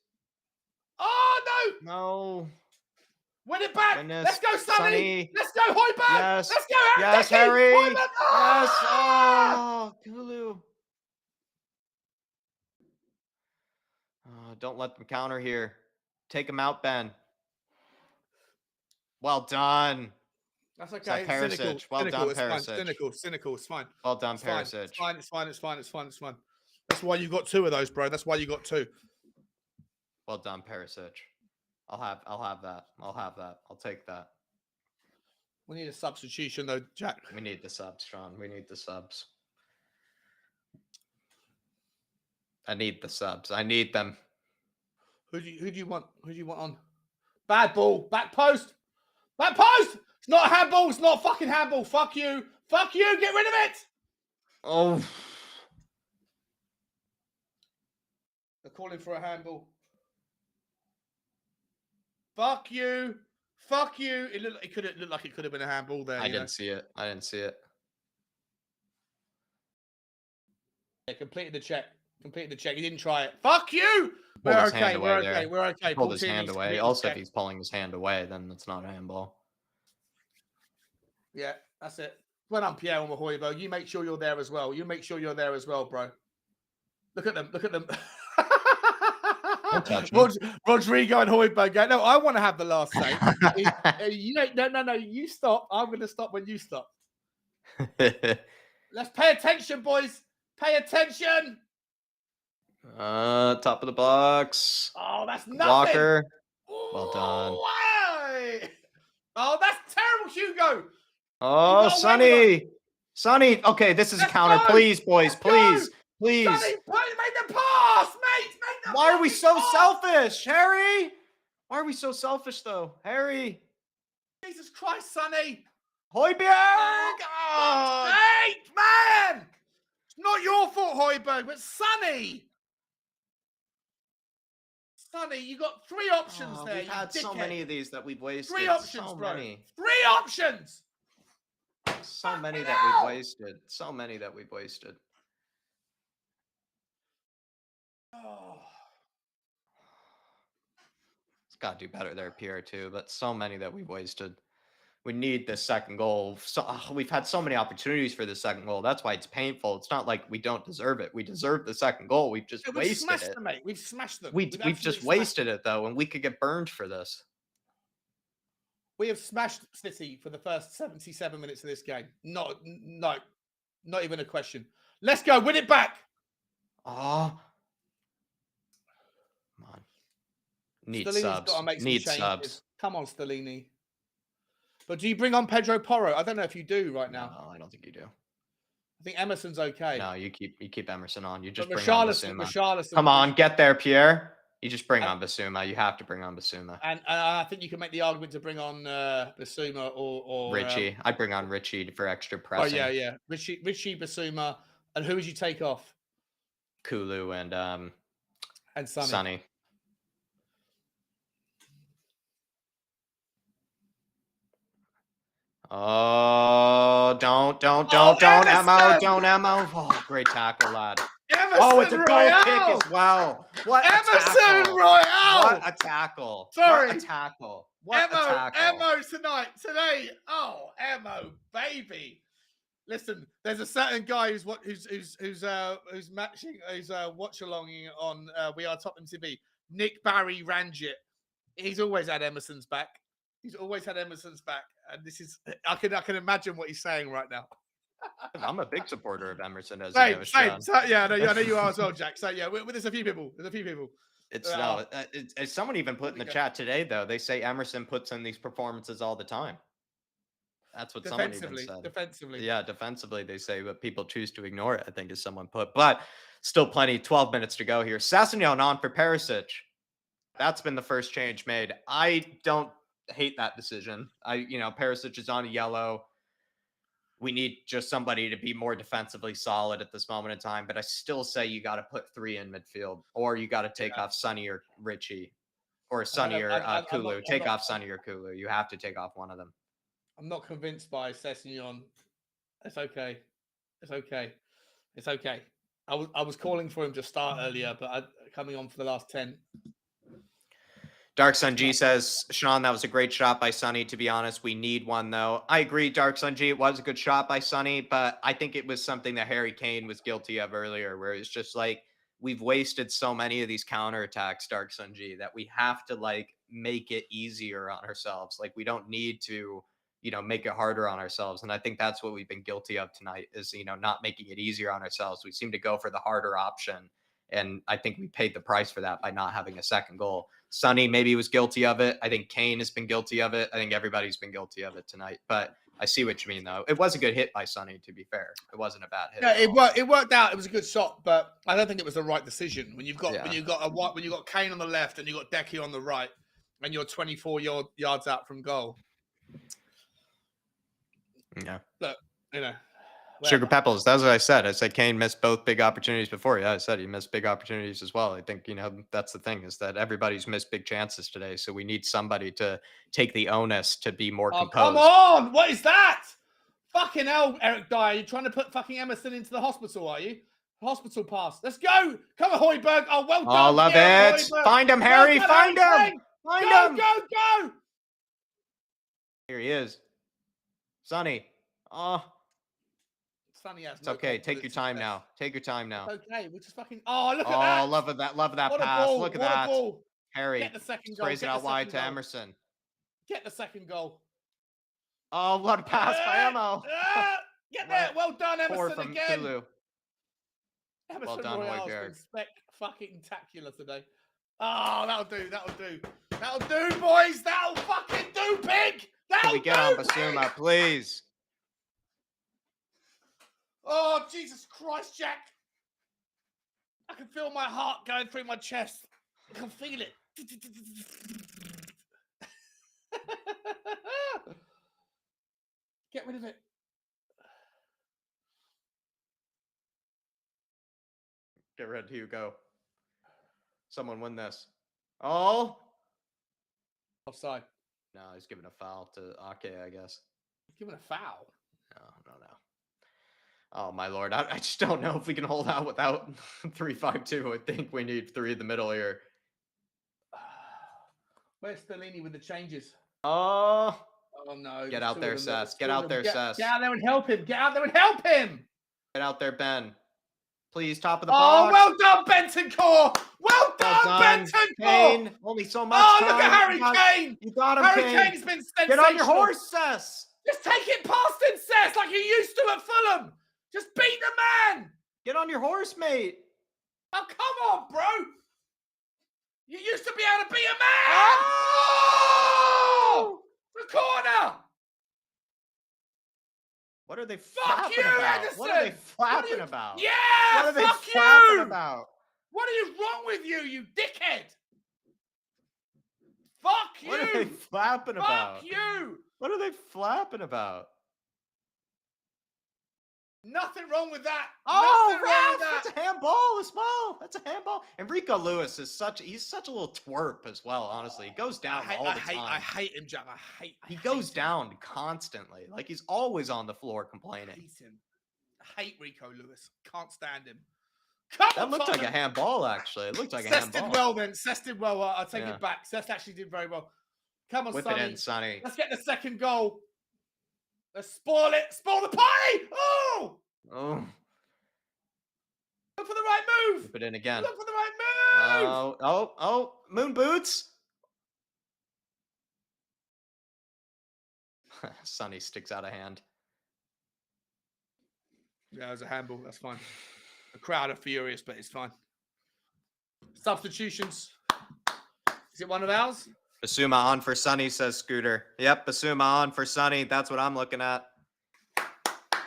Oh, no. No. Win it back. Goodness. Let's go, Sonny. Let's go, Højbjerg. Yes. Let's go, Yes, Decky. Harry. Højbjerg. Yes. Ah! Oh, Kulu. Oh, don't let them counter here. Take him out, Ben. Well done. That's okay. Perisic. Well done, Perisic. Cynical. It's fine. Well done, It's fine. Perisic. It's fine. That's why you got two of those, bro. That's why you got two. Well done, Perisic. I'll have that. I'll take that. We need a substitution though, Jack. We need the subs, Sean. We need the subs. I need the subs. I need them. Who do you want? Who do you want on? Bad ball. Back post. Back post. It's not a handball. It's not a fucking handball. Fuck you. Fuck you. Get rid of it. Oh. They're calling for a handball. Fuck you. Fuck you. It looked like it could have been a handball there. I didn't see it. Yeah, completed the check. He didn't try it. Fuck you. We're okay. We're okay. Pulled his hand away. Also, if he's pulling his hand away, then it's not a handball. Yeah, that's it. Well done, Pierre and Højbjerg. You make sure you're there as well. Bro. Look at them. Rodrigo and Højbjerg go, no, I want to have the last say. No. You stop. I'm going to stop when you stop. Let's pay attention, boys. Pay attention. Top of the box. Oh, that's nothing. Walker. Well done. Why? Oh, that's terrible, Hugo. Oh, Sonny. Okay, this is a counter. Please, boys. Please. Sonny, make the pass, mate. Why are we so selfish, Harry? Why are we so selfish, though? Harry. Jesus Christ, Sonny. Højbjerg. Oh, mate, man. It's not your fault, Højbjerg, but Sonny. Sonny, you got three options there. We've had so many of these that we've wasted. Three options, bro. Many. Three options. So many that we've wasted. Oh. It's got to do better there, Pierre, too. But so many that we've wasted. We need this second goal. We've had so many opportunities for the second goal. That's why it's painful. It's not like we don't deserve it. We deserve the second goal. We've just wasted it. Them, mate. We've smashed them. We've just wasted it, though, and we could get burned for this. We have smashed City for the first 77 minutes of this game. No, not even a question. Let's go. Win it back. Oh. Come on. Need subs. Need subs. Come on, Stellini. But do you bring on Pedro Porro? I don't know if you do right now. No, I don't think you do. I think Emerson's okay. No, you keep Emerson on. You just bring on Basuma. Come on, get there, Pierre. You just bring on Basuma. You have to bring on Basuma. And I think you can make the argument to bring on Basuma or Richie. I'd bring on Richie for extra pressing. Oh yeah. Richie, Basuma, and who would you take off? Kulu and Sonny. Oh, don't, Emo, don't, Emo. Oh, great tackle, lad. Emerson it's a goal kick as well. What Emerson Royale. What a tackle. Sorry. What a tackle. What a tackle. Emo today. Oh, Emo, baby. Listen, there's a certain guy who's matching, who's watch alonging on We Are Tottenham TV. Nick Barry Ranjit. He's always had Emerson's back. He's always had Emerson's back, and this is I can imagine what he's saying right now. I'm a big supporter of Emerson, as Same, you know, same. Sean. So, yeah, I know you are as well, Jack. So yeah, there's a few people. There's a few people. It's no. It's someone even put in the chat today, though. They say Emerson puts in these performances all the time. That's what someone even said. Defensively. Yeah, defensively, they say, but people choose to ignore it, I think, is someone put. But still plenty, 12 minutes to go here. Sassignon on for Perisic. That's been the first change made. I don't hate that decision. Perisic is on a yellow. We need just somebody to be more defensively solid at this moment in time. But I still say you got to put 3 in midfield, or you got to take off Sonny or Richie, or Sonny or Kulu. Take off Sonny or Kulu. You have to take off one of them. I'm not convinced by Sessignon. It's okay. It's okay. It's okay. I was calling for him to start earlier, but coming on for the last 10. Dark Sun G says, Sean, that was a great shot by Sonny. To be honest, we need one, though. I agree, Dark Sun G. It was a good shot by Sonny, but I think it was something that Harry Kane was guilty of earlier, where it's just like, we've wasted so many of these counterattacks, Dark Sun G, that we have to make it easier on ourselves. We don't need to, make it harder on ourselves. And I think that's what we've been guilty of tonight is, not making it easier on ourselves. We seem to go for the harder option. And I think we paid the price for that by not having a second goal. Sonny maybe was guilty of it. I think Kane has been guilty of it. I think everybody's been guilty of it tonight. But I see what you mean, though. It was a good hit by Sonny, to be fair. It wasn't a bad hit. Yeah, it worked out. It was a good shot, but I don't think it was the right decision. When you've got Kane on the left and you've got Decky on the right, and you're 24 yards out from goal. Yeah. Look, Sugar Pebbles, that's what I said. I said Kane missed both big opportunities before. Yeah, I said he missed big opportunities as well. I think, that's the thing is that everybody's missed big chances today. So we need somebody to take the onus to be more composed. Come on. What is that? Fucking hell, Eric Dyer. You're trying to put fucking Emerson into the hospital, are you? Hospital pass. Let's go. Come on, Højbjerg. Oh, well done. Oh, love it. Højbjerg. Find him, Harry. Well Find done, him. Find him. Go. Here he is. Sonny. Oh. Sonny has it's okay. Take your time now. Take your time now. It's okay. We're just fucking. Oh, look at that. Oh, love of that what pass. Ball. Look at what that. A ball. Harry. Get the second goal. Sprays it out wide to Emerson. Get the second goal. Oh, what a pass by Emo. Get there. Well done, Emerson, from again. Kulu. Emerson well done, Royale's Højbjerg. been spectacular today. Oh, that'll do. That'll do, boys. That'll fucking do, pig. That'll Can we get on Basuma, please? Oh, Jesus Christ, Jack. I can feel my heart going through my chest. I can feel it. Get rid of it. Get rid of Hugo. Someone win this. Oh. Offside. No, he's giving a foul to Ake, I guess. He's giving a foul? No. Oh, my Lord. I just don't know if we can hold out without 3-5-2. I think we need 3 in the middle here. Where's Stellini with the changes? Oh. Oh, no. Get out there, Sess. Get out there, Sess. Get out there and help him. Get out there and help him. Get out there, Ben. Please, top of the box. box. Oh, well done, Bentancur. Well done, Bentancur. Kane. Only so much time. Look at Harry Kane. You got him, Harry Kane. Kane's been sensational. Get on your horse, Sess. Just take it past him, Sess, like you used to at Fulham. Just beat the man. Get on your horse, mate. Oh, come on, bro. You used to be able to beat a man. Oh! The corner. What are they fuck you, about? Edison? What are they flapping about? Yeah, what are they fuck flapping you. about? What is wrong with you, you dickhead? Fuck you. What are they flapping about? Fuck you. What are they flapping about? Nothing wrong with that. Oh, Ralph, that's a handball as well. That's a handball. And Rico Lewis is he's such a little twerp as well, honestly. He goes down all the time. I hate him, Jack. He goes down constantly. Like he's always on the floor complaining. I hate him. I hate Rico Lewis. Can't stand him. That looked like a handball, actually. It looked like a handball. Did well then. Cess did well. I'll take it back. Cess actually did very well. Come on, Whip Sonny. it in, Sonny. Let's get the second goal. Let's spoil it. Spoil the party. Oh! Oh, Look for the right move. flip it in again. Look for the right move. Oh, moon boots. Sonny sticks out a hand. Yeah, it was a handball. That's fine. The crowd are furious, but it's fine. Substitutions. Is it one of ours? Basuma on for Sonny, says Scooter. Yep, Basuma on for Sonny. That's what I'm looking at.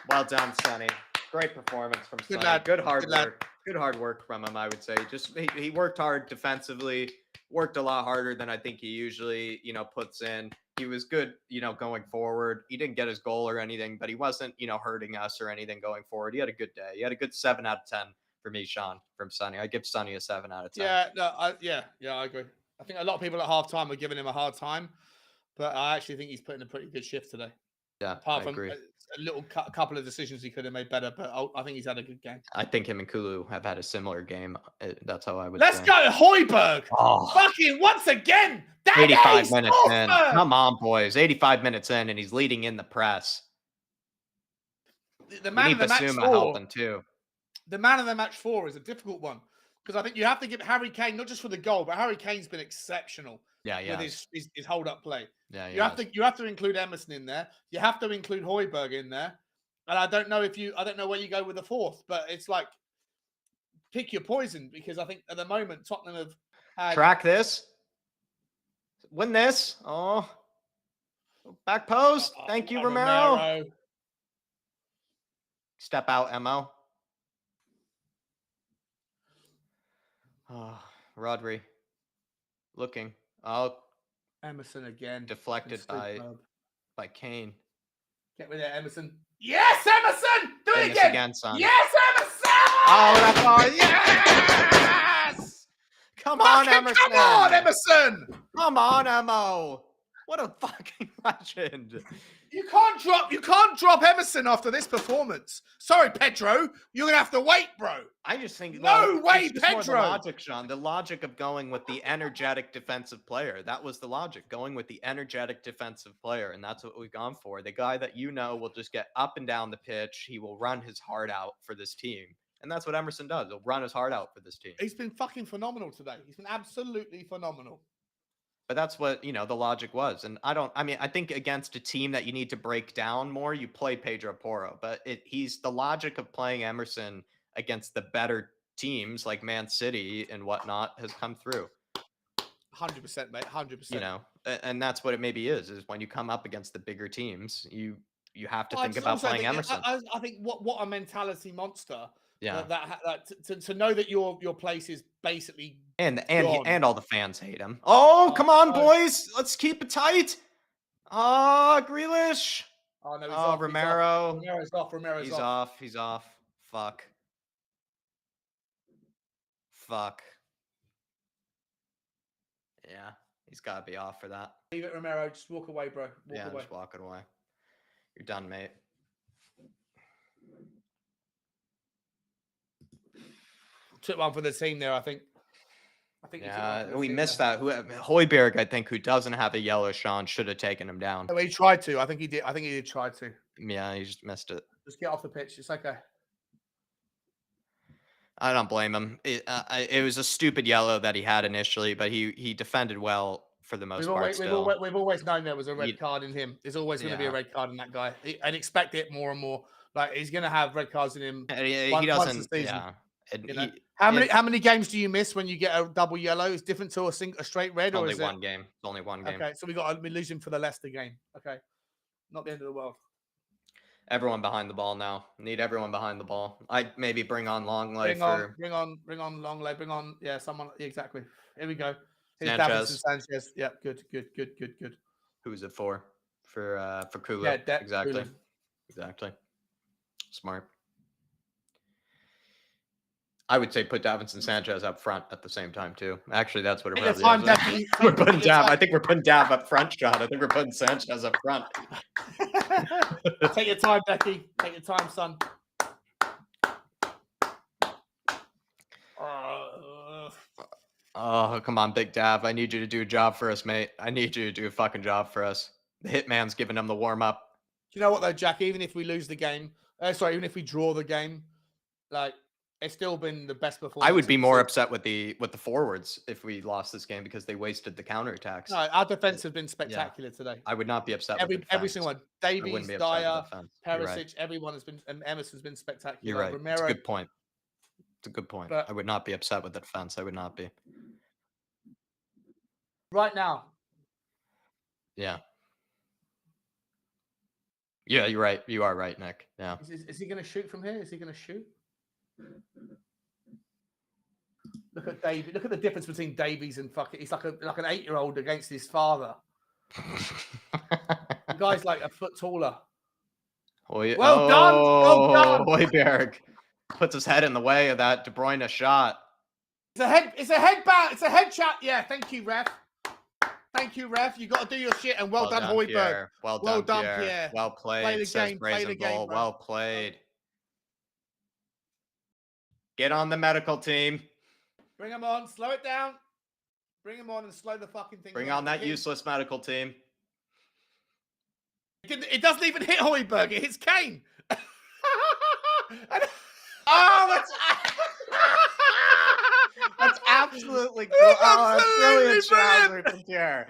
Well done, Sonny. Great performance from Sonny. Lad. Good hard Good lad. work. Good hard work from him, I would say. Just he worked hard defensively, worked a lot harder than I think he usually, puts in. He was good, going forward. He didn't get his goal or anything, but he wasn't, hurting us or anything going forward. He had a good day. He had a good 7 out of 10 for me, Sean, from Sonny. I give Sonny a 7 out of 10. Yeah, no, I agree. I think a lot of people at halftime are giving him a hard time, but I actually think he's putting a pretty good shift today. Yeah, Apart I from agree. a little couple of decisions he could have made better, but I think he's had a good game. I think him and Kulu have had a similar game. That's how I would Let's say. go, Højbjerg! Oh, Fucking once again! That 85 is minutes in. awesome! Come on, boys. 85 minutes in, and he's leading in the press. The We man need of the match Basuma 4. helping too. The man of the match 4 is a difficult one because I think you have to give Harry Kane not just for the goal, but Harry Kane's been exceptional with his hold up play. Yeah, You have to include Emerson in there. You have to include Højbjerg in there. And I don't know where you go with the 4th, but it's like pick your poison because I think at the moment Tottenham have had Track this. Win this. Oh. Back post. Thank you, Romero. Step out, Mo. Oh, Rodri. Looking. Oh, Emerson again. deflected by Kane. Get rid of Emerson. Yes, Emerson! Do it again! Son. Yes, Emerson! Oh, that's all. Yes! Come on, Emerson! Come on, Emerson! Come on, Mo! What a fucking legend! You can't drop Emerson after this performance. Sorry, Pedro. You're gonna have to wait, bro. I just think no way, it's just more Pedro. the logic, Sean. The logic of going with the energetic defensive player. That was the logic. Going with the energetic defensive player, and that's what we've gone for. The guy that will just get up and down the pitch. He will run his heart out for this team. And that's what Emerson does. He'll run his heart out for this team. He's been fucking phenomenal today. He's been absolutely phenomenal. But that's what, the logic was. And I think against a team that you need to break down more, you play Pedro Porro. But he's the logic of playing Emerson against the better teams like Man City and whatnot has come through. 100%, mate. 100%. And that's what it maybe is when you come up against the bigger teams, you have to think about playing Emerson. I think what a mentality monster. Yeah. To know that your place is basically and all the fans hate him. Oh, come on, boys. Let's keep it tight. Grealish. Oh, no, he's off. Romero. Romero's off. He's off. He's off. Fuck. Yeah, he's got to be off for that. Leave it, Romero. Just walk away, bro. Walk away. Just walk it away. You're done, mate. Took one for the team there, I think. Yeah, we missed that. Højbjerg, I think, who doesn't have a yellow, Sean, should have taken him down. He tried to. I think he did. I think he did try to. Yeah, he just missed it. Just get off the pitch. It's okay. I don't blame him. It was a stupid yellow that he had initially, but he defended well for the most part. We've always known there was a red card in him. There's always going to be a red card in that guy, and expect it more and more. Like he's going to have red cards in him. He doesn't. Yeah. How many games do you miss when you get a double yellow? It's different to a straight red, or only is one game? It's only one game. Okay, so we lose him for the Leicester game. Okay, not the end of the world. Everyone behind the ball now. Need everyone behind the ball. I'd maybe bring on Longley bring on Longley. Bring on someone exactly. Here we go. Here's Sanchez. Yeah, good. Who's it for? For Kulu. Yeah, exactly. Smart. I would say put Davinson Sanchez up front at the same time too. Actually, that's what it probably is. We're putting Dav. I think we're putting Dav up front, John. I think we're putting Sanchez up front. Take your time, Becky. Take your time, son. Oh, come on, Big Dav. I need you to do a job for us, mate. I need you to do a fucking job for us. The hitman's giving him the warm up. you know what though, Jack? Even if we lose the game, even if we draw the game, like it's still been the best performance. I would be more upset with the forwards if we lost this game because they wasted the counterattacks. No, our defense has been spectacular today. I would not be upset with the defense. Every single one. Davies, Dyer, Perisic, everyone has been, and Emerson's been spectacular. You're right. Romero, it's a good point. It's a good point. But- I would not be upset with the defense. I would not be. Right now. Yeah. Yeah, you're right. You are right, Nick. Yeah. Is he going to shoot from here? Is he going to shoot? Look at Davies. Look at the difference between Davies and fucking. He's like an 8-year-old against his father. The guy's like a foot taller. Well done. Well done. Højbjerg puts his head in the way of that De Bruyne shot. It's a head. It's a head bat. It's a head shot. Yeah. Thank you, ref. Thank you, ref. You got to do your shit. And well done, Højbjerg. Pierre. Well done, Pierre. Well played. Play the says game. Play the game. Bro. Well played. Get on the medical team. Bring him on. Slow it down. Bring him on and slow the fucking thing down. Bring on that useless medical team. It doesn't even hit Højbjerg. It hits Kane. That's absolutely cool. That's Brilliant brilliant. from Pierre.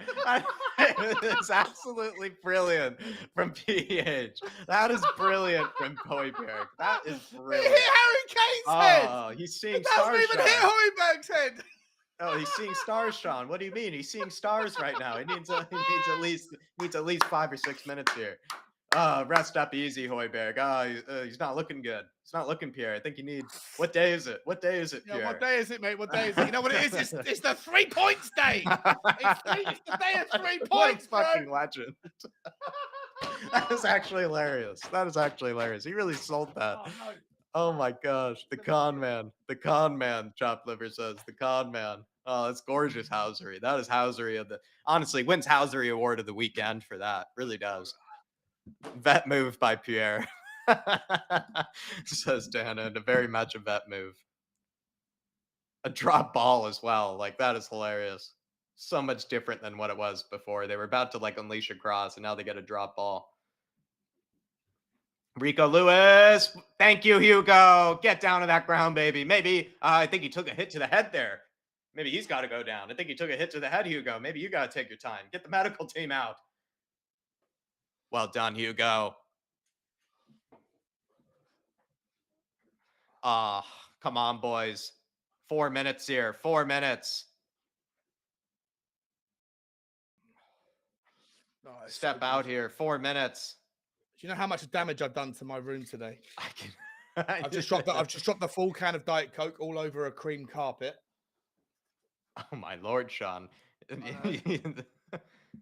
It's absolutely brilliant from PH. That is brilliant from Højbjerg. That is It brilliant. hit Harry Kane's head. Oh, he's seeing It doesn't stars. even hit Højbjerg's head. Oh, he's seeing stars, Sean. What do you mean? He's seeing stars right now. He needs at least 5 or 6 minutes here. Rest up easy, Højbjerg. He's not looking good. It's not looking, Pierre. I think you need. What day is it? What day is it, Pierre? Yeah, what day is it, mate? What day is it? You know what it is? It's the 3 points day. It's the day of 3 points, bro. Fucking legend. That is actually hilarious. That is actually hilarious. He really sold that. Oh, no. Oh my gosh, the con man, Chop Liver says, the con man. Oh, that's gorgeous housery. That is housery of the, honestly, wins housery award of the weekend for that. Really does. Vet move by Pierre, says Dana, and a very much a vet move. A drop ball as well. Like, that is hilarious. So much different than what it was before. They were about to like unleash a cross, and now they get a drop ball. Rico Lewis, thank you, Hugo. Get down to that ground, baby. Maybe, I think he took a hit to the head there. Maybe he's got to go down. I think he took a hit to the head, Hugo. Maybe you got to take your time. Get the medical team out. Well done, Hugo. Come on, boys. 4 minutes here. 4 minutes. Oh, Step so out here. 4 minutes. Do you know how much damage I've done to my room today? I can. I've just dropped the full can of Diet Coke all over a cream carpet. Oh my Lord, Sean.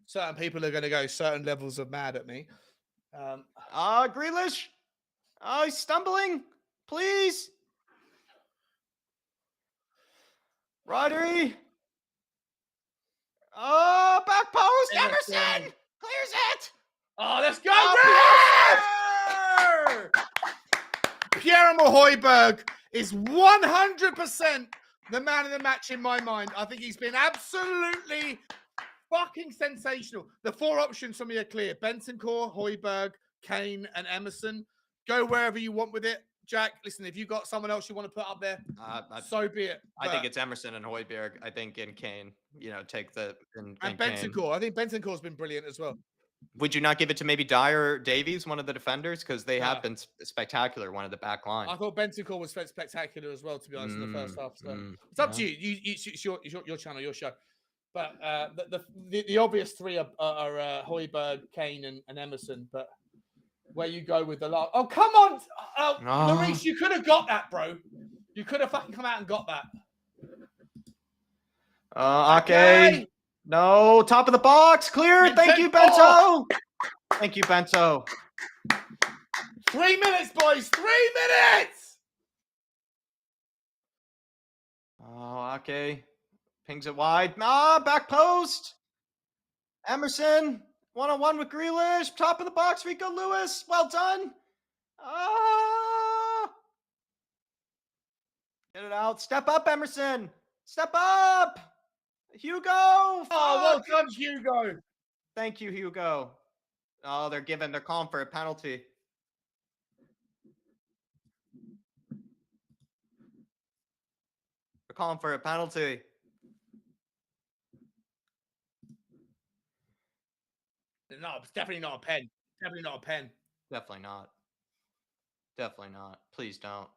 Certain people are going to go certain levels of mad at me. Grealish. Oh, he's stumbling. Please. Rodri. Oh, back post. Emerson clears it. Oh, let's go, Oh, Pierre-Emile Højbjerg is 100% the man of the match in my mind. I think he's been absolutely fucking sensational. The 4 options for me are clear. Bentancur, Højbjerg, Kane, and Emerson. Go wherever you want with it. Jack, listen, if you've got someone else you want to put up there, so be it. I think it's Emerson and Højbjerg. I think in Kane, take the... And Bentancur. I think Bentancur's been brilliant as well. Would you not give it to maybe Dyer or Davies, one of the defenders? Because they have been spectacular, one of the back line. I thought Bentancur was spectacular as well, to be honest, in the first half. So it's up to you. It's your channel, your show. But the obvious 3 are Højbjerg, Kane, and Emerson. But where you go with the last... Oh, come on! Maurice, you could have got that, bro. You could have fucking come out and got that. Okay. No, top of the box, clear. Thank you, Bento. Thank you, Bento. 3 minutes, boys. 3 minutes. Oh, okay. Pings it wide. Back post. Emerson, 1-on-1 with Grealish. Top of the box, Rico Lewis. Well done. Get it out. Step up, Emerson. Step up. Hugo! Oh, well done, Hugo. Thank you, Hugo. Oh, they're calling for a penalty. They're calling for a penalty. No, it's definitely not a pen. Definitely not a pen. Definitely not. Definitely not. Please don't.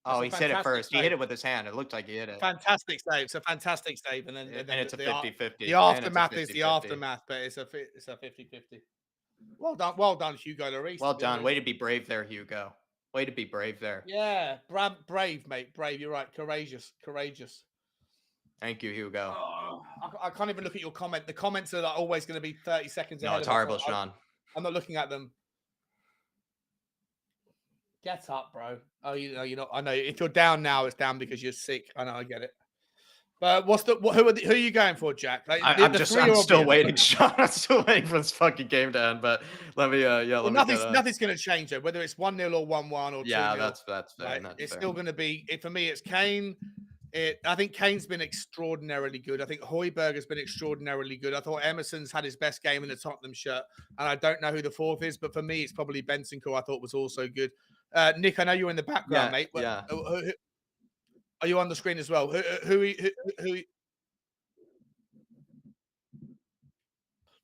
That's Oh, a he hit it fantastic first. He hit save. it with his hand. It looked like he hit it. Fantastic save. It's a fantastic save. And then And it's a the 50-50. the And it's a aftermath is the 50-50. aftermath, but it's a 50-50. Well done, Hugo Lloris. Well done. Way to be brave there, Hugo. Way to be brave there. Yeah, brave, mate. Brave. You're right. Courageous. Thank you, Hugo. Oh, I can't even look at your comment. The comments are like always going to be 30 seconds ahead. No, it's horrible, Sean. I'm not looking at them. Get up, bro. Oh, you're not. I know. If you're down now, it's down because you're sick. I know. I get it. But who are you going for, Jack? Like, I'm still waiting, Sean. I'm still waiting for this fucking game to end. But let me, nothing's going to change though. Whether it's 1-0 or 1-1 or 2-0. Yeah, that's fair. Like, that's it's fair. still going to be. For me, it's Kane. I think Kane's been extraordinarily good. I think Højbjerg has been extraordinarily good. I thought Emerson's had his best game in the Tottenham shirt, and I don't know who the fourth is, but for me, it's probably Bentancur. I thought was also good. Nick, I know you're in the background, mate. But yeah. Are you on the screen as well? Who?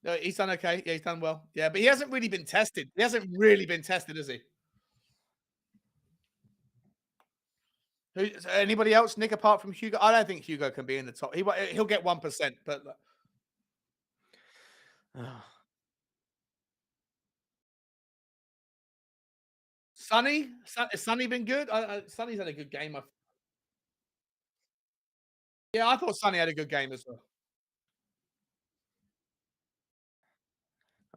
No, he's done okay. Yeah, he's done well. Yeah, but he hasn't really been tested. He hasn't really been tested, has he? Anybody else, Nick, apart from Hugo? I don't think Hugo can be in the top. He'll get 1%, but Sonny, has Sonny been good? Sonny's had a good game. Yeah, I thought Sonny had a good game as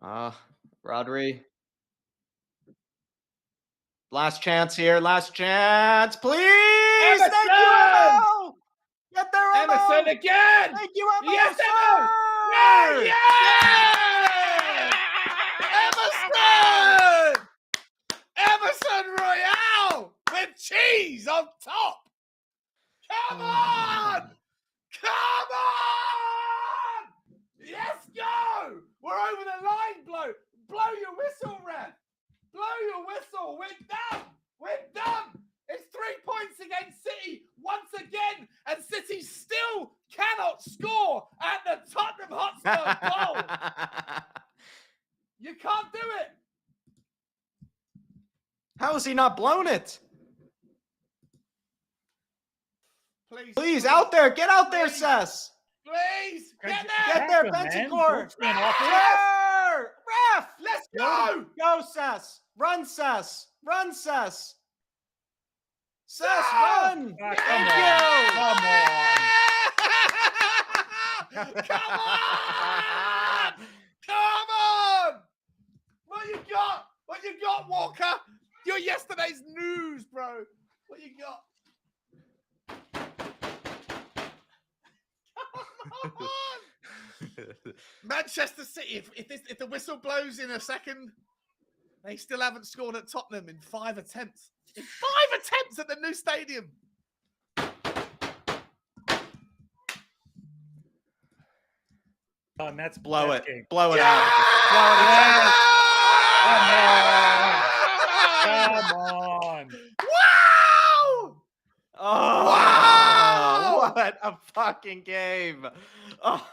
well. Rodri. Last chance here. Last chance, please. Emerson! Thank you, get there, Emerson again. Thank you, Emma. Yes, Emma. Yeah! Emerson Royale with cheese on top. Come on! Come on! Yes, go! We're over the line, blow your whistle, ref. Blow your whistle. We're done. We're done. It's 3 points against City once again, and City still cannot score at the Tottenham Hotspur goal. You can't do it. How has he not blown it? Please, out there. Get out there, Cess. Please, get there. Get there, Bentancur. Ref. Let's go. Go, Cess. Run, Cess. Run, Cess. Cess, run. Thank you. Come on. Come on. Come on. What you got? What you got, Walker? You're yesterday's news, bro. What you got? Come on. Manchester City, if the whistle blows in a second, they still haven't scored at Tottenham in 5 attempts. In 5 attempts at the new stadium. And that's Blow that's it. game. Blow it Yeah! out. Blow it out. Come on. Wow! Oh, Wow! What a fucking game. Oh.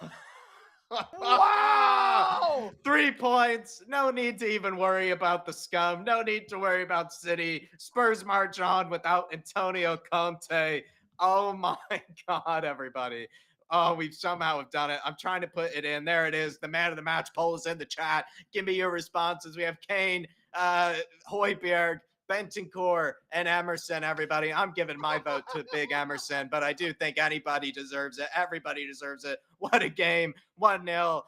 Wow! 3 points. No need to even worry about the scum. No need to worry about City. Spurs march on without Antonio Conte. Oh my God, everybody. Oh, we've somehow have done it. I'm trying to put it in. There it is. The man of the match poll is in the chat. Give me your responses. We have Kane, Højbjerg, Bentancur, and Emerson, everybody. I'm giving my vote to Big Emerson, but I do think anybody deserves it. Everybody deserves it. What a game. 1-0.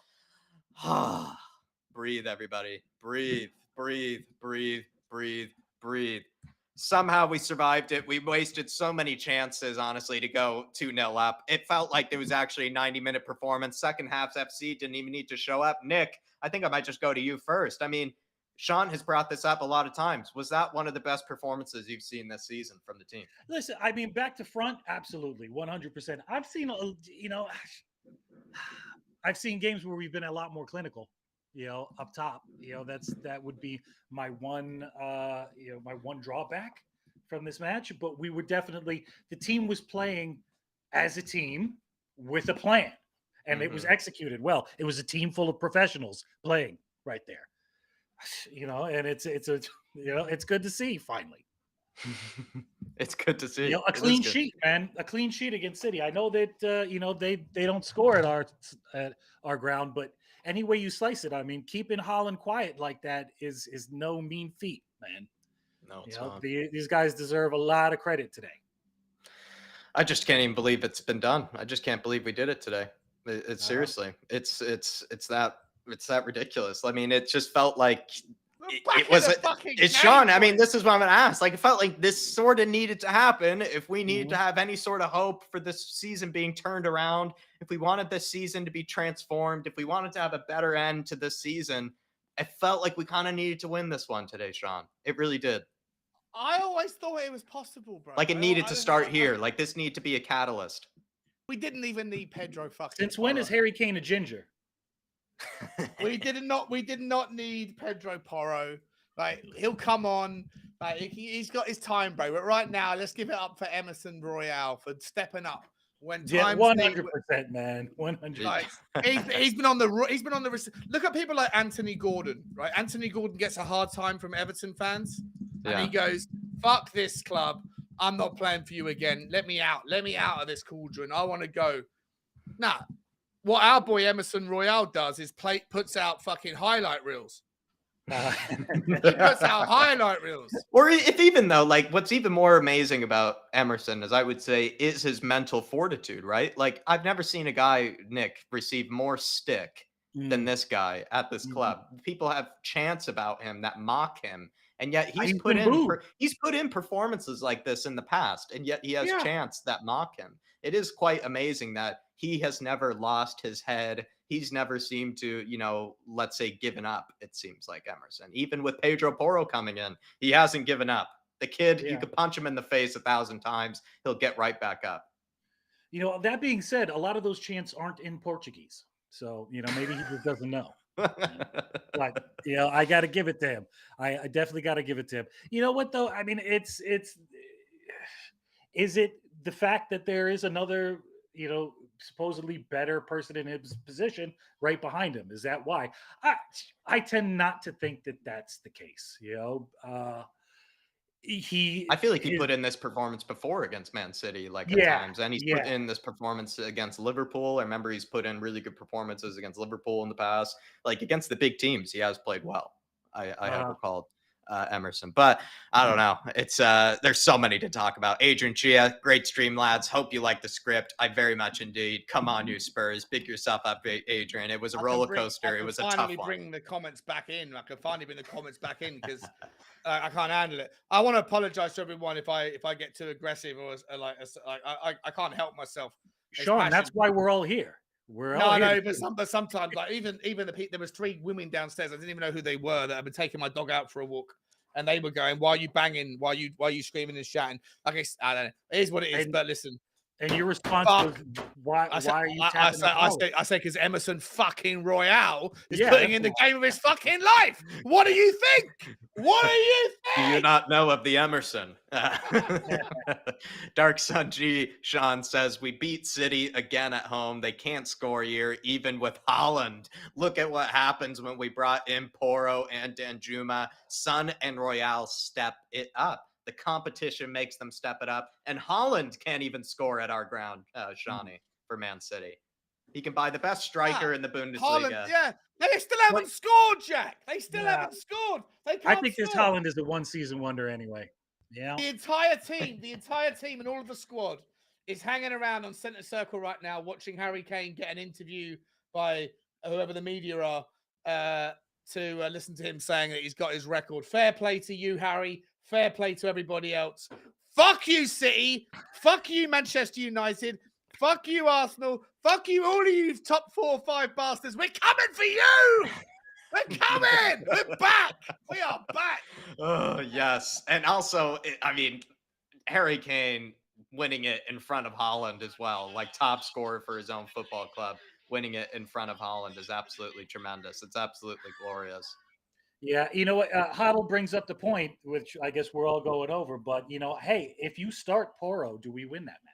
Breathe, everybody. Breathe, breathe, breathe, breathe, breathe. Somehow we survived it. We wasted so many chances, honestly, to go 2-0 up. It felt like there was actually a 90-minute performance. Second half's FC didn't even need to show up. Nick, I think I might just go to you first. I mean, Sean has brought this up a lot of times. Was that one of the best performances you've seen this season from the team? Listen, I mean, back to front, absolutely, 100%. I've seen, I've seen games where we've been a lot more clinical. up top. That would be my one, my one drawback from this match. But we were definitely, the team was playing as a team with a plan, and it was executed well. It was a team full of professionals playing right there. And it's good to see finally. It's good to see. A clean sheet, man. A clean sheet against City. I know that they don't score at our ground, but any way you slice it, I mean, keeping Haaland quiet like that is no mean feat, man. No, it's not. These guys deserve a lot of credit today. I just can't even believe it's been done. I just can't believe we did it today. It's seriously, it's that ridiculous. I mean, it just felt like it was it's Sean. I mean, this is what I'm gonna ask. Like, it felt like this sort of needed to happen if we needed to have any sort of hope for this season being turned around. If we wanted this season to be transformed, if we wanted to have a better end to this season, it felt like we kind of needed to win this one today, Sean. It really did. I always thought it was possible, bro. Like, it needed to start here. Like, this needed to be a catalyst. We didn't even need Pedro fucking. Since when is Harry Kane a ginger? We did not need Pedro Porro. Like, he'll come on. Like, he's got his time, bro. But right now, let's give it up for Emerson Royale for stepping up when times 100%, man. 100%. Like, he's been on the look at people like Anthony Gordon, right? Anthony Gordon gets a hard time from Everton fans, and he goes, "Fuck this club. I'm not playing for you again. Let me out. Let me out of this cauldron. I want to go." Nah. What our boy Emerson Royale does is puts out fucking highlight reels. He puts out highlight reels. Or if even though, like, what's even more amazing about Emerson, as I would say, is his mental fortitude, right? Like, I've never seen a guy, Nick, receive more stick than this guy at this club. People have chants about him that mock him, and yet he's put in performances like this in the past, and yet he has chants that mock him. It is quite amazing that he has never lost his head. He's never seemed to, let's say, given up, it seems like Emerson. Even with Pedro Porro coming in, he hasn't given up. The kid, you could punch him in the face 1,000 times. He'll get right back up. That being said, a lot of those chants aren't in Portuguese. So, maybe he just doesn't know. Like, I got to give it to him. I definitely got to give it to him. You know what, though? I mean, is it the fact that there is another, supposedly better person in his position right behind him? Is that why? I tend not to think that that's the case. I feel like he put in this performance before against Man City, like at times, and he's put in this performance against Liverpool. I remember he's put in really good performances against Liverpool in the past. Like, against the big teams, he has played well. I have recalled Emerson, but I don't know. It's there's so many to talk about. Adrian Chia, great stream, lads. Hope you like the script. I very much indeed. Come on, you Spurs, pick yourself up, Adrian. It was a roller coaster. It was a tough one. Finally bring the comments back in. I can finally bring the comments back in because I can't handle it. I want to apologize to everyone if I get too aggressive or I can't help myself. Sean, that's why we're all here. But sometimes, like, even the people, there was 3 women downstairs. I didn't even know who they were that had been taking my dog out for a walk, and they were going, "Why are you banging? Why are you screaming and shouting?" Like, I don't know. It is what it is. But listen. And your response was, why are you tapping I say because Emerson fucking Royale is putting in the game of his fucking life. What do you think? What do you think? Do you not know of the Emerson? Dark Sun G, Sean says, we beat City again at home. They can't score here, even with Haaland. Look at what happens when we brought in Porro and Danjuma. Son and Royale step it up. The competition makes them step it up. And Haaland can't even score at our ground, Shawnee, for Man City. He can buy the best striker in the Bundesliga. Haaland, they still haven't scored, Jack. They still haven't scored. I think this Haaland is a one-season wonder anyway. Yeah. The entire team and all of the squad is hanging around on centre circle right now, watching Harry Kane get an interview by whoever the media are to listen to him saying that he's got his record. Fair play to you, Harry. Fair play to everybody else. Fuck you, City. Fuck you, Manchester United. Fuck you, Arsenal. Fuck you, all of you top 4 or 5 bastards. We're coming for you. We're coming. We're back. We are back. Oh, yes. And also, Harry Kane winning it in front of Haaland as well, like top scorer for his own football club. winning it in front of Holland is absolutely tremendous. It's absolutely glorious. Yeah, you know what? Hoddle brings up the point, which I guess we're all going over. But hey, if you start Poro, do we win that match?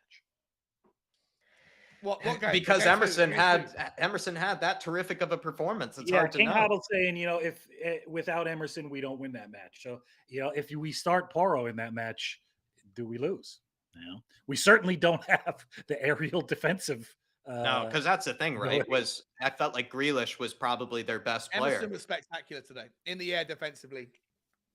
What game? Because Against who? Against who? Emerson had that terrific of a performance. It's Yeah, hard to King know. Hoddle saying, if without Emerson, we don't win that match. So, if we start Poro in that match, do we lose? We certainly don't have the aerial defensive. No, because that's the thing, right? Was I felt like Grealish was probably their best player. Emerson was spectacular today in the air defensively.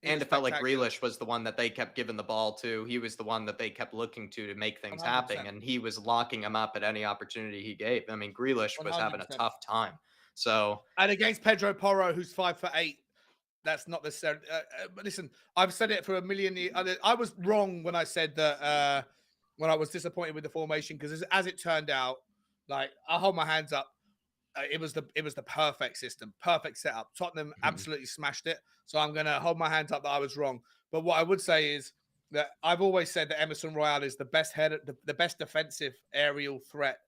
And it felt like Grealish was the one that they kept giving the ball to. He was the one that they kept looking to make things 100%. happen. And he was locking him up at any opportunity he gave. I mean, Grealish was having a 100%. tough time. So, and against Pedro Porro, who's 5'8", that's not necessarily. But listen, I've said it for a million years. I was wrong when I said that when I was disappointed with the formation, because as it turned out, like, I hold my hands up. It was the perfect system, perfect setup. Tottenham absolutely smashed it. So I'm going to hold my hands up that I was wrong. But what I would say is that I've always said that Emerson Royale is the best the best defensive aerial threat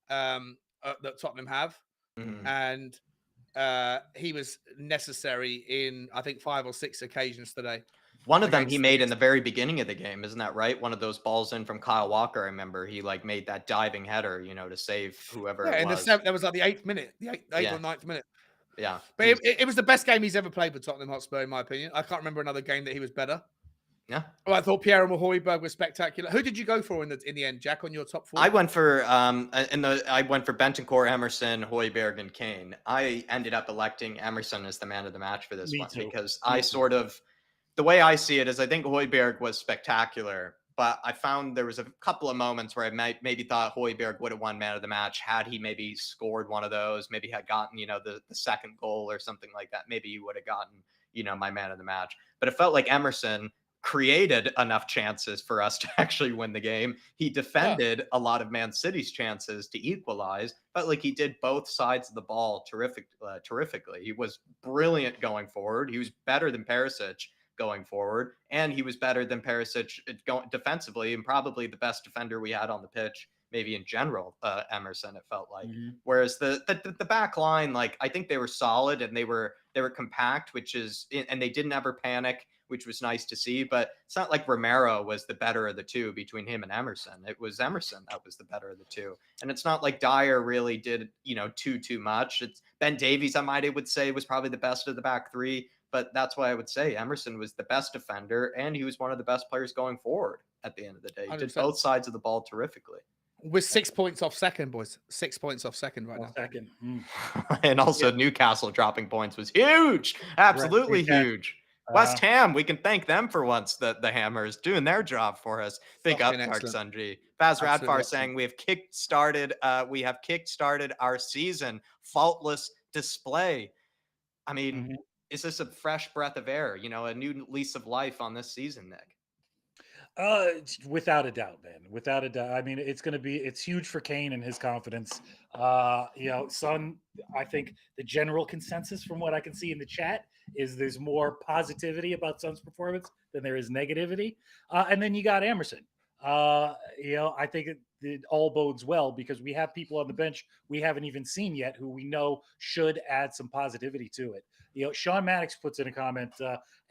that Tottenham have. And he was necessary in, I think, 5 or 6 occasions today. One of them he made in the very beginning of the game, isn't that right? One of those balls in from Kyle Walker, I remember he made that diving header, to save whoever it was. That was like the 8th minute, the 8th or 9th minute. Yeah. But it was the best game he's ever played for Tottenham Hotspur, in my opinion. I can't remember another game that he was better. Yeah. Well, I thought Pierre Højbjerg was spectacular. Who did you go for in the end, Jack, on your top 4? I went for Bentancur, Emerson, Højbjerg, and Kane. I ended up electing Emerson as the man of the match for this one because the way I see it is I think Højbjerg was spectacular, but I found there was a couple of moments where I maybe thought Højbjerg would have won man of the match had he maybe scored one of those, maybe had gotten, the second goal or something like that. Maybe he would have gotten, my man of the match. But it felt like Emerson created enough chances for us to actually win the game. He defended a lot of Man City's chances to equalize, but he did both sides of the ball terrifically. He was brilliant going forward. He was better than Perisic going forward, and he was better than Perisic defensively, and probably the best defender we had on the pitch, maybe in general. Emerson, it felt like. Whereas the back line, I think they were solid and they were compact, and they didn't ever panic, which was nice to see. But it's not like Romero was the better of the two between him and Emerson. It was Emerson that was the better of the two. And it's not like Dyer really did, too much. It's Ben Davies, I would say, was probably the best of the back three. But that's why I would say Emerson was the best defender, and he was one of the best players going forward at the end of the day. He did both sides of the ball terrifically. We're 6 points off second, boys. 6 points off second right now. Second. And also Newcastle dropping points was huge. Absolutely huge. West Ham, we can thank them for once, the Hammers doing their job for us. Big up, Mark Sundry. Faz Radfar saying we have kick-started our season. Faultless display. I mean, is this a fresh breath of air? A new lease of life on this season, Nick? Without a doubt, man. Without a doubt. I mean, it's huge for Kane and his confidence. Son, I think the general consensus from what I can see in the chat is there's more positivity about Son's performance than there is negativity. And then you got Emerson. I think it all bodes well because we have people on the bench we haven't even seen yet who we know should add some positivity to it. Sean Maddox puts in a comment,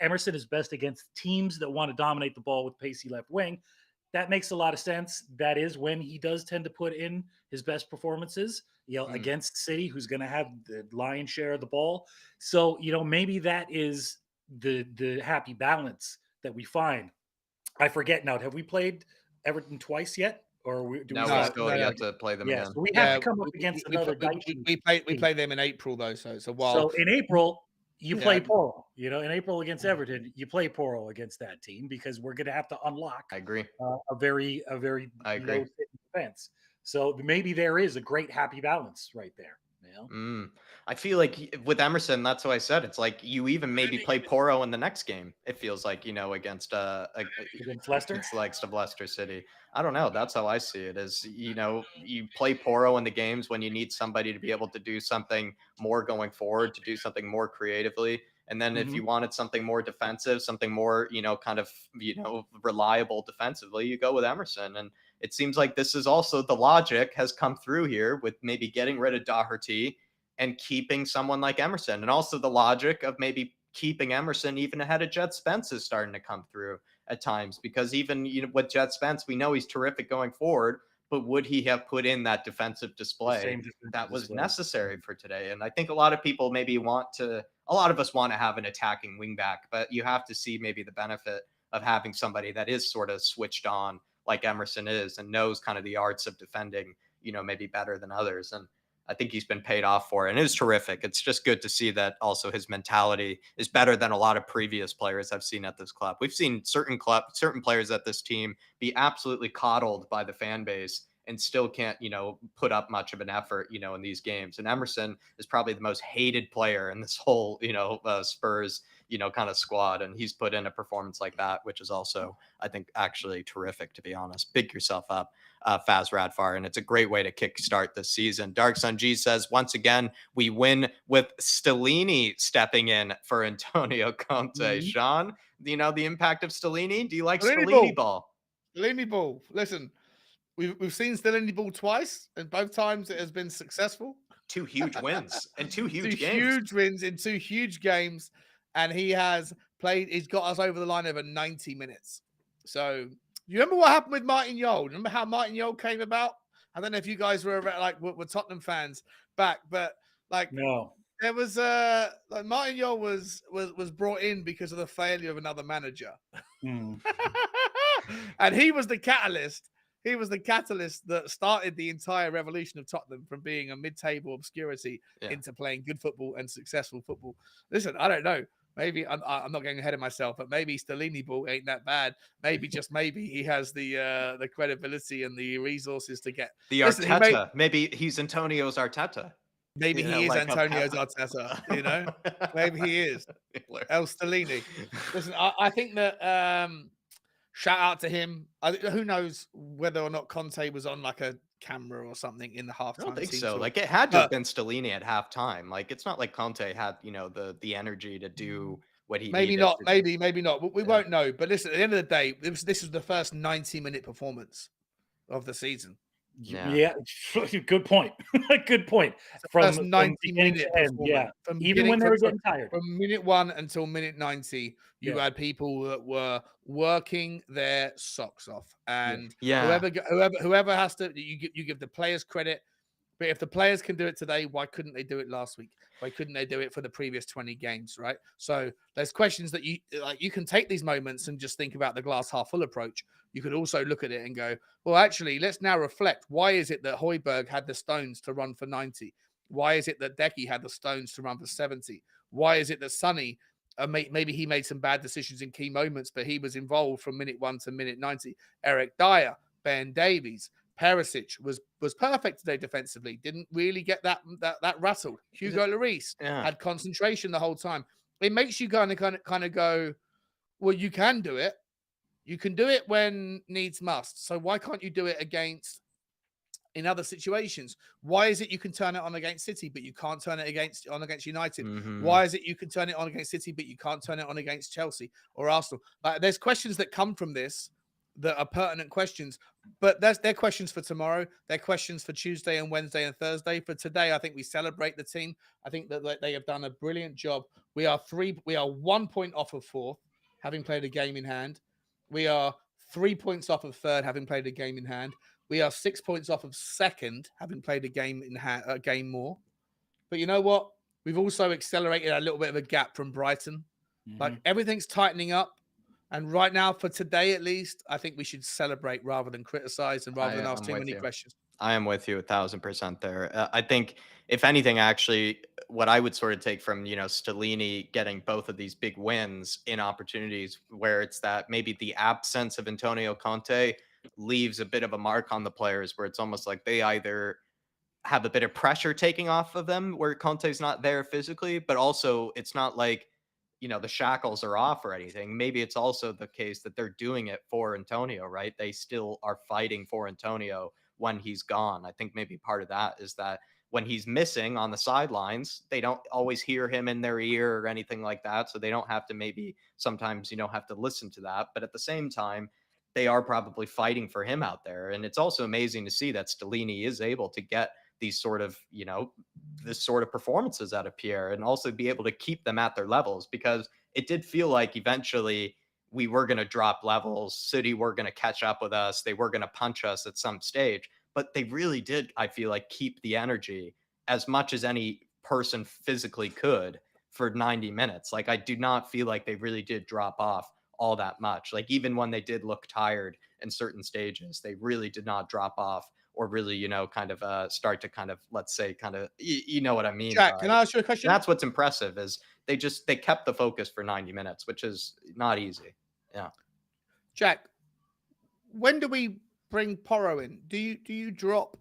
Emerson is best against teams that want to dominate the ball with pacey left wing. That makes a lot of sense. That is when he does tend to put in his best performances, against City, who's going to have the lion's share of the ball. So, maybe that is the happy balance that we find. I forget now. Have we played Everton twice yet? Or we still yet to play them again. So we have to come up against another. We play them in April though, so it's a while. So in April, you play Poro. In April against Everton, you play Poro against that team because we're going to have to unlock. I agree. A very low defense. So maybe there is a great happy balance right there. I feel like with Emerson, that's what I said. It's like you even maybe play Poro in the next game. It feels like, against Leicester, against the likes of Leicester City. I don't know. That's how I see it. Is you play Poro in the games when you need somebody to be able to do something more going forward, to do something more creatively. And then if you wanted something more defensive, something more, kind of, reliable defensively, you go with Emerson. And it seems like this is also the logic has come through here with maybe getting rid of Doherty and keeping someone like Emerson. And also the logic of maybe keeping Emerson even ahead of Jet Spence is starting to come through at times, because even with Jet Spence, we know he's terrific going forward, but would he have put in that defensive display that was necessary for today? And I think a lot of people maybe a lot of us want to have an attacking wingback, but you have to see maybe the benefit of having somebody that is sort of switched on like Emerson is and knows kind of the arts of defending, maybe better than others. And I think he's been paid off for it. And it is terrific. It's just good to see that also his mentality is better than a lot of previous players I've seen at this club. We've seen certain players at this team be absolutely coddled by the fan base and still can't, put up much of an effort, in these games. And Emerson is probably the most hated player in this whole, Spurs, kind of squad. And he's put in a performance like that, which is also, I think, actually terrific, to be honest. Big yourself up, Faz Radfar. And it's a great way to kickstart this season. Dark Sun G says, once again, we win with Stellini stepping in for Antonio Conte. Mm-hmm. Sean, the impact of Stellini? Do you like Stellini ball? Stellini ball. Listen, we've seen Stellini ball twice, and both times it has been successful. 2 huge wins and 2 huge games. Huge wins in 2 huge games, and he's got us over the line over 90 minutes. So you remember what happened with Martin Jol? Remember how Martin Jol came about? I don't know if you guys were Tottenham fans back, but no. There was Martin Jol was brought in because of the failure of another manager. And he was the catalyst. He was the catalyst that started the entire revolution of Tottenham from being a mid-table obscurity into playing good football and successful football. Listen, I don't know. Maybe I'm not getting ahead of myself, but maybe Stellini ball ain't that bad. Maybe just maybe he has the credibility and the resources to get the Arteta. Maybe he's Antonio's Arteta. Maybe he is Antonio's Arteta. Maybe he is El Stellini. Listen, I think that shout out to him. Who knows whether or not Conte was on like a camera or something in the halftime? I don't think so. Like it had to have been Stellini at halftime. Like it's not like Conte had, the energy to do what he maybe needed not. to Maybe not. We won't know. But listen, at the end of the day, this was the first 90-minute performance of the season. Yeah. Good point. Good point. From 90-minute end, even when they were getting tired. From minute 1 until minute 90, you had people that were working their socks off, and whoever has to, you give the players credit. But if the players can do it today, why couldn't they do it last week? Why couldn't they do it for the previous 20 games, right? So there's questions that you can take these moments and just think about the glass half full approach. You could also look at it and go, well, actually, let's now reflect. Why is it that Højbjerg had the stones to run for 90? Why is it that Decky had the stones to run for 70? Why is it that Sonny, maybe he made some bad decisions in key moments, but he was involved from minute 1 to minute 90? Eric Dyer, Ben Davies, Perisic was perfect today defensively. Didn't really get that rattled. Hugo Lloris had concentration the whole time. It makes you kind of go, well, you can do it. You can do it when needs must. So why can't you do it in other situations? Why is it you can turn it on against City, but you can't turn it on against United? Mm-hmm. Why is it you can turn it on against City, but you can't turn it on against Chelsea or Arsenal? There's questions that come from this that are pertinent questions, but they're questions for tomorrow. They're questions for Tuesday and Wednesday and Thursday. For today, I think we celebrate the team. I think that they have done a brilliant job. We are 1 point off of 4th, having played a game in hand. We are 3 points off of 3rd, having played a game in hand. We are 6 points off of 2nd, having played a game in hand, a game more. But you know what? We've also accelerated a little bit of a gap from Brighton. Mm-hmm. Like everything's tightening up. And right now, for today at least, I think we should celebrate rather than criticize and rather than ask too many questions. I am with you 1,000% there. I think, if anything, actually, what I would sort of take from, Stellini getting both of these big wins in opportunities where it's that maybe the absence of Antonio Conte leaves a bit of a mark on the players, where it's almost like they either have a bit of pressure taking off of them where Conte's not there physically, but also it's not like, the shackles are off or anything. Maybe it's also the case that they're doing it for Antonio, right? They still are fighting for Antonio when he's gone. I think maybe part of that is that when he's missing on the sidelines, they don't always hear him in their ear or anything like that. So they don't have to maybe sometimes, have to listen to that. But at the same time, they are probably fighting for him out there. And it's also amazing to see that Stellini is able to get these sort of, this sort of performances out of Pierre and also be able to keep them at their levels, because it did feel like eventually we were going to drop levels. City were going to catch up with us. They were going to punch us at some stage, but they really did, I feel like, keep the energy as much as any person physically could for 90 minutes. Like, I do not feel like they really did drop off all that much. Like, even when they did look tired in certain stages, they really did not drop off or really, kind of start to kind of, let's say, kind of, you know what I mean? Jack, can I ask you a question? That's what's impressive is they kept the focus for 90 minutes, which is not easy. Yeah. Jack, when do we bring Porro in? Do you drop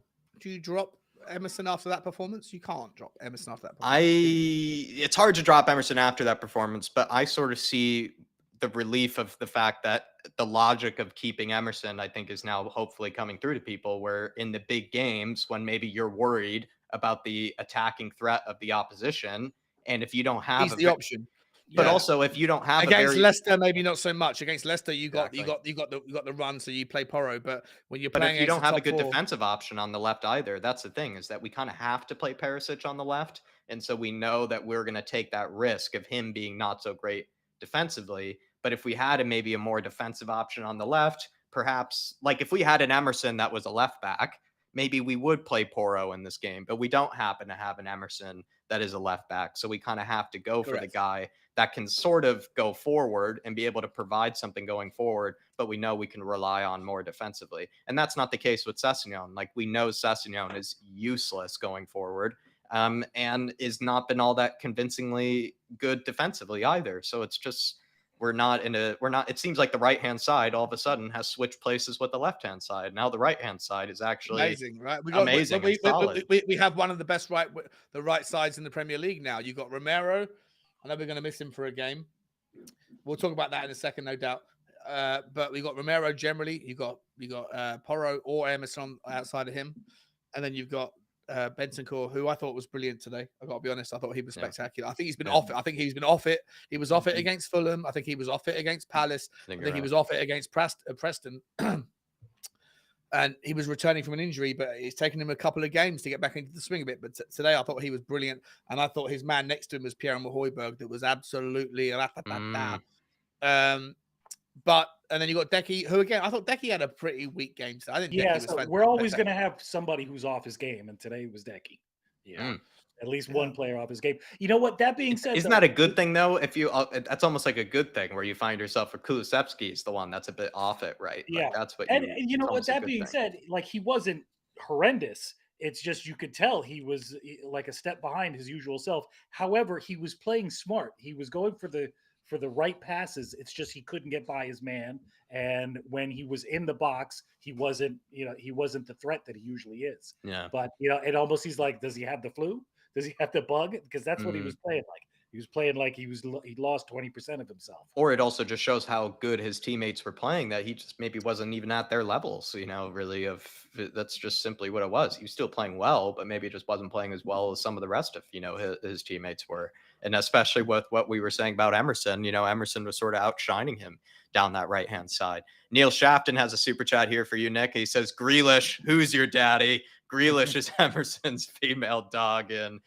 Emerson after that performance? You can't drop Emerson after that performance. It's hard to drop Emerson after that performance, but I sort of see the relief of the fact that the logic of keeping Emerson, I think, is now hopefully coming through to people, where in the big games, when maybe you're worried about the attacking threat of the opposition, and if you don't have He's the option. But also, if you don't have against Leicester, maybe not so much. Against Leicester, you got Exactly. the run, so you play Porro. But when you're But playing, if you don't have a good four, defensive option on the left either, that's the thing, is that we kind of have to play Perisic on the left, and so we know that we're going to take that risk of him being not so great defensively. But if we had maybe a more defensive option on the left, perhaps, like if we had an Emerson that was a left back, maybe we would play Porro in this game. But we don't happen to have an Emerson that is a left back, so we kind of have to go for the guy that can sort of go forward and be able to provide something going forward, but we know we can rely on more defensively. And that's not the case with Sessegnon. Like, we know Sessegnon is useless going forward, and is not been all that convincingly good defensively either. So it's just, it seems like the right-hand side all of a sudden has switched places with the left-hand side. Now the right-hand side is actually amazing, right? We have one of the best right sides in the Premier League now. You got Romero. I know we're going to miss him for a game. We'll talk about that in a second, no doubt. But we got Romero generally. You got Porro or Emerson outside of him, and then you've got Bentancur, who I thought was brilliant today. I got to be honest, I thought he was spectacular. I think he's been off it. I think he's been off it. He was off it against Fulham. I think he was off it against Palace. I think he was off it against Preston. And he was returning from an injury, but it's taken him a couple of games to get back into the swing a bit. But today I thought he was brilliant. And I thought his man next to him was Pierre Højbjerg. That was absolutely... But, and then you got Decky, who again, I thought Decky had a pretty weak game today. I think Decky was fantastic. We're always going to have somebody who's off his game. And today was Decky. Yeah. At least one player off his game. You know what? That being said, isn't that a good thing though? If you, that's almost like a good thing where you find yourself, for Kulusevski is the one that's a bit off it, right? Yeah, like that's what. And you know what? That being said, like, he wasn't horrendous. It's just you could tell he was like a step behind his usual self. However, he was playing smart. He was going for the right passes. It's just he couldn't get by his man, and when he was in the box, he wasn't the threat that he usually is. Yeah. But it almost, he's like, does he have the flu? Does he have the bug? Because that's what he was playing like. He was playing like he lost 20% of himself. Or it also just shows how good his teammates were playing, that he just maybe wasn't even at their levels, really, that's just simply what it was. He was still playing well, but maybe just wasn't playing as well as some of the rest of, his teammates were. And especially with what we were saying about Emerson, Emerson was sort of outshining him down that right-hand side. Neil Shafton has a super chat here for you, Nick. He says, Grealish, who's your daddy? Grealish is Emerson's female dog. And,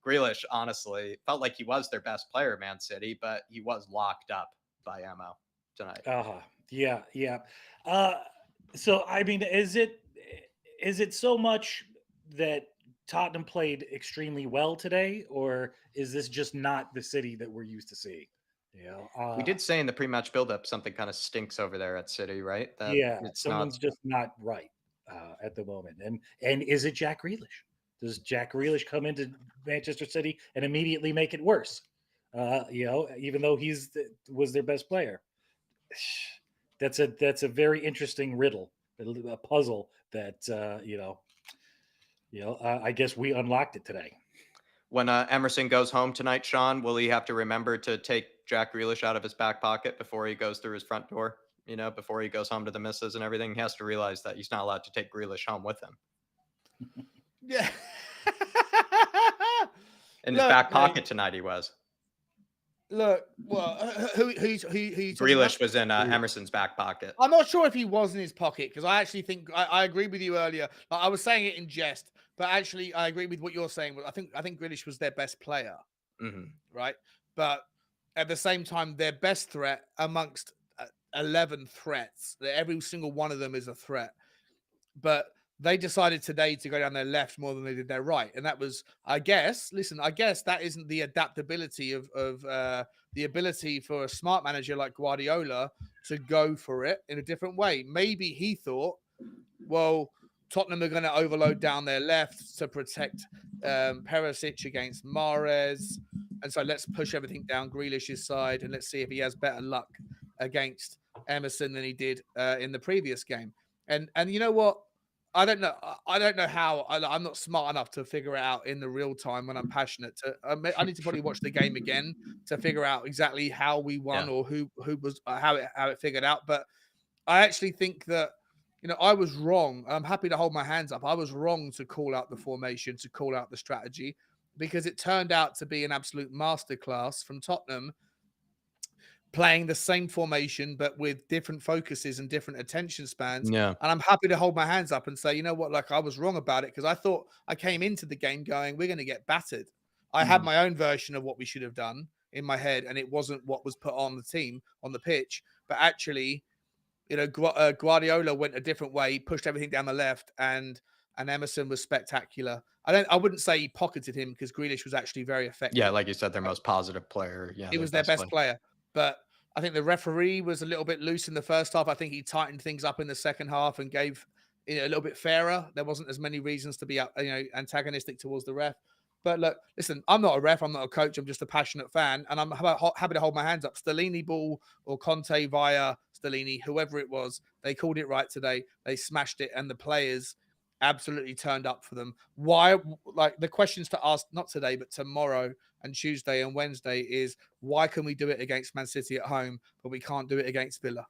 Grealish, honestly, felt like he was their best player, Man City, but he was locked up by Emo tonight. Yeah. So, I mean, is it so much that Tottenham played extremely well today, or is this just not the City that we're used to seeing? We did say in the pre-match build-up something kind of stinks over there at City, right? Someone's just not right at the moment. And is it Jack Grealish? Does Jack Grealish come into Manchester City and immediately make it worse? Even though was their best player. That's a very interesting riddle, a puzzle that I guess we unlocked it today. When Emerson goes home tonight, Sean, will he have to remember to take Jack Grealish out of his back pocket before he goes through his front door? Before he goes home to the missus and everything, he has to realize that he's not allowed to take Grealish home with him. Yeah. In his back pocket tonight, he was. Look, well, who you talking about? Grealish was in Emerson's back pocket. I'm not sure if he was in his pocket because I actually think I agree with you earlier. Like, I was saying it in jest, but actually I agree with what you're saying. I think Grealish was their best player, right? But at the same time, their best threat amongst 11 threats. Every single one of them is a threat. But they decided today to go down their left more than they did their right, and that was, I guess. Listen, I guess that isn't the adaptability of the ability for a smart manager like Guardiola to go for it in a different way. Maybe he thought, well, Tottenham are going to overload down their left to protect Perisic against Mahrez, and so let's push everything down Grealish's side, and let's see if he has better luck against Emerson than he did in the previous game. And you know what? I don't know. I don't know how. I'm not smart enough to figure it out in the real time when I'm passionate. I need to probably watch the game again to figure out exactly how we won or who was how it figured out. But I actually think that, I was wrong. I'm happy to hold my hands up. I was wrong to call out the formation, to call out the strategy, because it turned out to be an absolute masterclass from Tottenham, playing the same formation but with different focuses and different attention spans. Yeah. And I'm happy to hold my hands up and say, you know what, like, I was wrong about it, because I thought I came into the game going, we're going to get battered. I had my own version of what we should have done in my head, and it wasn't what was put on the team on the pitch. But actually, Guardiola went a different way, pushed everything down the left, and Emerson was spectacular. I wouldn't say he pocketed him, because Grealish was actually very effective. Yeah, like you said, their most positive player. Yeah, he was their best player. But I think the referee was a little bit loose in the first half. I think he tightened things up in the second half and gave it a little bit fairer. There wasn't as many reasons to be antagonistic towards the ref. But look, listen, I'm not a ref. I'm not a coach. I'm just a passionate fan. And I'm happy to hold my hands up. Stellini ball or Conte via Stellini, whoever it was, they called it right today. They smashed it. And the players absolutely turned up for them. Why? Like, the questions to ask, not today, but tomorrow and Tuesday and Wednesday, is why can we do it against Man City at home, but we can't do it against Villa?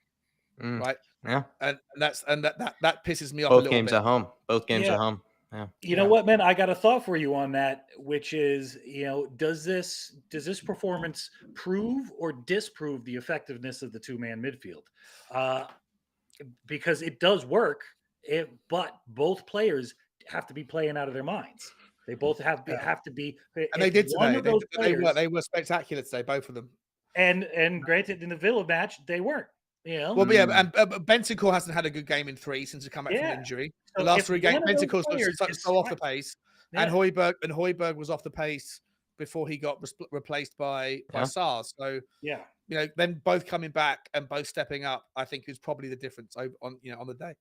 Right? Yeah. And that pisses me off Both a little games bit. at home. Both games Yeah. at home. Yeah. You know what, man? I got a thought for you on that, which is, does this performance prove or disprove the effectiveness of the two-man midfield? Because it does work, but both players have to be playing out of their minds. They both have to be, and they did today. They were spectacular today, both of them. And granted, in the Villa match, they weren't. Well, yeah, and Bentancur hasn't had a good game in 3 since he come back from injury. The last 3 games, Bentancur was so off the pace, and Højbjerg was off the pace before he got replaced by Sarr. So them both coming back and both stepping up, I think, is probably the difference on the day.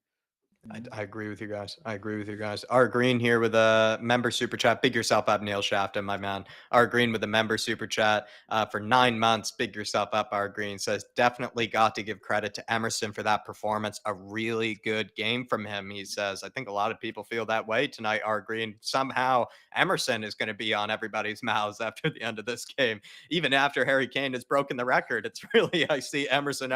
I agree with you guys. Our Green here with a member super chat. Big yourself up, Neil Shafton, my man. Our Green with a member super chat for 9 months. Big yourself up. Our Green says, definitely got to give credit to Emerson for that performance. A really good game from him. He says, I think a lot of people feel that way tonight. Our Green, somehow Emerson is going to be on everybody's mouths after the end of this game. Even after Harry Kane has broken the record, it's really, I see Emerson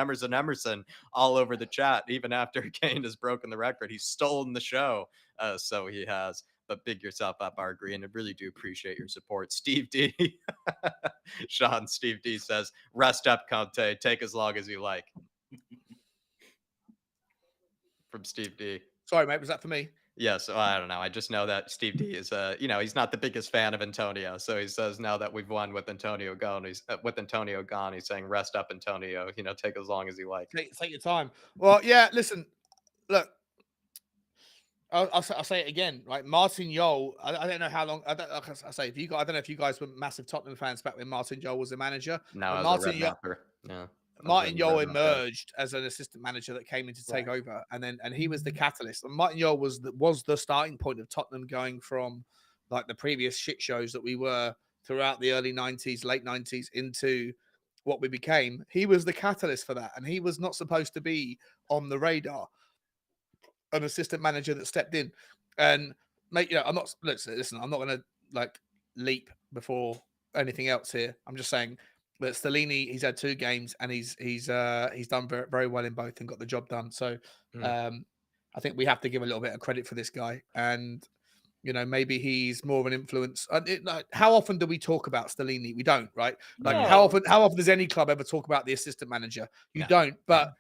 all over the chat, even after Kane has broken the record. He's stolen the show. So he has. But big yourself up, our Green. I really do appreciate your support. Steve D. Steve D says, rest up, Conte. Take as long as you like. From Steve D. Sorry, mate. Was that for me? Yes. I don't know. I just know that Steve D is, he's not the biggest fan of Antonio. So he says now that we've won with Antonio gone, he's saying, rest up, Antonio. Take as long as you like. Take your time. Well, yeah. Listen, look. I'll say it again. Right, Martin Jol. I don't know how long. I don't know if you guys were massive Tottenham fans back when Martin Jol was the manager. No, Martin Jol emerged as an assistant manager that came in to take over, and he was the catalyst. And Martin Jol was the starting point of Tottenham going from like the previous shit shows that we were throughout the early 90s, late 90s into what we became. He was the catalyst for that, and he was not supposed to be on the radar. An assistant manager that stepped in, and mate, I'm not. Listen, I'm not going to leap before anything else here. I'm just saying that Stellini, he's had 2 games and he's done very, very well in both and got the job done. So I think we have to give a little bit of credit for this guy. And Maybe he's more of an influence. How often do we talk about Stellini? We don't, right? Like No. how often does any club ever talk about the assistant manager? You No. don't. But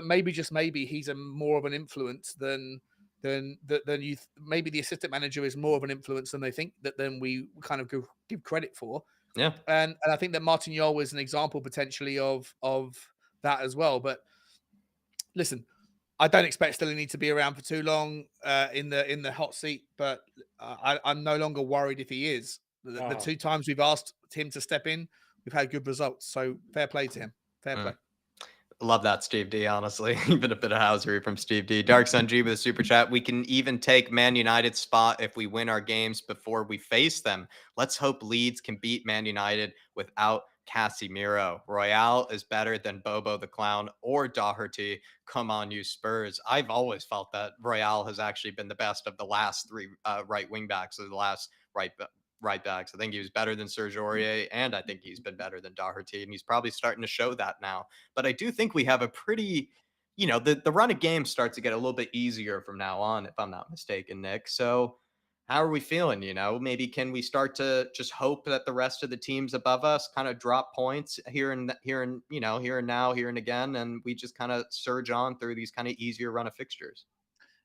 maybe just maybe he's a more of an influence than you. Maybe the assistant manager is more of an influence than they think than we kind of give credit for. Yeah. And I think that Martin Jol is an example potentially of that as well. But listen, I don't expect Stellini to be around for too long in the hot seat, but I'm no longer worried if he is. The 2 times we've asked him to step in, we've had good results. So fair play to him. Fair play. Love that, Steve D, honestly. Even a bit of housery from Steve D. Dark Sun G with a super chat. We can even take Man United's spot if we win our games before we face them. Let's hope Leeds can beat Man United without Casemiro. Royale is better than Bobo the Clown or Doherty. Come on, you Spurs. I've always felt that Royale has actually been the best of the last 3 right wing backs, or the last right backs. I think he was better than Serge Aurier, and I think he's been better than Doherty, and he's probably starting to show that now. But I do think we have a pretty, the run of games starts to get a little bit easier from now on, if I'm not mistaken, Nick. So how are we feeling? Maybe can we start to just hope that the rest of the teams above us kind of drop points here and now, here and again, and we just kind of surge on through these kind of easier run of fixtures?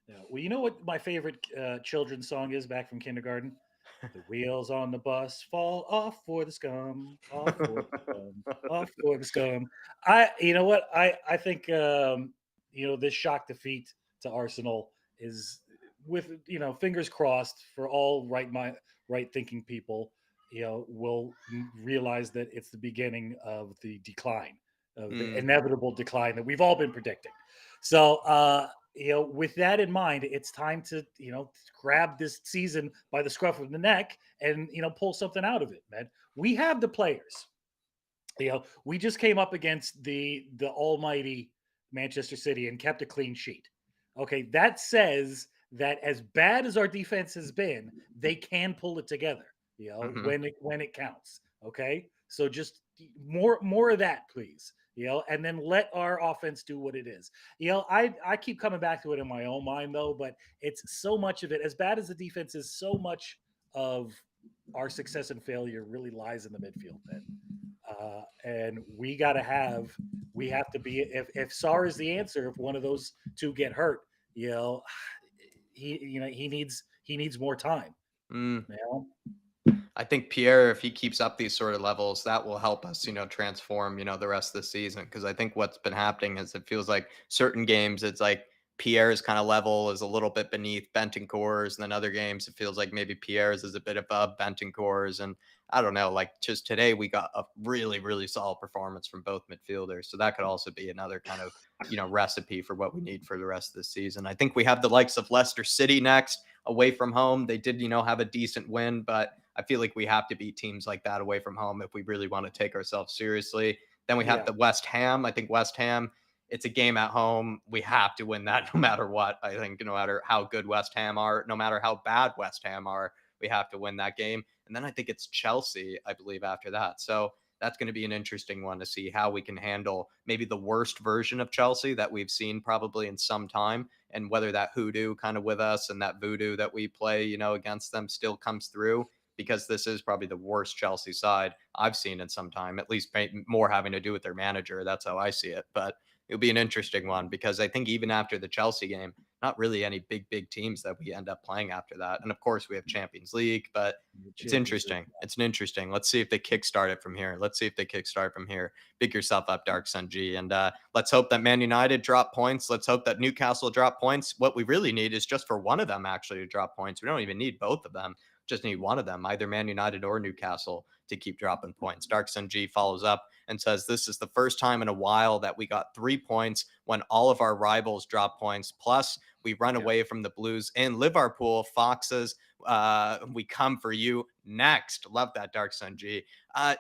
Yeah. Well, you know what my favorite children's song is back from kindergarten? The wheels on the bus fall off for the scum, off for the scum, off for the scum. You know what? I think this shock defeat to Arsenal is, with fingers crossed for all right thinking people, will realize that it's the beginning of the decline, of the inevitable decline that we've all been predicting. So with that in mind, it's time to, grab this season by the scruff of the neck and, pull something out of it, man. We have the players. We just came up against the almighty Manchester City and kept a clean sheet. Okay, that says that as bad as our defense has been, they can pull it together, when it counts. Okay, so just more of that, please. And then let our offense do what it is. I keep coming back to it in my own mind, though, but it's so much of it. As bad as the defense is, so much of our success and failure really lies in the midfield, man. And we have to be, if Sarr is the answer, if one of those two get hurt, he needs more time. I think Pierre, if he keeps up these sort of levels, that will help us, transform, the rest of the season. Because I think what's been happening is it feels like certain games, it's like Pierre's kind of level is a little bit beneath Bentancur's, and then other games, it feels like maybe Pierre's is a bit above Bentancur's. And I don't know, like just today, we got a really, really solid performance from both midfielders. So that could also be another kind of, recipe for what we need for the rest of the season. I think we have the likes of Leicester City next away from home. They did, have a decent win, but I feel like we have to beat teams like that away from home if we really want to take ourselves seriously. Then we have the West Ham. I think West Ham, it's a game at home. We have to win that no matter what. I think no matter how good West Ham are, no matter how bad West Ham are, we have to win that game. And then I think it's Chelsea, I believe, after that. So that's going to be an interesting one to see how we can handle maybe the worst version of Chelsea that we've seen probably in some time, and whether that hoodoo kind of with us and that voodoo that we play, against them still comes through, because this is probably the worst Chelsea side I've seen in some time, at least more having to do with their manager. That's how I see it. But it'll be an interesting one, because I think even after the Chelsea game, not really any big teams that we end up playing after that. And of course we have Champions League, but it's interesting. It's an interesting. Let's see if they kickstart it from here. Big yourself up, Dark Sun G. And let's hope that Man United drop points. Let's hope that Newcastle drop points. What we really need is just for one of them actually to drop points. We don't even need both of them. Just need one of them, either Man United or Newcastle, to keep dropping points. Dark Sun G follows up and says, this is the first time in a while that we got 3 points when all of our rivals drop points. Plus, we run away from the Blues and Liverpool. Foxes, we come for you next. Love that, Dark Sun G.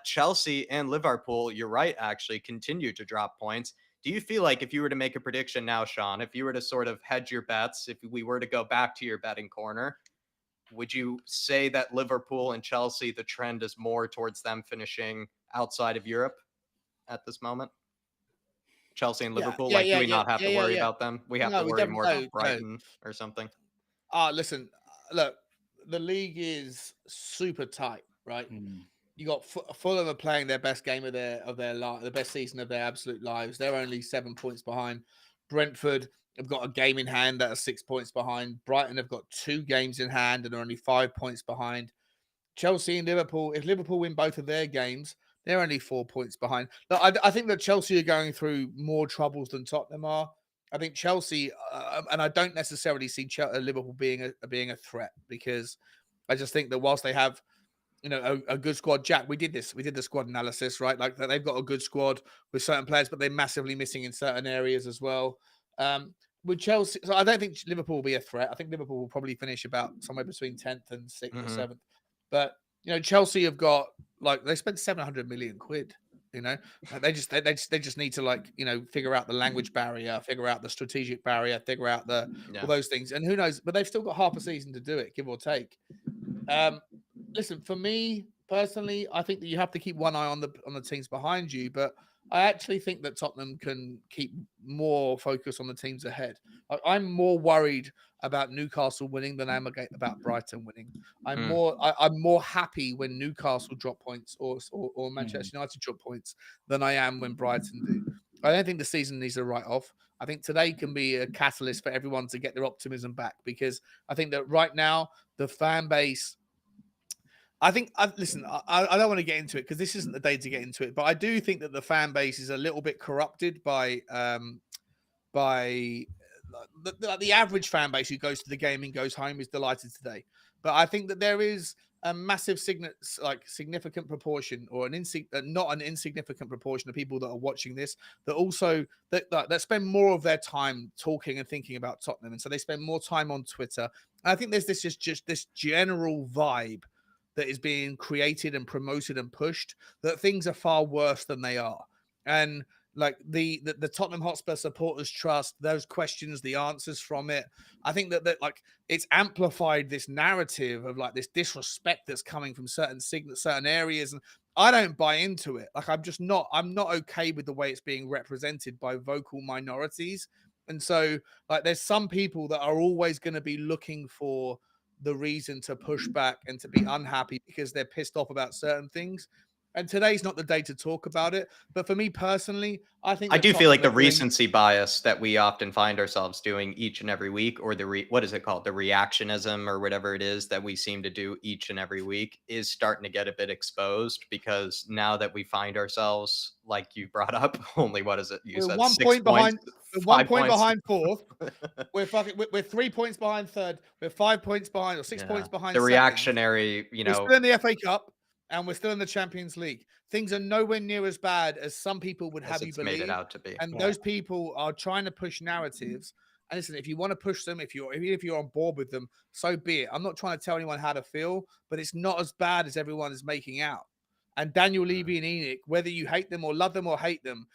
Chelsea and Liverpool, you're right, actually, continue to drop points. Do you feel like if you were to make a prediction now, Sean, if you were to sort of hedge your bets, if we were to go back to your betting corner, would you say that Liverpool and Chelsea, the trend is more towards them finishing outside of Europe at this moment? Chelsea and Liverpool, do we not have to worry about them? We have to worry more about Brighton or something. Listen, look, the league is super tight, right? Mm. You got Fulham are playing their best game of their life, the best season of their absolute lives. They're only 7 points behind. Brentford have got a game in hand that are 6 points behind. Brighton have got 2 games in hand and are only 5 points behind. Chelsea and Liverpool, if Liverpool win both of their games, they're only 4 points behind. Look, I think that Chelsea are going through more troubles than Tottenham are. I think Chelsea, and I don't necessarily see Liverpool being a threat, because I just think that whilst they have, a good squad. Jack, we did the squad analysis, right? Like, they've got a good squad with certain players, but they're massively missing in certain areas as well. With Chelsea, so I don't think Liverpool will be a threat. I think Liverpool will probably finish about somewhere between 10th and 6th or 7th. But Chelsea have got, like, they spent 700 million quid. They just need to, like, figure out the language barrier, figure out the strategic barrier, figure out all those things. And who knows? But they've still got half a season to do it, give or take. Listen, for me personally, I think that you have to keep one eye on the teams behind you, but I actually think that Tottenham can keep more focus on the teams ahead. I'm more worried about Newcastle winning than I am about Brighton winning. I'm more happy when Newcastle drop points or Manchester United drop points than I am when Brighton do. I don't think the season needs to write off. I think today can be a catalyst for everyone to get their optimism back, because I think that right now the fan base, I think, listen, I don't want to get into it because this isn't the day to get into it, but I do think that the fan base is a little bit corrupted by the average fan base who goes to the game and goes home is delighted today. But I think that there is a massive significant proportion, or not an insignificant proportion of people that are watching this that also that spend more of their time talking and thinking about Tottenham, and so they spend more time on Twitter. And I think there's just this general vibe that is being created and promoted and pushed that things are far worse than they are. And like the Tottenham Hotspur supporters trust, those questions, the answers from it, I think that like it's amplified this narrative of like this disrespect that's coming from certain areas, and I don't buy into it. Like, I'm not okay with the way it's being represented by vocal minorities. And so, like, there's some people that are always going to be looking for the reason to push back and to be unhappy because they're pissed off about certain things. And today's not the day to talk about it. But for me personally, I think I do feel like the recency bias that we often find ourselves doing each and every week, or what is it called? The reactionism or whatever it is that we seem to do each and every week, is starting to get a bit exposed, because now that we find ourselves, like you brought up, only, what is it? You said 1 point behind, 1 point behind fourth. We're 3 points behind third. We're 5 points behind, or 6 points behind the second. reactionary, We're still in the FA Cup and we're still in the Champions League. Things are nowhere near as bad as some people would have you believe. Made it out to be. And those people are trying to push narratives. And listen, if you want to push them, if you're on board with them, so be it. I'm not trying to tell anyone how to feel, but it's not as bad as everyone is making out. And Daniel Levy and Enoch, whether you hate them or love them or hate them,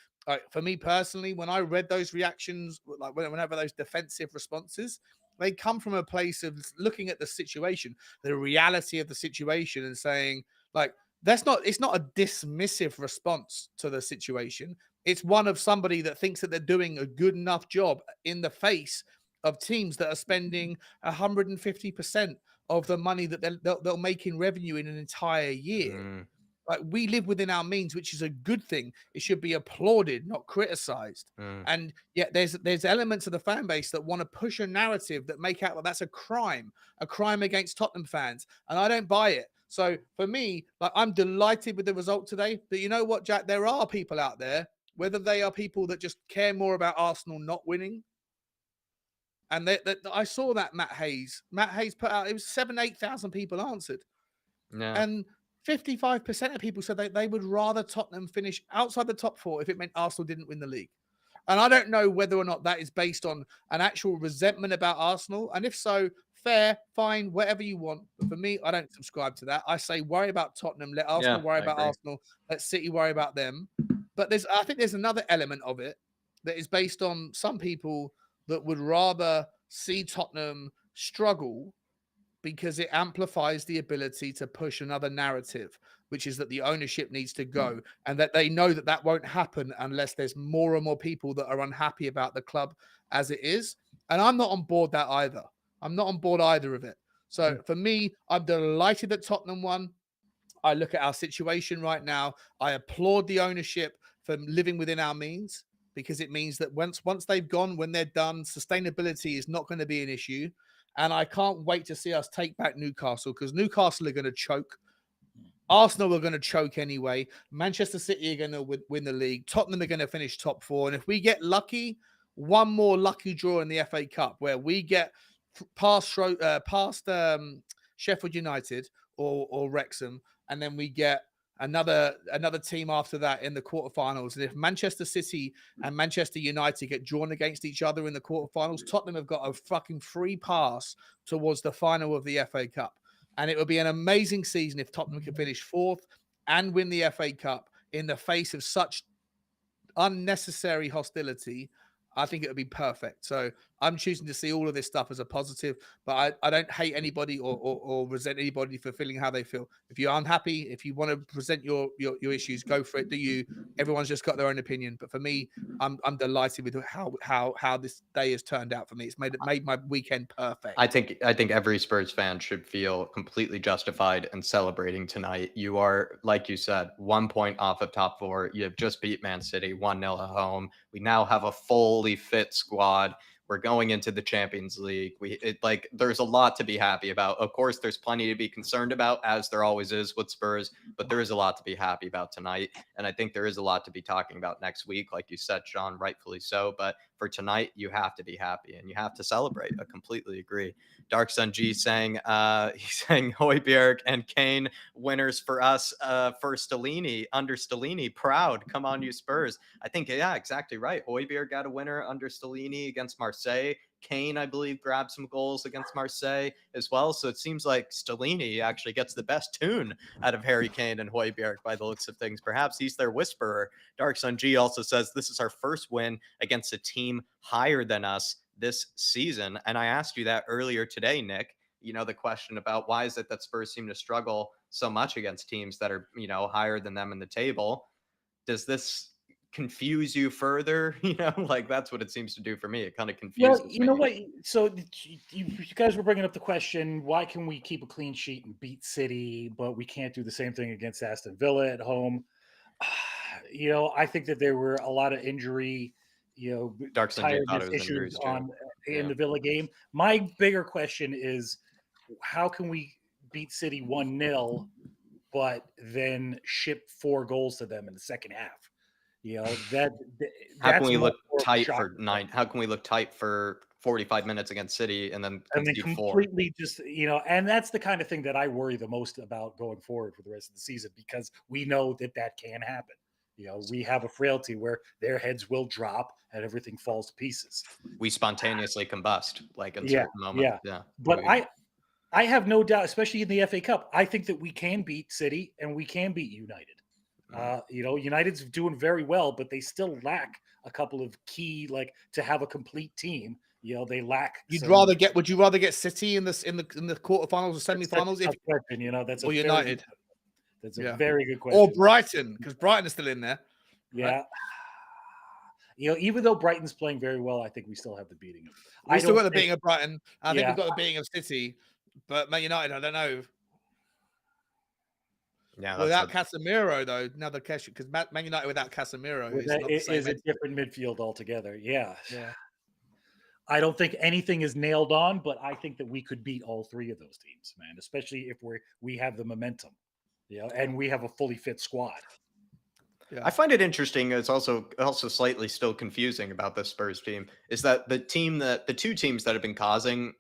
for me personally, when I read those reactions, like whenever those defensive responses, they come from a place of looking at the situation, the reality of the situation, and saying, like, it's not a dismissive response to the situation. It's one of somebody that thinks that they're doing a good enough job in the face of teams that are spending 150% of the money that they'll make in revenue in an entire year. Like, we live within our means, which is a good thing. It should be applauded, not criticized. And yet there's elements of the fan base that want to push a narrative that make out that that's a crime against Tottenham fans. And I don't buy it. So for me, like, I'm delighted with the result today. But you know what, Jack? There are people out there, whether they are people that just care more about Arsenal not winning. And I saw that Matt Hayes put out, it was 8,000 people answered. Yeah. And 55% of people said they would rather Tottenham finish outside the top 4 if it meant Arsenal didn't win the league. And I don't know whether or not that is based on an actual resentment about Arsenal. And if so, fair, fine, whatever you want. But for me, I don't subscribe to that. I say worry about Tottenham, let Arsenal worry about Arsenal, let City worry about them. But I think there's another element of it that is based on some people that would rather see Tottenham struggle because it amplifies the ability to push another narrative, which is that the ownership needs to go, and that they know that won't happen unless there's more and more people that are unhappy about the club as it is. And I'm not on board that either. I'm not on board either of it. So for me, I'm delighted that Tottenham won. I look at our situation right now. I applaud the ownership for living within our means, because it means that once they've gone, when they're done, sustainability is not going to be an issue. And I can't wait to see us take back Newcastle, because Newcastle are going to choke. Arsenal are going to choke anyway. Manchester City are going to win the league. Tottenham are going to finish top 4. And if we get lucky, one more lucky draw in the FA Cup where we get past Sheffield United or Wrexham, and then we get another team after that in the quarterfinals. And if Manchester City and Manchester United get drawn against each other in the quarterfinals, Tottenham have got a fucking free pass towards the final of the FA Cup. And it would be an amazing season if Tottenham can finish 4th and win the FA Cup in the face of such unnecessary hostility. I think it would be perfect. So I'm choosing to see all of this stuff as a positive, but I don't hate anybody or resent anybody for feeling how they feel. If you're unhappy, if you want to present your issues, go for it. Do you? Everyone's just got their own opinion. But for me, I'm delighted with how this day has turned out for me. It's made my weekend perfect. I think every Spurs fan should feel completely justified in celebrating tonight. You are, like you said, 1 point off of top 4. You have just beat Man City 1-0 at home. We now have a fully fit squad. We're going into the Champions League. There's a lot to be happy about. Of course, there's plenty to be concerned about, as there always is with Spurs, but there is a lot to be happy about tonight. And I think there is a lot to be talking about next week, like you said, Sean, rightfully so. But for tonight, you have to be happy and you have to celebrate. I completely agree. Dark Sun G saying, he's saying Højbjerg and Kane winners for us, for Stellini, under Stellini. Proud. Come on, you Spurs. I think, yeah, exactly right. Højbjerg got a winner under Stellini against Marseille. Kane, I believe, grabbed some goals against Marseille as well. So it seems like Stellini actually gets the best tune out of Harry Kane and Højbjerg by the looks of things. Perhaps he's their whisperer. Dark Sun G also says this is our first win against a team higher than us this season. And I asked you that earlier today, Nick. You know, the question about why is it that Spurs seem to struggle so much against teams that are, you know, higher than them in the table? Does this confuse you further? You know, like that's what it seems to do for me. It kind of confuses me. You know what? So you guys were bringing up the question, why can we keep a clean sheet and beat City, but we can't do the same thing against Aston Villa at home? You know, I think that there were a lot of injury, Dark Sun G thought it was issues injuries in the Villa game. My bigger question is, how can we beat City 1-0, but then ship 4 goals to them in the second half? You know, how can we look tight for 9? How can we look tight for 45 minutes against City and then completely 4? Just, and that's the kind of thing that I worry the most about going forward for the rest of the season, because we know that can happen. You know, we have a frailty where their heads will drop and everything falls to pieces. We spontaneously combust, like in certain moments. Yeah. But I have no doubt, especially in the FA Cup, I think that we can beat City and we can beat United. United's doing very well, but they still lack a couple of key, like, to have a complete team. You know, they lack. Would you rather get City in the quarterfinals or semifinals? That's or United. That's a very good question. Or Brighton, because Brighton is still in there. Yeah. Right? Even though Brighton's playing very well, I think we still have the beating of. We still got the beating of Brighton. I think we've got the beating of City, but Man United, I don't know. Yeah, without Casemiro, though, another question, because Man United without Casemiro is a different midfield altogether. Yeah. I don't think anything is nailed on, but I think that we could beat all 3 of those teams, man. Especially if we have the momentum, and we have a fully fit squad. Yeah. I find it interesting. It's also slightly still confusing about this Spurs team is that the 2 teams that have been causing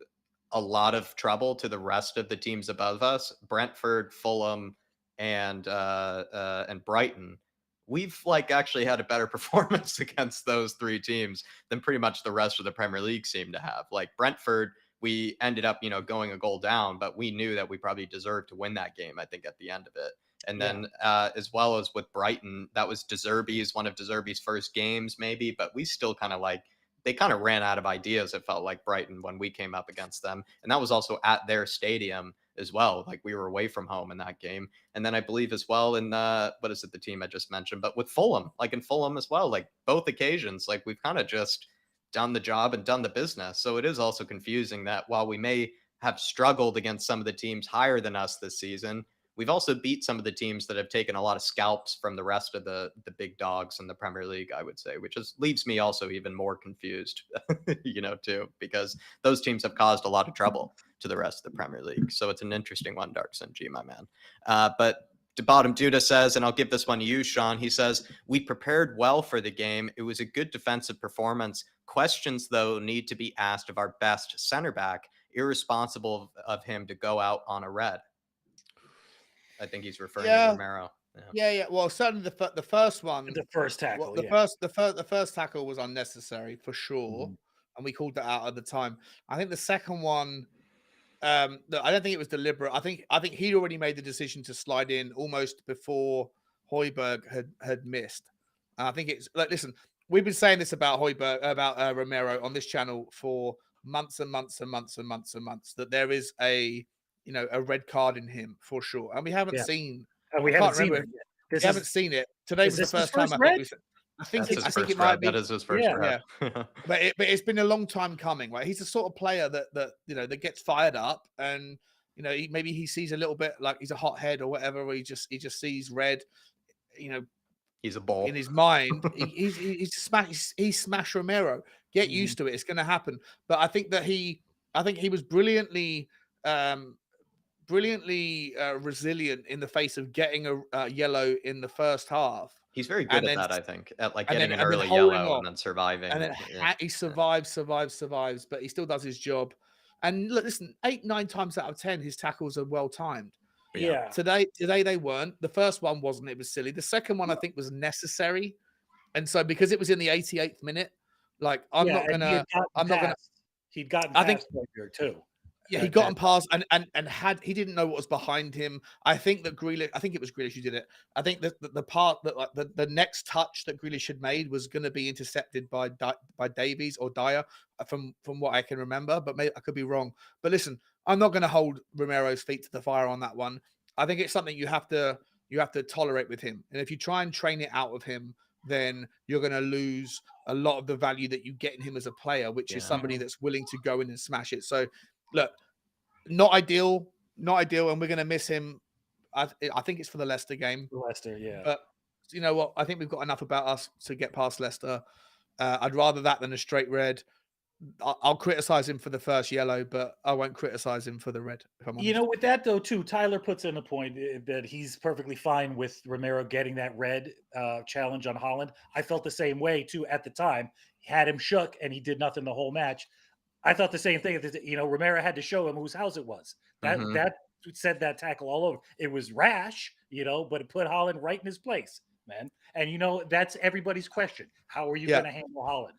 a lot of trouble to the rest of the teams above us, Brentford, Fulham, and Brighton, we've actually had a better performance against those 3 teams than pretty much the rest of the Premier League seem to have. Like Brentford, we ended up, going a goal down, but we knew that we probably deserved to win that game, I think, at the end of it. And then as well as with Brighton, that was one of De Zerbi's first games maybe, but we still kind of they kind of ran out of ideas, it felt like, Brighton, when we came up against them. And that was also at their stadium as well. Like, we were away from home in that game. And then I believe as well in what is it, the team I just mentioned, but with Fulham, in Fulham as well, both occasions, we've kind of just done the job and done the business. So it is also confusing that while we may have struggled against some of the teams higher than us this season, we've also beat some of the teams that have taken a lot of scalps from the rest of the big dogs in the Premier League, I would say, which leaves me also even more confused, too, because those teams have caused a lot of trouble to the rest of the Premier League. So it's an interesting one, Darkson G, my man. But Bottom Duda says, and I'll give this one to you, Sean. He says, we prepared well for the game. It was a good defensive performance. Questions, though, need to be asked of our best center back. Irresponsible of him to go out on a red. I think he's referring to Romero. Yeah. Well, certainly the first one, the first tackle, the first tackle was unnecessary for sure, and we called that out at the time. I think the second one, I don't think it was deliberate. I think he'd already made the decision to slide in almost before Højbjerg had missed. And I think it's like, listen, we've been saying this about Romero on this channel for months and months and months and months and months, that there is a red card in him for sure, and we haven't seen. And we haven't seen it. We haven't seen it. Today was the first time I think it might be. That is his first red. But it's been a long time coming, right? He's the sort of player that that gets fired up, and maybe he sees a little bit like he's a hothead or whatever, or he just sees red. He's a ball in his mind. He's smashed Romero. Get used to it. It's going to happen. But I think he was brilliantly resilient in the face of getting a yellow in the first half. He's very good at that, I think, at like getting an early yellow and then surviving. And then he survives, but he still does his job. And look, listen, 8-9 times out of 10, his tackles are well timed. Yeah. Today they weren't. The first one wasn't. It was silly. The second one I think was necessary. And so because it was in the 88th minute, like he'd gotten past Højbjerg too. Yeah, he got him past and he didn't know what was behind him. I think that it was Grealish who did it. I think that the part that like the next touch that Grealish had made was going to be intercepted by Davies or Dyer from what I can remember, but maybe I could be wrong. But listen, I'm not going to hold Romero's feet to the fire on that one. I think it's something you have to tolerate with him. And if you try and train it out of him, then you're going to lose a lot of the value that you get in him as a player, which is somebody that's willing to go in and smash it. So look, not ideal, and we're going to miss him. I think it's for the Leicester game. Leicester, yeah. But you know what? I think we've got enough about us to get past Leicester. I'd rather that than a straight red. I'll criticize him for the first yellow, but I won't criticize him for the red. If I'm honest. With that though, too, Tyler puts in a point that he's perfectly fine with Romero getting that red challenge on Haaland. I felt the same way too at the time. He had him shook, and he did nothing the whole match. I thought the same thing. Romero had to show him whose house it was. That said that tackle all over. It was rash, but it put Haaland right in his place, man. And that's everybody's question. How are you going to handle Haaland?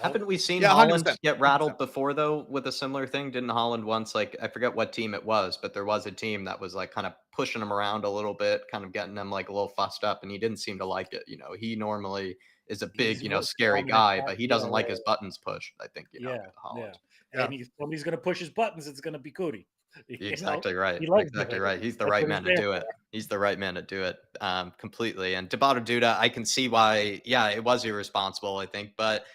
Haven't we seen Haaland get rattled before though with a similar thing? Didn't Haaland once, like, I forget what team it was, but there was a team that was like kind of pushing him around a little bit, kind of getting him like a little fussed up, and he didn't seem to like it. He normally is a big, scary guy, but he doesn't like his buttons pushed, I think, Haaland. And if somebody's going to push his buttons, it's going to be Cootie. Exactly right. Exactly right. He's the right man to do it. He's the right man to do it completely. And Tabata Duda, I can see why, it was irresponsible, I think, but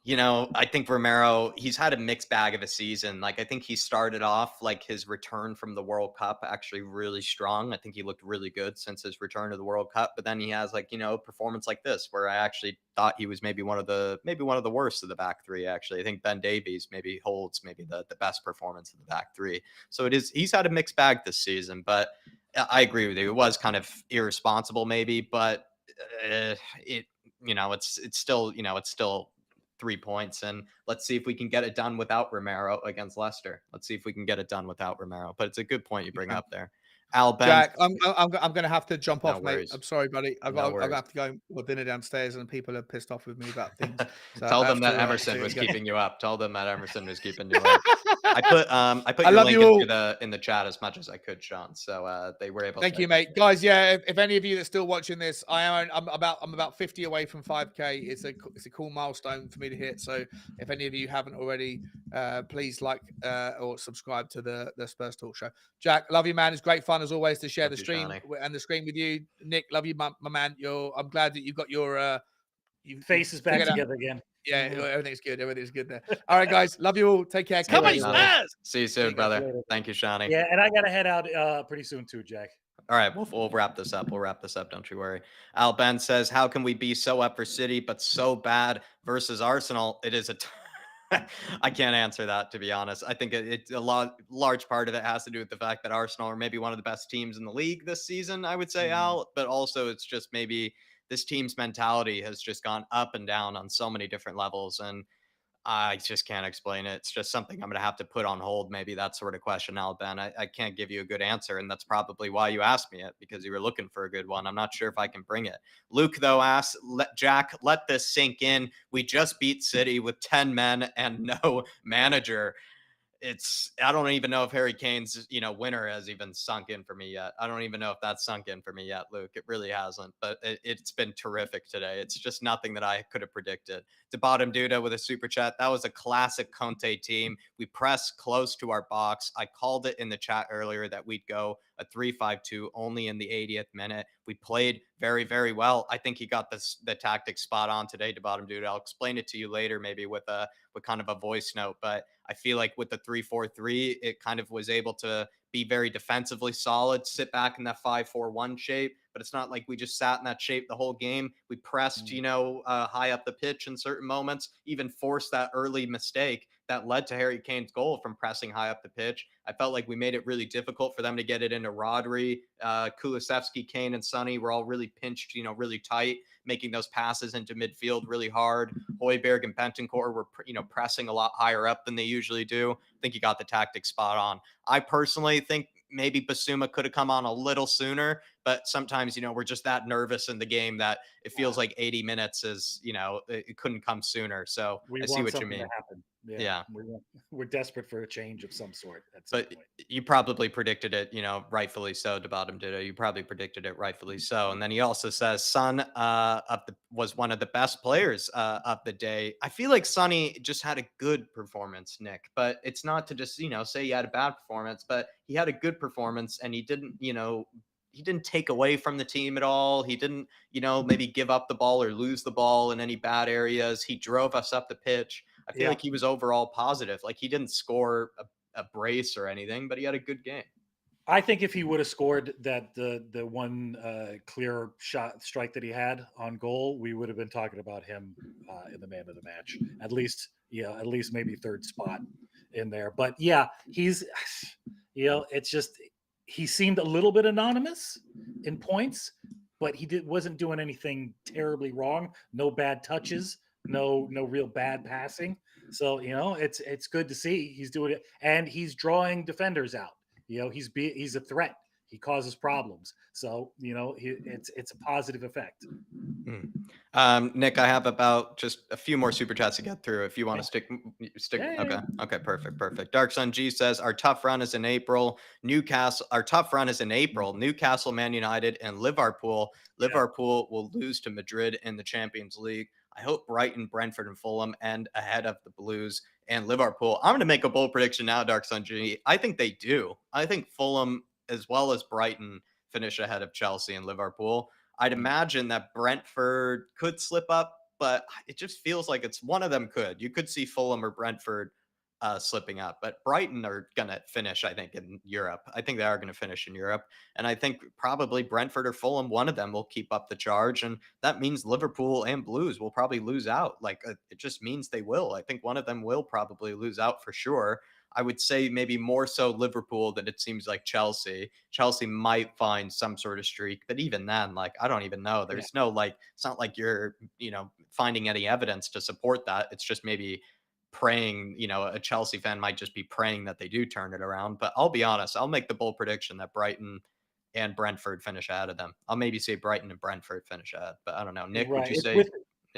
I think Romero, he's had a mixed bag of a season. Like, I think he started off like his return from the World Cup actually really strong. I think he looked really good since his return to the World Cup. But then he has like, a performance like this where I actually thought he was maybe one of the worst of the back three. Actually, I think Ben Davies holds the best performance of the back three. So he's had a mixed bag this season. But I agree with you. It was kind of irresponsible maybe, but it's still 3 points, and let's see if we can get it done without Romero against Leicester. But it's a good point you bring up there. Jack, I'm going to have to jump off, mate. I'm sorry, buddy. I've got to have to go for dinner downstairs, and people are pissed off with me about things. So Tell them that Emerson was keeping you up. Tell them that Emerson was keeping you up. I put your link in the chat as much as I could, Sean. So they were able. Thank you, mate. Guys, if any of you that's still watching this, I'm about 50 away from 5K. It's a cool milestone for me to hit. So if any of you haven't already, please like or subscribe to the Spurs Talk Show. Jack, love you, man. It's great fun as always to share the stream and the screen with you. Nick, love you, my man. I'm glad that you've got your faces back together again. Yeah, everything's good. Everything's good there. All right, guys. Love you all. Take care. See you Come on, later, Johnny. Spurs! See you soon, you guys. brother. Thank you, Shawnee. Yeah, and I gotta head out pretty soon too, Jack. All right, we'll wrap this up. We'll wrap this up. Don't you worry. Al Ben says, "How can we be so up for City but so bad versus Arsenal?" It is a. I can't answer that, to be honest. I think it's a large part of it has to do with the fact that Arsenal are maybe one of the best teams in the league this season. I would say, Al, but also it's just maybe this team's mentality has just gone up and down on so many different levels, and I just can't explain it. It's just something I'm going to have to put on hold. Maybe that sort of question, Al Ben. I can't give you a good answer. And that's probably why you asked me it, because you were looking for a good one. I'm not sure if I can bring it. Luke, though, asks, Jack, let this sink in. We just beat City with 10 men and no manager. I don't even know if Harry Kane's, winner has even sunk in for me yet. I don't even know if that's sunk in for me yet, Luke. It really hasn't, but it's been terrific today. It's just nothing that I could have predicted. To Bottom Duda with a super chat. That was a classic Conte team. We pressed close to our box. I called it in the chat earlier that we'd go a 3-5-2 only in the 80th minute. We played very, very well. I think he got the tactic spot on today, to Bottom Duda. I'll explain it to you later, maybe with kind of a voice note, but I feel like with the 3-4-3, it kind of was able to be very defensively solid, sit back in that 5-4-1 shape. But it's not like we just sat in that shape the whole game. We pressed, high up the pitch in certain moments, even forced that early mistake that led to Harry Kane's goal from pressing high up the pitch. I felt like we made it really difficult for them to get it into Rodri, Kulusevski, Kane, and Sonny were all really pinched, really tight, making those passes into midfield really hard. Højbjerg and Bentancur were, pressing a lot higher up than they usually do. I think you got the tactic spot on. I personally think maybe Basuma could have come on a little sooner, but sometimes, we're just that nervous in the game that it feels like 80 minutes is, it couldn't come sooner. So I see what you mean. To happen. Yeah. We're desperate for a change of some sort at some But point. you probably predicted it, rightfully so. To Bottom Ditto, you probably predicted it rightfully so. And then he also says Son was one of the best players of the day. I feel like Sonny just had a good performance, Nick. But it's not to just say he had a bad performance, but he had a good performance, and he didn't take away from the team at all. He didn't maybe give up the ball or lose the ball in any bad areas. He drove us up the pitch. I feel like he was overall positive. Like he didn't score a brace or anything, but he had a good game. I think if he would have scored the one clear strike that he had on goal, we would have been talking about him in the man of the match. At least maybe third spot in there. But yeah, he's it's just he seemed a little bit anonymous in points, but he wasn't doing anything terribly wrong. No bad touches. No real bad passing. So, it's good to see he's doing it, and he's drawing defenders out. He's a threat. He causes problems. So, it's a positive effect. Nick, I have about just a few more super chats to get through. If you want to stick. Yeah. Okay, perfect. Dark Sun G says our tough run is in April. Newcastle, Man United, and Liverpool. Liverpool will lose to Madrid in the Champions League. I hope Brighton, Brentford, and Fulham end ahead of the Blues and Liverpool. I'm going to make a bold prediction now, Dark Sun G. I think they do. I think Fulham, as well as Brighton, finish ahead of Chelsea and Liverpool. I'd imagine that Brentford could slip up, but it just feels like it's one of them could. You could see Fulham or Brentford slipping up, but Brighton are going to finish, I think, in Europe. I think they are going to finish in Europe. And I think probably Brentford or Fulham, one of them will keep up the charge. And that means Liverpool and Blues will probably lose out. It just means they will. I think one of them will probably lose out for sure. I would say maybe more so Liverpool than it seems like Chelsea. Chelsea might find some sort of streak, but even then, I don't even know. There's no it's not like you're, finding any evidence to support that. It's just maybe praying, a Chelsea fan might just be praying that they do turn it around. But I'll be honest, I'll make the bold prediction that Brighton and Brentford finish ahead of them. I'll maybe say Brighton and Brentford finish ahead, but I don't know. Nick, would you say?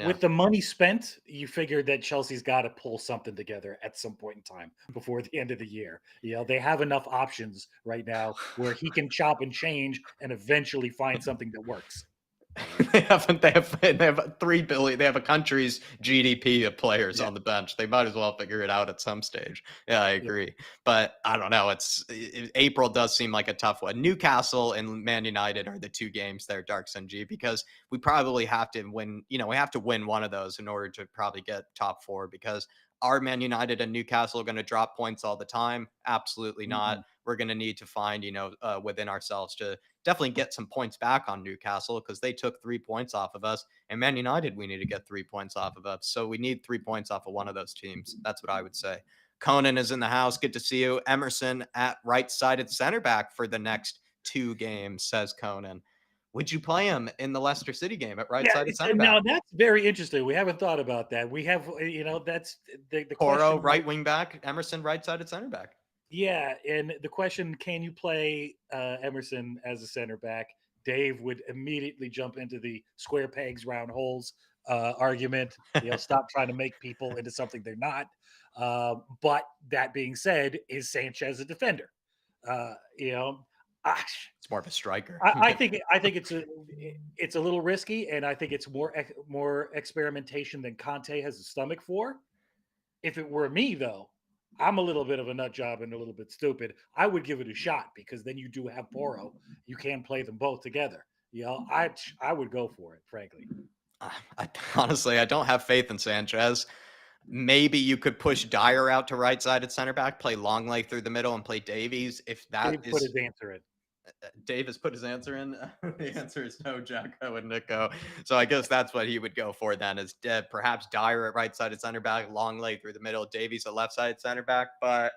With the money spent, you figured that Chelsea's got to pull something together at some point in time before the end of the year. They have enough options right now where he can chop and change and eventually find something that works. They have 3 billion. They have a country's GDP of players on the bench. They might as well figure it out at some stage. Yeah, I Yeah. agree. But I don't know. April does seem like a tough one. Newcastle and Man United are the 2 games there, Dark Sun G, because we probably have to win. We have to win one of those in order to probably get top 4. Because are Man United and Newcastle going to drop points all the time? Absolutely not. Mhm. We're going to need to find, within ourselves to definitely get some points back on Newcastle, because they took 3 points off of us. And Man United, we need to get 3 points off of us. So we need 3 points off of one of those teams. That's what I would say. Conan is in the house. Good to see you. Emerson at right-sided center back for the next 2 games, says Conan. Would you play him in the Leicester City game at right-sided center back? Now that's very interesting. We haven't thought about that. We have, that's the Poro, question. right wing back. Emerson, right-sided center back. Yeah, and the question: can you play Emerson as a center back? Dave would immediately jump into the square pegs, round holes argument. Stop trying to make people into something they're not. But that being said, is Sanchez a defender? Uh, you know, I, It's more of a striker. I think it's a little risky, and I think it's more experimentation than Conte has the stomach for. If it were me, though, I'm a little bit of a nut job and a little bit stupid. I would give it a shot, because then you do have Poro. You can play them both together. I would go for it, frankly. Honestly, I don't have faith in Sanchez. Maybe you could push Dyer out to right-sided center back, play Longley through the middle, and play Davies. If that Dave put his answer in. Dave has put his answer in. The answer is no, Jacko and Nico. So I guess that's what he would go for then, is perhaps Dyer at right-sided center back, Longley through the middle, Davies at left-sided center back. But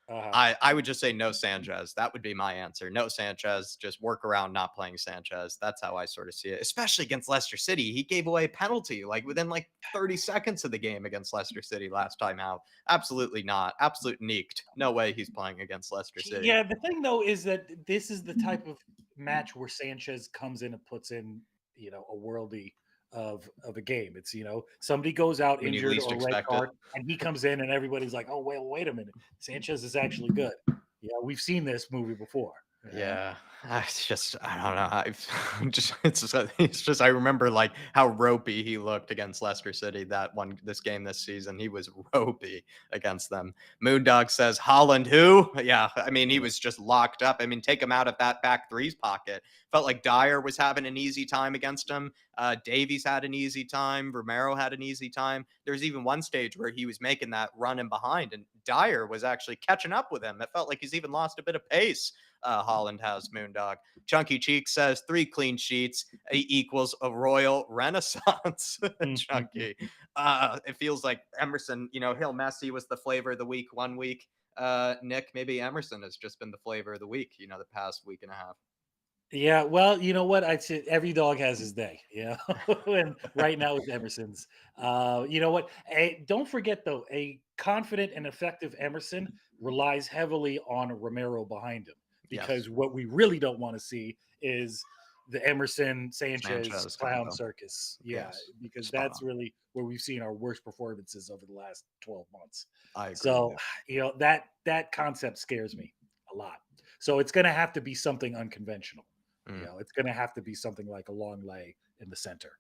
I would just say no Sanchez. That would be my answer. No Sanchez. Just work around not playing Sanchez. That's how I sort of see it, especially against Leicester City. He gave away a penalty within 30 seconds of the game against Leicester City last time out. Absolutely not. Absolute neeked. No way he's playing against Leicester City. Yeah, the thing though is that this is the type of match where Sanchez comes in and puts in, a worldy of a game. It's somebody goes out When you injured least or red expect it. card, and he comes in, and everybody's like, "Oh, well, wait a minute, Sanchez is actually good." Yeah, we've seen this movie before. Yeah, I don't know. It's just I remember how ropey he looked against Leicester City this game this season. He was ropey against them. Moondog says Holland who? Yeah, I mean he was just locked up. I mean, take him out of that back three's pocket. Felt like Dyer was having an easy time against him. Davies had an easy time. Romero had an easy time. There's even one stage where he was making that run in behind, and Dyer was actually catching up with him. It felt like he's even lost a bit of pace. Holland has. Moondog. Chunky Cheek says 3 clean sheets equals a royal renaissance. Chunky. It feels like Emerson, Hill Messi was the flavor of the week one week. Nick, maybe Emerson has just been the flavor of the week, the past week and a half. Yeah, well, you know what? I'd say every dog has his day, and right now it's Emerson's. You know what? Don't forget though, a confident and effective Emerson relies heavily on Romero behind him, because what we really don't want to see is the Emerson Sanchez clown circus. Yeah, because that's really where we've seen our worst performances over the last 12 months. I agree. So, that concept scares me a lot. So it's going to have to be something unconventional. It's going to have to be something like a long lay in the center,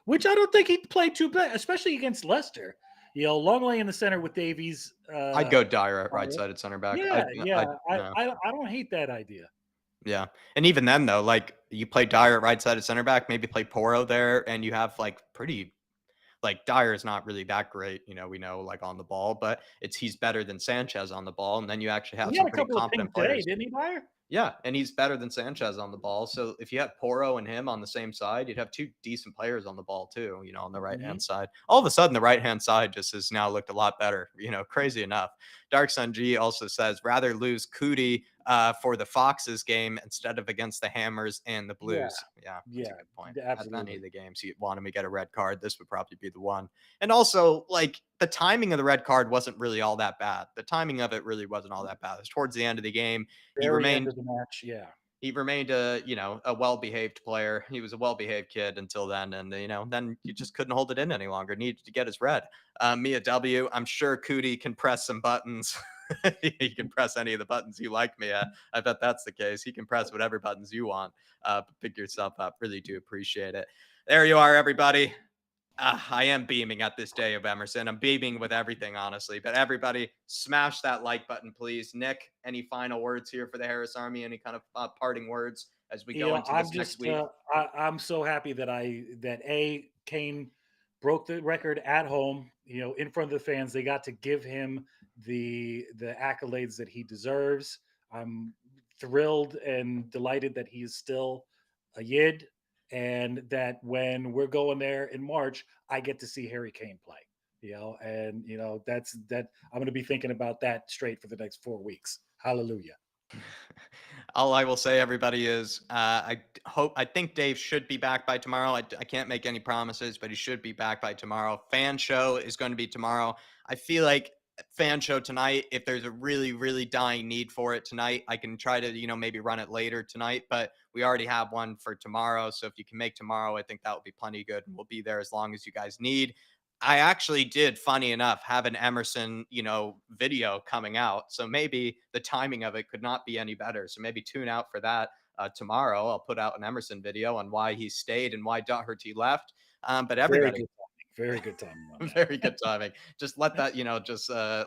which I don't think he played too bad, especially against Leicester. Long lay in the center with Davies. I'd go Dyer at right-sided center back. Yeah, I don't hate that idea. Yeah, and even then though, you play Dyer at right-sided center back, maybe play Poro there, and you have pretty. Dyer is not really that great, we know on the ball, but he's better than Sanchez on the ball, and then you actually have some pretty competent players. Didn't he, Dyer? Yeah, and he's better than Sanchez on the ball. So if you had Poro and him on the same side, you'd have 2 decent players on the ball too, on the right-hand side. All of a sudden, the right-hand side just has now looked a lot better, crazy enough. Dark Sun G also says, rather lose Cootie for the Foxes game instead of against the Hammers and the Blues. Yeah, that's a good point. Absolutely. At any of the games you want him to get a red card, this would probably be the one. And also, the timing of the red card wasn't really all that bad. The timing of it really wasn't all that bad. It was towards the end of the game. He remained the match. Yeah. He remained a well-behaved player. He was a well-behaved kid until then. And, then you just couldn't hold it in any longer. Needed to get his red. Mia W, I'm sure Cootie can press some buttons. You can press any of the buttons you like me at. I bet that's the case. You can press whatever buttons you want. Pick yourself up. Really do appreciate it. There you are, everybody. I am beaming at this day of Emerson. I'm beaming with everything, honestly. But everybody, smash that like button, please. Nick, any final words here for the Harris Army? Any kind of parting words as we go into this next week? I'm so happy that Kane broke the record at home. In front of the fans, they got to give him the accolades that he deserves. I'm thrilled and delighted that he is still a yid, and that when we're going there in March, I get to see Harry Kane play. And that's that. I'm going to be thinking about that straight for the next 4 weeks. Hallelujah. All I will say, everybody, is I think Dave should be back by tomorrow. I can't make any promises, but he should be back by tomorrow. Fan show is going to be tomorrow. I feel like fan show tonight, if there's a really, really dying need for it tonight, I can try to, maybe run it later tonight, but we already have one for tomorrow. So if you can make tomorrow, I think that would be plenty good. And we'll be there as long as you guys need. I actually did, funny enough, have an Emerson, video coming out. So maybe the timing of it could not be any better. So maybe tune out for that tomorrow. I'll put out an Emerson video on why he stayed and why Doherty left. But everybody, very good timing. Very good timing. Just let that,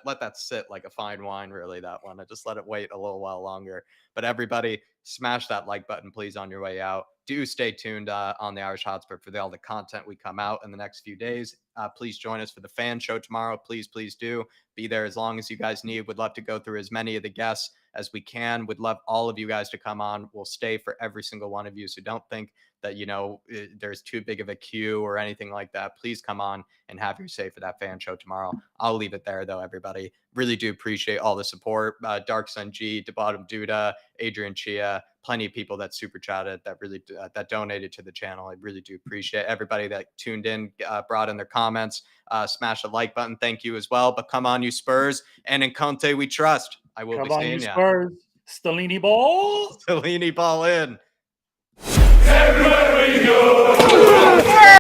let that sit like a fine wine, really, that one. I just let it wait a little while longer. But everybody, smash that like button, please, on your way out. Do stay tuned on the Irish Hotspur for all the content we come out in the next few days. Please join us for the fan show tomorrow. Please, please do. Be there as long as you guys need. Would love to go through as many of the guests as we can. Would love all of you guys to come on. We'll stay for every single one of you. So don't think that, there's too big of a queue or anything like that. Please come on and have your say for that fan show tomorrow. I'll leave it there, though, everybody. Really do appreciate all the support. Dark Sun G, DeBottom Duda, Adrian Chia, plenty of people that super chatted, that really that donated to the channel. I really do appreciate everybody that tuned in, brought in their comments. Smash the like button. Thank you as well. But come on, you Spurs. And in Conte, we trust. I will be seeing you. Spurs. Stellini ball. Stellini ball in. Everywhere we go.